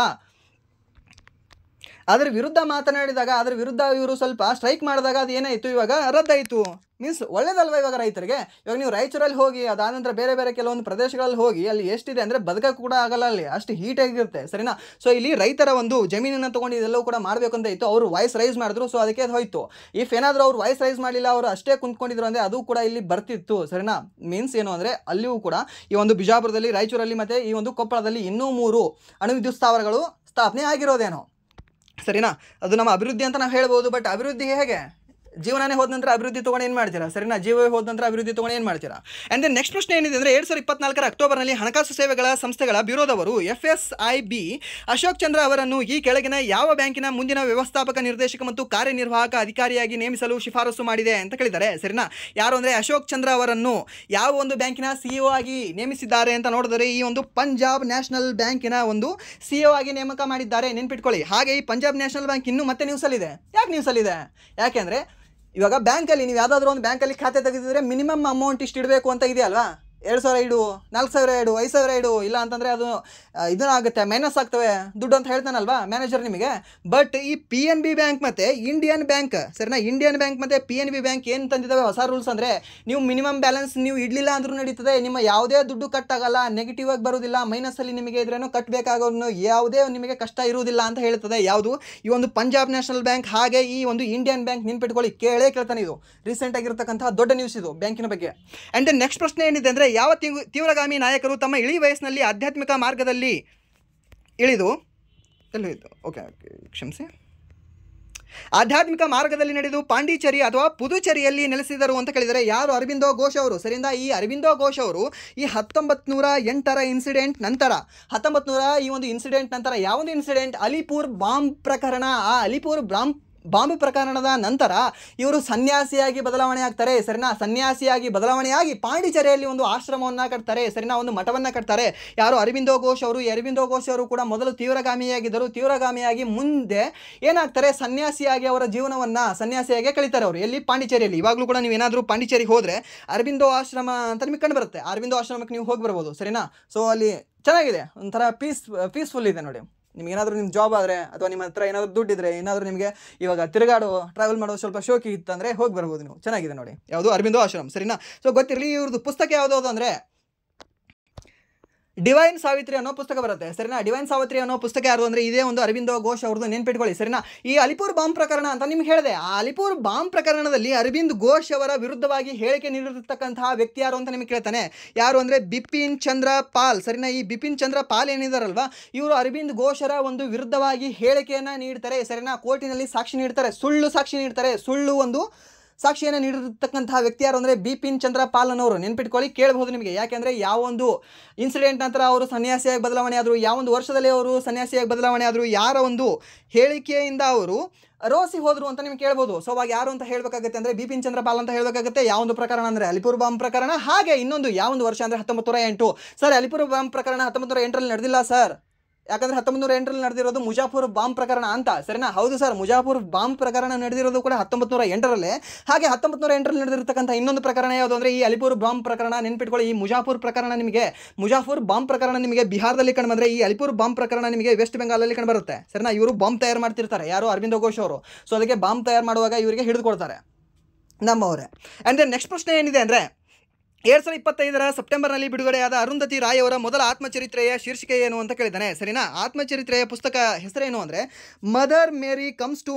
ಅದ್ರ ವಿರುದ್ಧ ಮಾತನಾಡಿದಾಗ ಅದ್ರ ವಿರುದ್ಧ ಇವರು ಸ್ವಲ್ಪ ಸ್ಟ್ರೈಕ್ ಮಾಡಿದಾಗ ಅದು ಏನಾಯಿತು, ಇವಾಗ ರದ್ದಾಯಿತು. ಮೀನ್ಸ್ ಒಳ್ಳೇದಲ್ವ ಇವಾಗ ರೈತರಿಗೆ. ಇವಾಗ ನೀವು ರಾಯಚೂರಲ್ಲಿ ಹೋಗಿ ಅದಾದ ನಂತರ ಬೇರೆ ಬೇರೆ ಕೆಲವೊಂದು ಪ್ರದೇಶಗಳಲ್ಲಿ ಹೋಗಿ ಅಲ್ಲಿ ಎಷ್ಟಿದೆ ಅಂದರೆ ಬದುಕಕ್ಕೆ ಕೂಡ ಆಗಲ್ಲ, ಅಲ್ಲಿ ಅಷ್ಟು ಹೀಟಾಗಿರುತ್ತೆ, ಸರಿನಾ. ಸೊ ಇಲ್ಲಿ ರೈತರ ಒಂದು ಜಮೀನನ್ನು ತೊಗೊಂಡು ಇದೆಲ್ಲವೂ ಕೂಡ ಮಾಡಬೇಕು ಅಂತ ಇತ್ತು. ಅವರು ವಾಯ್ಸ್ ರೈಸ್ ಮಾಡಿದ್ರು, ಸೊ ಅದಕ್ಕೆ ಅದು ಹೋಯ್ತು. ಇಫ್ ಏನಾದರೂ ಅವ್ರು ವಾಯ್ಸ್ ರೈಸ್ ಮಾಡಲಿಲ್ಲ, ಅವರು ಅಷ್ಟೇ ಕುಂತ್ಕೊಂಡಿದ್ರು ಅಂದರೆ ಅದು ಕೂಡ ಇಲ್ಲಿ ಬರ್ತಿತ್ತು, ಸರಿನಾ. ಮೀನ್ಸ್ ಏನು ಅಂದರೆ ಅಲ್ಲಿಯೂ ಕೂಡ ಈ ಒಂದು ಬಿಜಾಪುರದಲ್ಲಿ, ರಾಯಚೂರಲ್ಲಿ ಮತ್ತು ಈ ಒಂದು ಕೊಪ್ಪಳದಲ್ಲಿ ಇನ್ನೂ 3 ಅಣುವಿದ್ಯುತ್ ಸ್ಥಾವರಗಳು ಸ್ಥಾಪನೆ ಆಗಿರೋದೇನೋ, ಸರಿನಾ. ಅದು ನಮ್ಮ ಅಭಿವೃದ್ಧಿ ಅಂತ ನಾವು ಹೇಳ್ಬೋದು. ಬಟ್ ಅಭಿವೃದ್ಧಿ ಹೇಗೆ? ಜೀವನನೇ ಹೋದ ನಂತರ ಅಭಿವೃದ್ಧಿ ತೊಗೊಂಡು ಏನು ಮಾಡ್ತೀರಾ, ಸರಿನಾ. ಜೀವವೇ ಹೋದ ನಂತರ ಅಭಿವೃದ್ಧಿ ತೊಗೊಂಡು ಏನು ಮಾಡ್ತೀರಾ. ಆ್ಯಂಡ್ ದೆನ್ ನೆಕ್ಸ್ಟ್ ಪ್ರಶ್ನೆ ಏನಿದೆ ಅಂದರೆ 2024 ಅಕ್ಟೋಬರ್ನಲ್ಲಿ ಹಣಕಾಸು ಸೇವೆಗಳ ಸಂಸ್ಥೆಗಳ ಬ್ಯೂರೋದವರು FSIB ಅಶೋಕ್ ಚಂದ್ರ ಅವರನ್ನು ಈ ಕೆಳಗಿನ ಯಾವ ಬ್ಯಾಂಕಿನ ಮುಂದಿನ ವ್ಯವಸ್ಥಾಪಕ ನಿರ್ದೇಶಕ ಮತ್ತು ಕಾರ್ಯನಿರ್ವಾಹಕ ಅಧಿಕಾರಿಯಾಗಿ ನೇಮಿಸಲು ಶಿಫಾರಸು ಮಾಡಿದೆ ಅಂತ ಕೇಳಿದ್ದಾರೆ, ಸರಿನಾ. ಯಾರು ಅಂದರೆ ಅಶೋಕ್ ಚಂದ್ರ ಅವರನ್ನು ಯಾವ ಒಂದು ಬ್ಯಾಂಕಿನ CEO ಆಗಿ ನೇಮಿಸಿದ್ದಾರೆ ಅಂತ ನೋಡಿದರೆ ಈ ಒಂದು ಪಂಜಾಬ್ ನ್ಯಾಷನಲ್ ಬ್ಯಾಂಕಿನ ಒಂದು CEO ಆಗಿ ನೇಮಕ ಮಾಡಿದ್ದಾರೆ, ನೆನ್ಪಿಟ್ಕೊಳ್ಳಿ. ಹಾಗೆ ಈ ಪಂಜಾಬ್ ನ್ಯಾಷನಲ್ ಬ್ಯಾಂಕ್ ಇನ್ನೂ ಮತ್ತೆ ನ್ಯೂಸಲ್ಲಿದೆ. ಯಾಕೆ ನ್ಯೂಸಲ್ಲಿದೆ? ಯಾಕೆಂದರೆ ಇವಾಗ ಬ್ಯಾಂಕಲ್ಲಿ ನೀವು ಯಾವುದಾದ್ರೂ ಒಂದು ಬ್ಯಾಂಕಲ್ಲಿ ಖಾತೆ ತೆಗೆದಿದ್ರೆ ಮಿನಿಮಮ್ ಅಮೌಂಟ್ ಇಷ್ಟು ಇಡಬೇಕು ಅಂತ ಇದೆಯಲ್ವಾ. 2,000 ಇಡು, 4,000 ಇಡು, 5,000 ಇಡು, ಇಲ್ಲ ಅಂತಂದರೆ ಅದು ಇದನ್ನಾಗುತ್ತೆ, ಮೈನಸ್ ಆಗ್ತವೆ ದುಡ್ಡು ಅಂತ ಹೇಳ್ತಾನಲ್ವಾ ಮ್ಯಾನೇಜರ್ ನಿಮಗೆ. ಬಟ್ ಈ PNB ಬ್ಯಾಂಕ್ ಮತ್ತು ಇಂಡಿಯನ್ ಬ್ಯಾಂಕ್, ಸರಿನಾ, ಇಂಡಿಯನ್ ಬ್ಯಾಂಕ್ ಮತ್ತು PNB ಬ್ಯಾಂಕ್ ಏನು ತಂದಿದ್ದಾವೆ ಹೊಸ ರೂಲ್ಸ್ ಅಂದರೆ ನೀವು ಮಿನಿಮಮ್ ಬ್ಯಾಲೆನ್ಸ್ ನೀವು ಇಡಲಿಲ್ಲ ಅಂದ್ರೂ ನಡೀತದೆ, ನಿಮ್ಮ ಯಾವುದೇ ದುಡ್ಡು ಕಟ್ ಆಗಲ್ಲ, ನೆಗೆಟಿವ್ ಆಗಿ ಬರೋದಿಲ್ಲ, ಮೈನಸಲ್ಲಿ ನಿಮಗೆ ಇದ್ರೇನು ಕಟ್ಟಬೇಕಾಗೋನು ಯಾವುದೇ ನಿಮಗೆ ಕಷ್ಟ ಇರುವುದಿಲ್ಲ ಅಂತ ಹೇಳ್ತದೆ. ಯಾವುದು? ಈ ಒಂದು ಪಂಜಾಬ್ ನ್ಯಾಷನಲ್ ಬ್ಯಾಂಕ್ ಹಾಗೆ ಈ ಒಂದು ಇಂಡಿಯನ್ ಬ್ಯಾಂಕ್. ನೆನ್ಪಿಟ್ಕೊಳ್ಳಿ, ಕೇಳ್ತಾನೆ, ಇದು ರೀಸೆಂಟ್ ಆಗಿರ್ತಕ್ಕಂತಹ ದೊಡ್ಡ ನ್ಯೂಸ್ ಇದು ಬ್ಯಾಂಕಿನ ಬಗ್ಗೆ. ಆ್ಯಂಡ್ ದೆನ್ ನೆಕ್ಸ್ಟ್ ಪ್ರಶ್ನೆ ಏನಿದೆ ಅಂದರೆ ಯಾವ ತೀವ್ರಗಾಮಿ ನಾಯಕರು ತಮ್ಮ ಇಳಿ ವಯಸ್ಸಿನಲ್ಲಿ ಆಧ್ಯಾತ್ಮಿಕ ಮಾರ್ಗದಲ್ಲಿ ಇಳಿದು ಕ್ಷಮಿಸಿ ಆಧ್ಯಾತ್ಮಿಕ ಮಾರ್ಗದಲ್ಲಿ ನಡೆದು ಪಾಂಡಿಚೇರಿ ಅಥವಾ ಪುದುಚೇರಿಯಲ್ಲಿ ನೆಲೆಸಿದರು ಅಂತ ಕೇಳಿದರೆ ಯಾರು? ಅರಬಿಂದೋ ಘೋಷ್ ಅವರು, ಸರಿಯಿಂದ. ಈ ಅರಬಿಂದೋ ಘೋಷ್ ಅವರು ಈ 1908 ಇನ್ಸಿಡೆಂಟ್ ನಂತರ, 1900 ಈ ಒಂದು ಇನ್ಸಿಡೆಂಟ್ ನಂತರ, ಯಾವೊಂದು ಇನ್ಸಿಡೆಂಟ್? ಅಲಿಪುರ್ ಬಾಂಬ್ ಪ್ರಕರಣ. ಆ ಅಲಿಪುರ್ ಬಾಂಬ್ ಪ್ರಕರಣದ ನಂತರ ಇವರು ಸನ್ಯಾಸಿಯಾಗಿ ಬದಲಾವಣೆ ಆಗ್ತಾರೆ, ಸರಿನಾ. ಸನ್ಯಾಸಿಯಾಗಿ ಬದಲಾವಣೆಯಾಗಿ ಪಾಂಡಿಚೇರಿಯಲ್ಲಿ ಒಂದು ಆಶ್ರಮವನ್ನು ಕಟ್ತಾರೆ, ಸರಿನಾ, ಒಂದು ಮಠವನ್ನು ಕಟ್ತಾರೆ. ಯಾರು? ಅರಬಿಂದೋ ಘೋಷ್ ಅವರು. ಈ ಅರಬಿಂದೋ ಘೋಷ್ ಅವರು ಕೂಡ ಮೊದಲು ತೀವ್ರಗಾಮಿಯಾಗಿದ್ದರು. ತೀವ್ರಗಾಮಿಯಾಗಿ ಮುಂದೆ ಏನಾಗ್ತಾರೆ? ಸನ್ಯಾಸಿಯಾಗಿ ಅವರ ಜೀವನವನ್ನು ಸನ್ಯಾಸಿಯಾಗಿ ಕಳೀತಾರೆ ಅವರು. ಎಲ್ಲಿ? ಪಾಂಡಿಚೇರಿಯಲ್ಲಿ. ಇವಾಗಲೂ ಕೂಡ ನೀವು ಏನಾದರೂ ಪಾಂಡಿಚೇರಿಗೆ ಹೋದರೆ ಅರಬಿಂದೋ ಆಶ್ರಮ ಅಂತ ನಿಮಗೆ ಕಂಡು ಬರುತ್ತೆ. ಅರಬಿಂದೋ ಆಶ್ರಮಕ್ಕೆ ನೀವು ಹೋಗಿ ಬರ್ಬೋದು, ಸರಿನಾ. ಸೊ ಅಲ್ಲಿ ಚೆನ್ನಾಗಿದೆ, ಒಂಥರ ಪೀಸ್ಫುಲ್ ಇದೆ ನೋಡಿ. ನಿಮಗೇನಾದರೂ ನಿಮ್ಮ ಜಾಬ್ ಆದರೆ ಅಥವಾ ನಿಮ್ಮ ಹತ್ರ ಏನಾದರೂ ದುಡ್ಡಿದ್ರೆ, ಏನಾದರೂ ನಿಮಗೆ ಇವಾಗ ಟ್ರಾವೆಲ್ ಮಾಡೋದು ಸ್ವಲ್ಪ ಶೋಕಿ ಇತ್ತಂದರೆ ಹೋಗಿ ಬರ್ಬೋದು ನೀವು. ಚೆನ್ನಾಗಿದೆ ನೋಡಿ, ಯಾವುದು? ಅರಬಿಂದೋ ಆಶ್ರಮ, ಸರಿನಾ. ಸೊ ಗೊತ್ತಿರಲಿ, ಇವ್ರದ್ದು ಪುಸ್ತಕ ಯಾವುದು ಅಂದರೆ ಡಿವೈನ್ ಸಾವಿತ್ರಿ ಅನ್ನೋ ಪುಸ್ತಕ ಬರುತ್ತೆ, ಸರಿನಾ. ಡಿವೈನ್ ಸಾವಿತ್ರಿ ಅನ್ನೋ ಪುಸ್ತಕ ಯಾರು ಅಂದರೆ ಇದೇ ಒಂದು ಅರಬಿಂದೋ ಘೋಷ್ ಅವ್ರದ್ದು, ನೆನ್ಪಿಟ್ಕೊಳ್ಳಿ, ಸರಿನಾ. ಈ ಅಲಿಪುರ್ ಬಾಂಬ್ ಪ್ರಕರಣ ಅಂತ ನಿಮ್ಗೆ ಹೇಳಿದೆ. ಆ ಅಲಿಪುರ್ ಬಾಂಬ್ ಪ್ರಕರಣದಲ್ಲಿ ಅರವಿಂದ್ ಘೋಷ್ ಅವರ ವಿರುದ್ಧವಾಗಿ ಹೇಳಿಕೆ ನೀಡಿರತಕ್ಕಂತಹ ವ್ಯಕ್ತಿ ಯಾರು ಅಂತ ನಿಮಗೆ ಕೇಳ್ತಾನೆ. ಯಾರು ಅಂದರೆ ಬಿಪಿನ್ ಚಂದ್ರ ಪಾಲ್, ಸರಿನಾ. ಈ ಬಿಪಿನ್ ಚಂದ್ರ ಪಾಲ್ ಏನಿದಾರಲ್ವಾ, ಇವರು ಅರವಿಂದ್ ಘೋಷರ ಒಂದು ವಿರುದ್ಧವಾಗಿ ಹೇಳಿಕೆಯನ್ನು ನೀಡ್ತಾರೆ, ಸರಿನಾ. ಕೋರ್ಟಿನಲ್ಲಿ ಸಾಕ್ಷಿ ನೀಡ್ತಾರೆ, ಸುಳ್ಳು ಸಾಕ್ಷಿ ನೀಡ್ತಾರೆ. ಸುಳ್ಳು ಒಂದು ಸಾಕ್ಷಿಯನ್ನು ನೀಡಿರತಕ್ಕಂತಹ ವ್ಯಕ್ತಿ ಯಾರು ಅಂದರೆ ಬಿಪಿನ್ ಚಂದ್ರ ಪಾಲ್ ಅನ್ನೋರು, ನೆನ್ಪಿಟ್ಕೊಳ್ಳಿ. ಕೇಳಬಹುದು ನಿಮಗೆ. ಯಾಕೆಂದರೆ ಯಾವೊಂದು ಇನ್ಸಿಡೆಂಟ್ ನಂತರ ಅವರು ಸನ್ಯಾಸಿಯಾಗಿ ಬದಲಾವಣೆ ಆದರು, ಯಾವೊಂದು ವರ್ಷದಲ್ಲಿ ಅವರು ಸನ್ಯಾಸಿಯಾಗಿ ಬದಲಾವಣೆ ಆದರು, ಯಾರ ಒಂದು ಹೇಳಿಕೆಯಿಂದ ಅವರು ರೋಸಿ ಹೋದರು ಅಂತ ನಿಮ್ಗೆ ಕೇಳ್ಬೋದು. ಸೊ ಅವಾಗ ಯಾರು ಅಂತ ಹೇಳಬೇಕಾಗುತ್ತೆ ಅಂದರೆ ಬಿಪಿನ್ ಚಂದ್ರ ಪಾಲ್ ಅಂತ ಹೇಳಬೇಕಾಗುತ್ತೆ. ಯಾವೊಂದು ಪ್ರಕರಣ ಅಂದರೆ ಅಲಿಪುರ್ ಬಾಂಬ್ ಪ್ರಕರಣ. ಹಾಗೆ ಇನ್ನೊಂದು ಯಾವೊಂದು ವರ್ಷ ಅಂದರೆ 1908. ಸರ್, ಅಲಿಪುರ್ ಬಾಂಬ್ ಪ್ರಕರಣ 1908ರಲ್ಲಿ ನಡೆದಿಲ್ಲ ಸರ್, ಯಾಕಂದರೆ 1908ರಲ್ಲಿ ನಡೆದಿರೋದು ಮುಜಾಫರ್ ಬಾಂಬ್ ಪ್ರಕರಣ ಅಂತ, ಸರಿನಾ. ಹೌದು ಸರ್, ಮುಜಾಫರ್ ಬಾಂಬ್ ಪ್ರಕರಣ ನಡೆದಿರೋದು ಕೂಡ 1908ರಲ್ಲೇ. ಹಾಗೆ 1908ರಲ್ಲಿ ನಡೆದಿರ್ತಕ್ಕಂಥ ಇನ್ನೊಂದು ಪ್ರಕರಣ ಯಾವುದು ಅಂದರೆ ಈ ಅಲಿಪುರ್ ಬಾಂಬ್ ಪ್ರಕರಣ. ನೆನ್ಪಿಟ್ಕೊಳ್ಳಿ, ಈ ಮುಜಾಫರ್ ಬಾಂಬ್ ಪ್ರಕರಣ ನಿಮಗೆ ಬಿಹಾರದಲ್ಲಿ ಕಂಡುಬಂದರೆ ಈ ಅಲಿಪುರ್ ಬಾಂಬ್ ಪ್ರಕರಣ ನಿಮಗೆ ವೆಸ್ಟ್ ಬೆಂಗಾಲಲ್ಲಿ ಕಂಡುಬರುತ್ತೆ, ಸರಿನಾ. ಇವರು ಬಾಂಬ್ ತಯಾರು ಮಾಡ್ತಿರ್ತಾರೆ, ಯಾರು? ಅರವಿಂದೋ ಘೋಷ್ ಅವರು. ಸೊ ಅದಕ್ಕೆ ಬಾಂಬ್ ತಯಾರು ಮಾಡುವಾಗ ಇವರಿಗೆ ಹಿಡಿದುಕೊಳ್ತಾರೆ ನಮ್ಮವರೇ. ಆ್ಯಂಡ್ ದೆನ್ ನೆಕ್ಸ್ಟ್ ಪ್ರಶ್ನೆ ಏನಿದೆ ಅಂದರೆ 2025 ಸೆಪ್ಟೆಂಬರ್ನಲ್ಲಿ ಬಿಡುಗಡೆಯಾದ ಅರುಂಧತಿ ರಾಯ್ ಅವರ ಮೊದಲ ಆತ್ಮಚರಿತ್ರೆಯ ಶೀರ್ಷಿಕೆ ಏನು ಅಂತ ಕೇಳಿದ್ದಾನೆ, ಸರಿನಾ. ಆತ್ಮಚರಿತ್ರೆಯ ಪುಸ್ತಕ ಹೆಸರೇನು ಅಂದರೆ Mother Mary comes to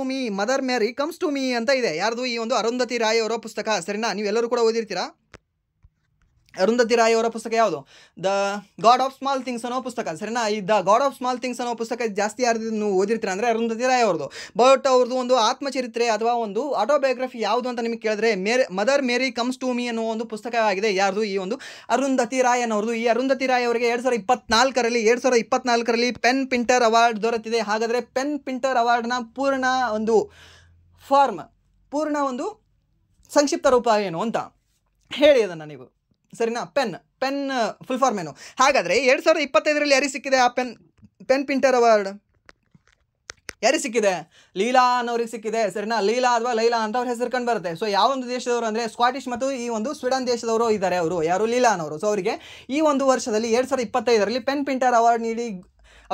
me ಅಂತ ಇದೆ. ಯಾರ್ದು? ಈ ಒಂದು ಅರುಂಧತಿ ರಾಯ್ ಅವರ ಪುಸ್ತಕ, ಸರಿನಾ. ನೀವೆಲ್ಲರೂ ಕೂಡ ಓದಿರ್ತೀರಾ. ಅರುಂಧತಿ ರಾಯ್ ಅವರ ಪುಸ್ತಕ ಯಾವುದು? The god of small things ಅನ್ನೋ ಪುಸ್ತಕ, ಸರಿನಾ. ಈ the god of small things ಅನ್ನೋ ಪುಸ್ತಕ ಜಾಸ್ತಿ ಯಾರು ನೀವು ಓದಿರ್ತೀರ ಅಂದರೆ ಅರುಂಧತಿ ರಾಯ್ ಅವ್ರದ್ದು. ಬಟ್ ಅವ್ರದ್ದು ಒಂದು ಆತ್ಮಚರಿತ್ರೆ ಅಥವಾ ಒಂದು ಆಟೋಬಯೋಗ್ರಫಿ ಯಾವುದು ಅಂತ ನಿಮಗೆ ಕೇಳಿದ್ರೆ Mother Mary comes to me ಅನ್ನೋ ಒಂದು ಪುಸ್ತಕ ಆಗಿದೆ. ಯಾರ್ದು? ಈ ಒಂದು ಅರುಂಧತಿ ರಾಯ್ ಅನ್ನೋರ್ದು. ಈ ಅರುಂಧತಿ ರಾಯ್ ಅವರಿಗೆ 2024ರಲ್ಲಿ ಪೆನ್ ಪಿಂಟರ್ ಅವಾರ್ಡ್ ದೊರೆತಿದೆ. ಹಾಗಾದರೆ ಪೆನ್ ಪಿಂಟರ್ ಅವಾರ್ಡ್ನ ಪೂರ್ಣ ಒಂದು ಸಂಕ್ಷಿಪ್ತ ರೂಪ ಏನು ಅಂತ ಹೇಳಿ ಅದನ್ನು ನೀವು, ಸರಿನಾ. ಪೆನ್ ಫುಲ್ ಫಾರ್ಮ್ ಏನು? ಹಾಗಾದರೆ 2025ರಲ್ಲಿ ಯಾರಿಗೆ ಸಿಕ್ಕಿದೆ ಆ ಪೆನ್ ಪಿಂಟರ್ ಅವಾರ್ಡ್? ಯಾರಿಗೆ ಸಿಕ್ಕಿದೆ? ಲೀಲಾ ಅನ್ನೋರಿಗೆ ಸಿಕ್ಕಿದೆ, ಸರಿನಾ. ಲೀಲಾ ಅಥವಾ ಲೈಲಾ ಅಂತ ಅವ್ರ ಹೆಸರು ಕಂಡು ಬರುತ್ತೆ. ಸೊ ಯಾವೊಂದು ದೇಶದವರು ಅಂದರೆ ಸ್ಕಾಟಿಷ್ ಮತ್ತು ಈ ಒಂದು ಸ್ವೀಡನ್ ದೇಶದವರು ಇದ್ದಾರೆ. ಅವರು ಯಾರು? ಲೀಲಾ ಅನ್ನೋರು. ಸೊ ಅವರಿಗೆ ಈ ಒಂದು ವರ್ಷದಲ್ಲಿ 2025ರಲ್ಲಿ ಪೆನ್ ಪಿಂಟರ್ ಅವಾರ್ಡ್ ನೀಡಿ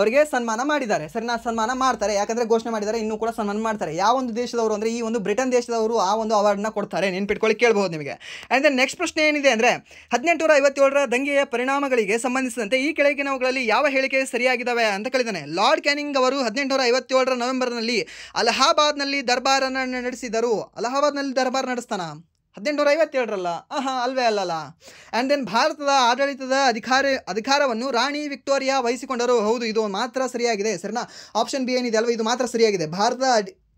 ಅವರಿಗೆ ಸನ್ಮಾನ ಮಾಡಿದ್ದಾರೆ. ಸರಿನಾ, ಸನ್ಮಾನ ಮಾಡ್ತಾರೆ, ಯಾಕಂದರೆ ಘೋಷಣೆ ಮಾಡಿದ್ದಾರೆ, ಇನ್ನೂ ಕೂಡ ಸನ್ಮಾನ ಮಾಡ್ತಾರೆ. ಯಾವ ಒಂದು ದೇಶದವರು ಅಂದರೆ ಈ ಒಂದು ಬ್ರಿಟನ್ ದೇಶದವರು ಆ ಒಂದು ಅವಾರ್ಡ್ನ ಕೊಡ್ತಾರೆ, ನೆನ್ಪಿಟ್ಕೊಳ್ಳಿ, ಕೇಳ್ಬೋದು ನಿಮಗೆ. ಆ್ಯಂಡ್ ದೆನ್ ನೆಕ್ಸ್ಟ್ ಪ್ರಶ್ನೆ ಏನಿದೆ ಅಂದರೆ 1857ರ ದಂಗೆಯ ಪರಿಣಾಮಗಳಿಗೆ ಸಂಬಂಧಿಸಿದಂತೆ ಈ ಕೆಳಗಿನವುಗಳಲ್ಲಿ ಯಾವ ಹೇಳಿಕೆ ಸರಿಯಾಗಿದ್ದಾವೆ ಅಂತ ಕೇಳಿದ್ದಾನೆ. ಲಾರ್ಡ್ ಕ್ಯಾನಿಂಗ್ ಅವರು 1857ರ ನವೆಂಬರ್ನಲ್ಲಿ ಅಲಹಾಬಾದ್ನಲ್ಲಿ ದರ್ಬಾರನ್ನು ನಡೆಸಿದರು. ಅಲಹಾಬಾದ್ನಲ್ಲಿ ದರ್ಬಾರ್ ನಡೆಸ್ತಾನ 1857ರಲ್ಲ? ಅಲ್ವೇ ಅಲ್ಲಲ್ಲ. ಆ್ಯಂಡ್ ದೆನ್ ಭಾರತದ ಆಡಳಿತದ ಅಧಿಕಾರವನ್ನು ರಾಣಿ ವಿಕ್ಟೋರಿಯಾ ವಹಿಸಿಕೊಂಡರು. ಹೌದು, ಇದು ಮಾತ್ರ ಸರಿಯಾಗಿದೆ. ಸರಿನಾ, ಆಪ್ಷನ್ ಬಿ ಏನಿದೆ ಅಲ್ವ, ಇದು ಮಾತ್ರ ಸರಿಯಾಗಿದೆ. ಭಾರತದ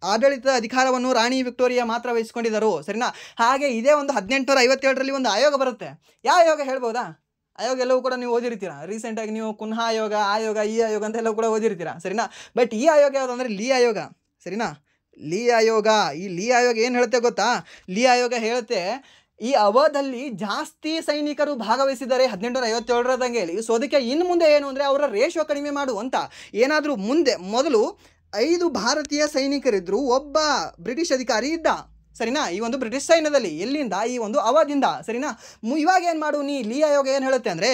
ಆಡಳಿತದ ಅಧಿಕಾರವನ್ನು ರಾಣಿ ವಿಕ್ಟೋರಿಯಾ ಮಾತ್ರ ವಹಿಸಿಕೊಂಡಿದ್ದರು. ಸರಿನಾ, ಹಾಗೆ ಇದೇ ಒಂದು 1857ರಲ್ಲಿ ಒಂದು ಆಯೋಗ ಬರುತ್ತೆ. ಯಾವ ಆಯೋಗ ಹೇಳ್ಬೋದಾ? ಆಯೋಗ ಎಲ್ಲವೂ ಕೂಡ ನೀವು ಓದಿರ್ತೀರಾ. ರೀಸೆಂಟಾಗಿ ನೀವು ಕುನ್ಹಾ ಆಯೋಗ, ಈ ಆಯೋಗ ಅಂತ ಎಲ್ಲವೂ ಕೂಡ ಓದಿರ್ತೀರಾ. ಸರಿನಾ, ಬಟ್ ಈ ಆಯೋಗ ಯಾವುದು ಅಂದರೆ ಲೀ ಆಯೋಗ. ಸರಿನಾ, ಲೀ ಆಯೋಗ. ಈ ಲೀ ಆಯೋಗ ಏನು ಹೇಳುತ್ತೆ ಗೊತ್ತಾ? ಲೀ ಆಯೋಗ ಹೇಳುತ್ತೆ ಈ ಅವಧಿಯಲ್ಲಿ ಜಾಸ್ತಿ ಸೈನಿಕರು ಭಾಗವಹಿಸಿದ್ದಾರೆ 1857ರ ದಂಗೆಯಲ್ಲಿ. ಸೊ ಅದಕ್ಕೆ ಇನ್ನು ಮುಂದೆ ಏನು ಅಂದರೆ ಅವರ ರೇಷೋ ಕಡಿಮೆ ಮಾಡು ಅಂತ. ಏನಾದರೂ ಮೊದಲು 5 ಭಾರತೀಯ ಸೈನಿಕರಿದ್ದರು, ಒಬ್ಬ ಬ್ರಿಟಿಷ್ ಅಧಿಕಾರಿ ಇದ್ದ. ಸರಿನಾ, ಈ ಒಂದು ಬ್ರಿಟಿಷ್ ಸೈನ್ಯದಲ್ಲಿ ಎಲ್ಲಿಂದ ಈ ಒಂದು ಅವಧಿಯಿಂದ. ಸರಿನಾ, ಇವಾಗ ಏನು ಮಾಡು ನೀ, ಲೀ ಆಯೋಗ ಏನು ಹೇಳುತ್ತೆ ಅಂದರೆ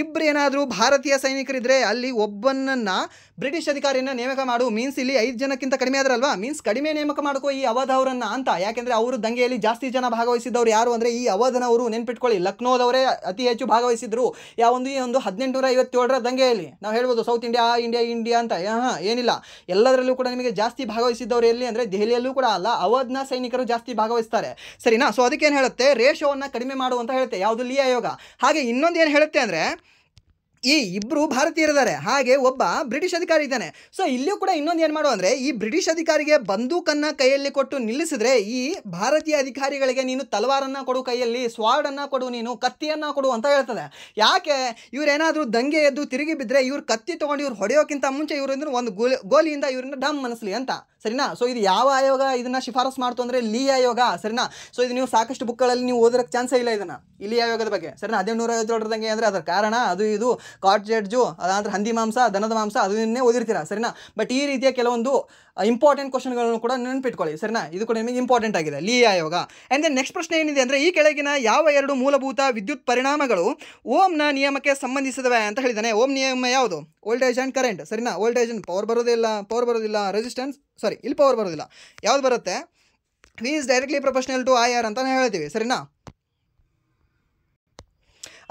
ಇಬ್ಬರು ಏನಾದರೂ ಭಾರತೀಯ ಸೈನಿಕರಿದ್ದರೆ ಅಲ್ಲಿ ಒಬ್ಬನನ್ನು ಬ್ರಿಟಿಷ್ ಅಧಿಕಾರಿಯನ್ನು ನೇಮಕ ಮಾಡು. ಮೀನ್ಸ್ ಇಲ್ಲಿ 5 ಜನಕ್ಕಿಂತ ಕಡಿಮೆ ಆದ್ರಲ್ವಾ, ಮೀನ್ಸ್ ಕಡಿಮೆ ನೇಮಕ ಮಾಡ್ಕೋ ಈ ಅವಧವರನ್ನು ಅಂತ. ಯಾಕೆಂದರೆ ಅವರು ದಂಗೆಯಲ್ಲಿ ಜಾಸ್ತಿ ಜನ ಭಾಗವಹಿಸಿದ್ದವರು ಯಾರು ಅಂದರೆ ಈ ಅವಧನವರು. ನೆನ್ಪಿಟ್ಕೊಳ್ಳಿ, ಲಕ್ನೋದವರೇ ಅತಿ ಹೆಚ್ಚು ಭಾಗವಹಿಸಿದ್ರು ಈ ಒಂದು 1857ರ ದಂಗೆಯಲ್ಲಿ. ನಾವು ಹೇಳ್ಬೋದು ಸೌತ್ ಇಂಡಿಯಾ ಅಂತ. ಏನಿಲ್ಲ, ಎಲ್ಲದರಲ್ಲೂ ಕೂಡ ನಿಮಗೆ ಜಾಸ್ತಿ ಭಾಗವಹಿಸಿದ್ದವರು ಎಲ್ಲಿ ಅಂದರೆ ದೆಹಲಿಯಲ್ಲೂ ಕೂಡ ಅಲ್ಲ, ಅವಧ್ನ ಸೈನಿಕರು ಜಾಸ್ತಿ ಭಾಗವಹಿಸ್ತಾರೆ. ಸರಿನಾ, ಸೊ ಅದಕ್ಕೆ ಏನು ಹೇಳುತ್ತೆ, ರೇಷೋವನ್ನು ಕಡಿಮೆ ಮಾಡು ಅಂತ ಹೇಳುತ್ತೆ ಯಾವುದು, ಲೀ ಆಯೋಗ. ಹಾಗೆ ಇನ್ನೊಂದು ಏನು ಹೇಳುತ್ತೆ ಅಂದರೆ ಈ ಇಬ್ಬರು ಭಾರತೀಯರಿದ್ದಾರೆ, ಹಾಗೆ ಒಬ್ಬ ಬ್ರಿಟಿಷ್ ಅಧಿಕಾರಿ ಇದ್ದಾನೆ. ಸೊ ಇಲ್ಲಿಯೂ ಕೂಡ ಇನ್ನೊಂದು ಏನು ಮಾಡು ಅಂದರೆ ಈ ಬ್ರಿಟಿಷ್ ಅಧಿಕಾರಿಗೆ ಬಂದೂಕನ್ನು ಕೈಯಲ್ಲಿ ಕೊಟ್ಟು ನಿಲ್ಲಿಸಿದ್ರೆ ಈ ಭಾರತೀಯ ಅಧಿಕಾರಿಗಳಿಗೆ ನೀನು ತಲವಾರನ್ನು ಕೊಡು, ಕೈಯಲ್ಲಿ ಸ್ವಾರ್ಡನ್ನು ಕೊಡು, ನೀನು ಕತ್ತಿಯನ್ನು ಕೊಡು ಅಂತ ಹೇಳ್ತದೆ. ಯಾಕೆ, ಇವರೇನಾದರೂ ದಂಗೆ ಎದ್ದು ತಿರುಗಿ ಬಿದ್ದರೆ ಇವ್ರು ಕತ್ತಿ ತೊಗೊಂಡು ಇವ್ರು ಹೊಡೆಯೋಕ್ಕಿಂತ ಮುಂಚೆ ಇವರಿಂದ ಒಂದು ಗೋಲಿಯಿಂದ ಇವರಿಂದ ಡಮ್ ಮನಸ್ಲಿ ಅಂತ. ಸರಿನಾ, ಸೊ ಇದು ಯಾವ ಆಯೋಗ ಇದನ್ನು ಶಿಫಾರಸು ಮಾಡ್ತು ಅಂದರೆ ಲೀ ಆಯೋಗ. ಸರಿನಾ, ಸೊ ಇದು ನೀವು ಸಾಕಷ್ಟು ಬುಕ್ಗಳಲ್ಲಿ ನೀವು ಓದೋಕ್ಕೆ ಚಾನ್ಸೇ ಇಲ್ಲ ಇದನ್ನು, ಈ ಲೀ ಆಯೋಗದ ಬಗ್ಗೆ. ಸರಿನಾ, 1857ರ ದಂಗೆ ಅಂದರೆ ಅದರ ಕಾರಣ ಅದು ಇದು ಕಾಟ್ ಜಡ್ಜು, ಅದಾದ್ರೆ ಹಂದಿ ಮಾಂಸ, ದನದ ಮಾಂಸ, ಅದನ್ನೇ ಓದಿರ್ತೀರಾ. ಸರಿನಾ, ಬಟ್ ಈ ರೀತಿಯ ಕೆಲವೊಂದು ಇಂಪಾರ್ಟೆಂಟ್ ಕ್ವಶನ್ಗಳನ್ನು ಕೂಡ ನೆನಪಿಟ್ಕೊಳ್ಳಿ. ಸರಿನಾ, ಇದು ಕೂಡ ನಿಮಗೆ ಇಂಪಾರ್ಟೆಂಟ್ ಆಗಿದೆ, ಲೀ ಆಯೋಗ. ಆ್ಯಂಡ್ ದೆನ್ ನೆಕ್ಸ್ಟ್ ಪ್ರಶ್ನೆ ಏನಿದೆ ಅಂದರೆ ಈ ಕೆಳಗಿನ ಯಾವ 2 ಮೂಲಭೂತ ವಿದ್ಯುತ್ ಪರಿಣಾಮಗಳು ಓಮ್ನ ನಿಯಮಕ್ಕೆ ಸಂಬಂಧಿಸಿದವೆ ಅಂತ ಹೇಳಿದ್ದಾನೆ. ಓಮ್ ನಿಯಮ ಯಾವುದು? Voltage and current. ಸರಿನಾ, ವೋಲ್ಟೇಜ್ ಪವರ್ ಬರೋದಿಲ್ಲ, ರೆಸಿಸ್ಟೆನ್ಸ್ ಇಲ್ಲಿ ಪವರ್ ಬರೋದಿಲ್ಲ. ಯಾವ್ದು ಬರುತ್ತೆ? V is directly proportional to IR ಅಂತ ಹೇಳ್ತೀವಿ. ಸರಿನಾ,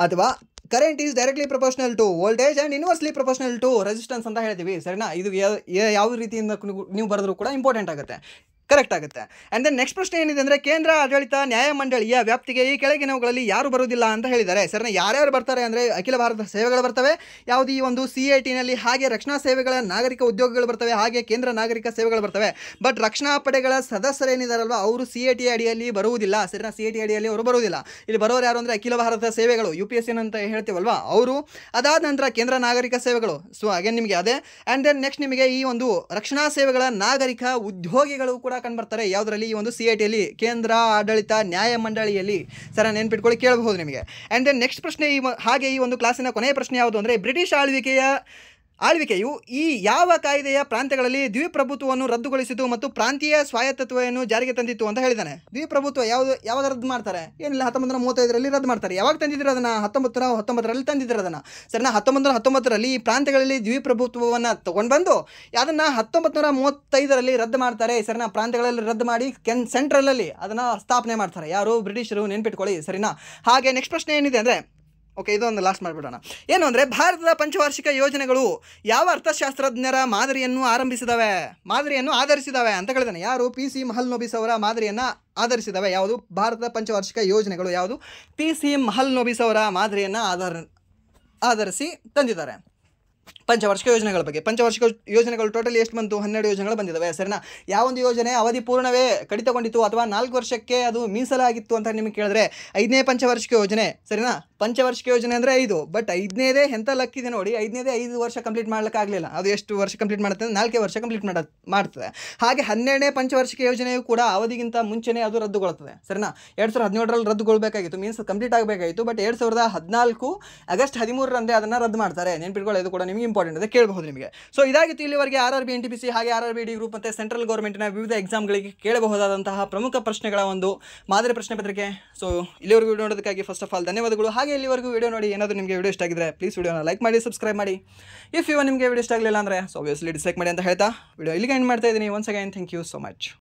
ಅಥವಾ current is directly proportional to voltage and inversely proportional to resistance ಅಂತ ಹೇಳ್ತೀವಿ. ಸರಿನಾ, ಇದು ಯಾವ ರೀತಿಯಿಂದ ನೀವು ಬರೆದ್ರೂ ಕೂಡ ಇಂಪಾರ್ಟೆಂಟ್ ಆಗುತ್ತೆ, ಕರೆಕ್ಟ್ ಆಗುತ್ತೆ. ಆ್ಯಂಡ್ ದೆನ್ ನೆಕ್ಸ್ಟ್ ಪ್ರಶ್ನೆ ಏನಿದೆ ಅಂದರೆ ಕೇಂದ್ರ ಆಡಳಿತ ನ್ಯಾಯಮಂಡಳಿಯ ವ್ಯಾಪ್ತಿಗೆ ಈ ಕೆಳಗಿನವುಗಳಲ್ಲಿ ಯಾರು ಬರುವುದಿಲ್ಲ ಅಂತ ಹೇಳಿದ್ದಾರೆ. ಸರಿನಾ, ಯಾರ್ಯಾರು ಬರ್ತಾರೆ ಅಂದರೆ ಅಖಿಲ ಭಾರತ ಸೇವೆಗಳು ಬರ್ತವೆ, ಯಾವುದು ಈ ಒಂದು CATನಲ್ಲಿ, ಹಾಗೆ ರಕ್ಷಣಾ ಸೇವೆಗಳ ನಾಗರಿಕ ಉದ್ಯೋಗಗಳು ಬರ್ತವೆ, ಹಾಗೆ ಕೇಂದ್ರ ನಾಗರಿಕ ಸೇವೆಗಳು ಬರ್ತವೆ. ಬಟ್ ರಕ್ಷಣಾ ಪಡೆಗಳ ಸದಸ್ಯರೇನಿದಾರಲ್ವ ಅವರು CAT ಅಡಿಯಲ್ಲಿ ಬರುವುದಿಲ್ಲ. ಸರಿನಾ, CAT ಅಡಿಯಲ್ಲಿ ಅವರು ಬರುವುದಿಲ್ಲ. ಇಲ್ಲಿ ಬರೋರು ಯಾರು ಅಂದರೆ ಅಖಿಲ ಭಾರತ ಸೇವೆಗಳು, UPSC ಅಂತ ಹೇಳ್ತೀವಲ್ವ ಅವರು. ಅದಾದ ನಂತರ ಕೇಂದ್ರ ನಾಗರಿಕ ಸೇವೆಗಳು. ಸೊ ಅಗೇನ್ ನಿಮಗೆ ಅದೇ. ಆ್ಯಂಡ್ ದೆನ್ ನೆಕ್ಸ್ಟ್ ನಿಮಗೆ ಈ ಒಂದು ರಕ್ಷಣಾ ಸೇವೆಗಳ ನಾಗರಿಕ ಉದ್ಯೋಗಿಗಳು ಕೂಡ ಕಂಡುಬರ್ತಾರೆ. ಯಾವುದರಲ್ಲಿ? ಈ ಒಂದು CATಯಲ್ಲಿ, ಕೇಂದ್ರ ಆಡಳಿತ ನ್ಯಾಯಮಂಡಳಿಯಲ್ಲಿ. ಸರ ನೆನ್ಪಿಟ್ಕೊಳ್ಳಿ, ಕೇಳಬಹುದು ನಿಮಗೆ. ಆ್ಯಂಡ್ ದೆನ್ ನೆಕ್ಸ್ಟ್ ಪ್ರಶ್ನೆ ಹಾಗೆ ಈ ಒಂದು ಕ್ಲಾಸಿನ ಕೊನೆಯ ಪ್ರಶ್ನೆ ಯಾವುದು ಅಂದರೆ ಬ್ರಿಟಿಷ್ ಆಳ್ವಿಕೆಯು ಈ ಯಾವ ಕಾಯ್ದೆಯ ಪ್ರಾಂತ್ಯಗಳಲ್ಲಿ ದ್ವಿಪ್ರಭುತ್ವವನ್ನು ರದ್ದುಗೊಳಿಸಿತು ಮತ್ತು ಪ್ರಾಂತೀಯ ಸ್ವಾಯತ್ತತ್ವವನ್ನು ಜಾರಿಗೆ ತಂದಿತ್ತು ಅಂತ ಹೇಳಿದ್ದಾನೆ. ದ್ವಿಪ್ರಭುತ್ವ ಯಾವಾಗ ರದ್ದು ಮಾಡ್ತಾರೆ? ಏನಿಲ್ಲ, 1935ರಲ್ಲಿ ರದ್ದು ಮಾಡ್ತಾರೆ. ಯಾವಾಗ ತಂದಿದ್ರು ಅದನ್ನು? 1919ರಲ್ಲಿ ತಂದಿದ್ರು ಅದನ್ನು. ಸರಿನಾ, 1919ರಲ್ಲಿ ಈ ಪ್ರಾಂತ್ಯಗಳಲ್ಲಿ ದ್ವಿಪ್ರಭುತ್ವವನ್ನು ತೊಗೊಂಡು ಬಂದು ಅದನ್ನು 1935ರಲ್ಲಿ ರದ್ದು ಮಾಡ್ತಾರೆ. ಸರಿನಾ, ಪ್ರಾಂತ್ಯಗಳಲ್ಲಿ ರದ್ದು ಮಾಡಿ ಸೆಂಟ್ರಲಲ್ಲಿ ಅದನ್ನು ಸ್ಥಾಪನೆ ಮಾಡ್ತಾರೆ. ಯಾರು? ಬ್ರಿಟಿಷರು, ನೆನ್ಪಿಟ್ಕೊಳ್ಳಿ. ಸರಿನಾ, ಹಾಗೆ ನೆಕ್ಸ್ಟ್ ಪ್ರಶ್ನೆ ಏನಿದೆ ಅಂದರೆ ಓಕೆ, ಇದೊಂದು ಲಾಸ್ಟ್ ಮಾಡಿಬಿಡೋಣ. ಏನು ಅಂದರೆ ಭಾರತದ ಪಂಚವಾರ್ಷಿಕ ಯೋಜನೆಗಳು ಯಾವ ಅರ್ಥಶಾಸ್ತ್ರಜ್ಞರ ಮಾದರಿಯನ್ನು ಆಧರಿಸಿದವೆ ಅಂತ ಹೇಳಿದಾನೆ. ಯಾರು? PC ಮಹಲ್ನೋಬಿಸ್ ಅವರ ಮಾದರಿಯನ್ನು ಆಧರಿಸಿದವೆ. ಯಾವುದು? ಭಾರತದ ಪಂಚವಾರ್ಷಿಕ ಯೋಜನೆಗಳು ಯಾವುದು? PC ಮಹಲ್ನೋಬಿಸ್ ಅವರ ಮಾದರಿಯನ್ನು ಆಧರಿಸಿ ತಂದಿದ್ದಾರೆ. ಪಂಚವಾರ್ಷಿಕ ಯೋಜನೆಗಳ ಬಗ್ಗೆ. ಪಂಚವಾರ್ಷಿಕ ಯೋಜನೆಗಳು ಟೋಟಲಿ ಎಷ್ಟು ಬಂತು? 12 ಯೋಜನೆಗಳು ಬಂದಿದ್ದಾವೆ. ಸರಿನಾ, ಯಾವೊಂದು ಯೋಜನೆ ಅವಧಿ ಪೂರ್ಣವೇ ಕಡಿತಗೊಂಡಿತ್ತು ಅಥವಾ 4 ವರ್ಷಕ್ಕೆ ಅದು ಮೀಸಲಾಗಿತ್ತು ಅಂತ ನಿಮಗೆ ಕೇಳಿದ್ರೆ 5ನೇ ಪಂಚವಾರ್ಷಿಕ ಯೋಜನೆ. ಸರಿನಾ, ಪಂಚವಾರ್ಷಿಕ ಯೋಜನೆ ಅಂದರೆ 5, ಬಟ್ 5ನೇದೇ ಎಂಥ ಲಕ್ಕಿದೆ ನೋಡಿ, 5ನೇದೇ 5 ವರ್ಷ ಕಂಪ್ಲೀಟ್ ಮಾಡ್ಲಿಕ್ಕಾಗಲಿಲ್ಲ. ಅದು ಎಷ್ಟು ವರ್ಷ ಕಂಪ್ಲೀಟ್ ಮಾಡುತ್ತೆ? 4 ವರ್ಷ ಕಂಪ್ಲೀಟ್ ಮಾಡ್ತದೆ. ಹಾಗೆ 12ನೇ ಪಂಚವಾರ್ಷಿಕ ಯೋಜನೆಯು ಕೂಡ ಅವಧಿಗಿಂತ ಮುಂಚೆನೇ ಅದು ರದ್ದುಗೊಳ್ಳುತ್ತದೆ. ಸರಿನಾ, 2017ರಲ್ಲಿ ರದ್ದುಗೊಳ್ಬೇಕಾಗಿತ್ತು, ಮೀನ್ಸ್ ಕಂಪ್ಲೀಟ್ ಆಗಬೇಕಾಗಿತ್ತು. ಬಟ್ 2014 ಆಗಸ್ಟ್ 13ರಂದೇ ಅದನ್ನು ರದ್ದು ಮಾಡ್ತಾರೆ. ನೆನ್ಪಿಟ್ಕೊಳ್ಳಿ, ಇದು ಕೂಡ ನಿಮಗೆ ಇಂಪಾರ್ಟೆಂಟ್ ಇದೆ, ಕೇಳಬಹುದು ನಿಮಗೆ. ಸೊ ಇದಾಗಿತ್ತು ಇಲ್ಲಿವರೆಗೆ RRB NTPC ಹಾಗೆ RRB D ಗ್ರೂಪ್ ಮತ್ತು ಸೆಂಟ್ರಲ್ ಗೌರ್ಮೆಂಟ್ನ ವಿವಿಧ ಎಕ್ಸಾಮ್ಗಳಿಗೆ ಕೇಳಬಹುದಾದಂತಹ ಪ್ರಮುಖ ಪ್ರಶ್ನೆಗಳ ಒಂದು ಮಾದರಿ ಪ್ರಶ್ನೆ ಪತ್ರಿಕೆ. ಸೊ ಇಲ್ಲಿವರೆಗೂ ನೋಡೋದಕ್ಕಾಗಿ ಫಸ್ಟ್ ಆಫ್ ಆಲ್ ಧನ್ಯವಾದಗಳು. ಹಾಗೆ ಹಾಗೆ ಇಲ್ಲಿವರೆಗೂ ವಿಡಿಯೋ ನೋಡಿ ಏನಾದರೂ ನಿಮಗೆ ವಿಡಿಯೋ ಇಷ್ಟ ಆಗಿದ್ರೆ ಪ್ಲೀಸ್ ವಿಡಿಯೋನ ಲೈಕ್ ಮಾಡಿ ಸಬ್ಸ್ಕ್ರೈಬ್ ಮಾಡಿ. ಇಫ್ ನಿಮಗೆ ವಿಡಿಯೋ ಇಷ್ಟ ಆಗಲಿಲ್ಲ ಅಂದರೆ ಆಬ್ವಿಯಸ್ಲಿ ಡಿಸ್ಲೈಕ್ ಮಾಡಿ ಅಂತ ಹೇಳ್ತಾ ವಿಡಿಯೋ ಇಲ್ಲಿಗೆ ಎಂಡ್ ಮಾಡ್ತಾ ಇದ್ದೀನಿ. Once again thank you so much.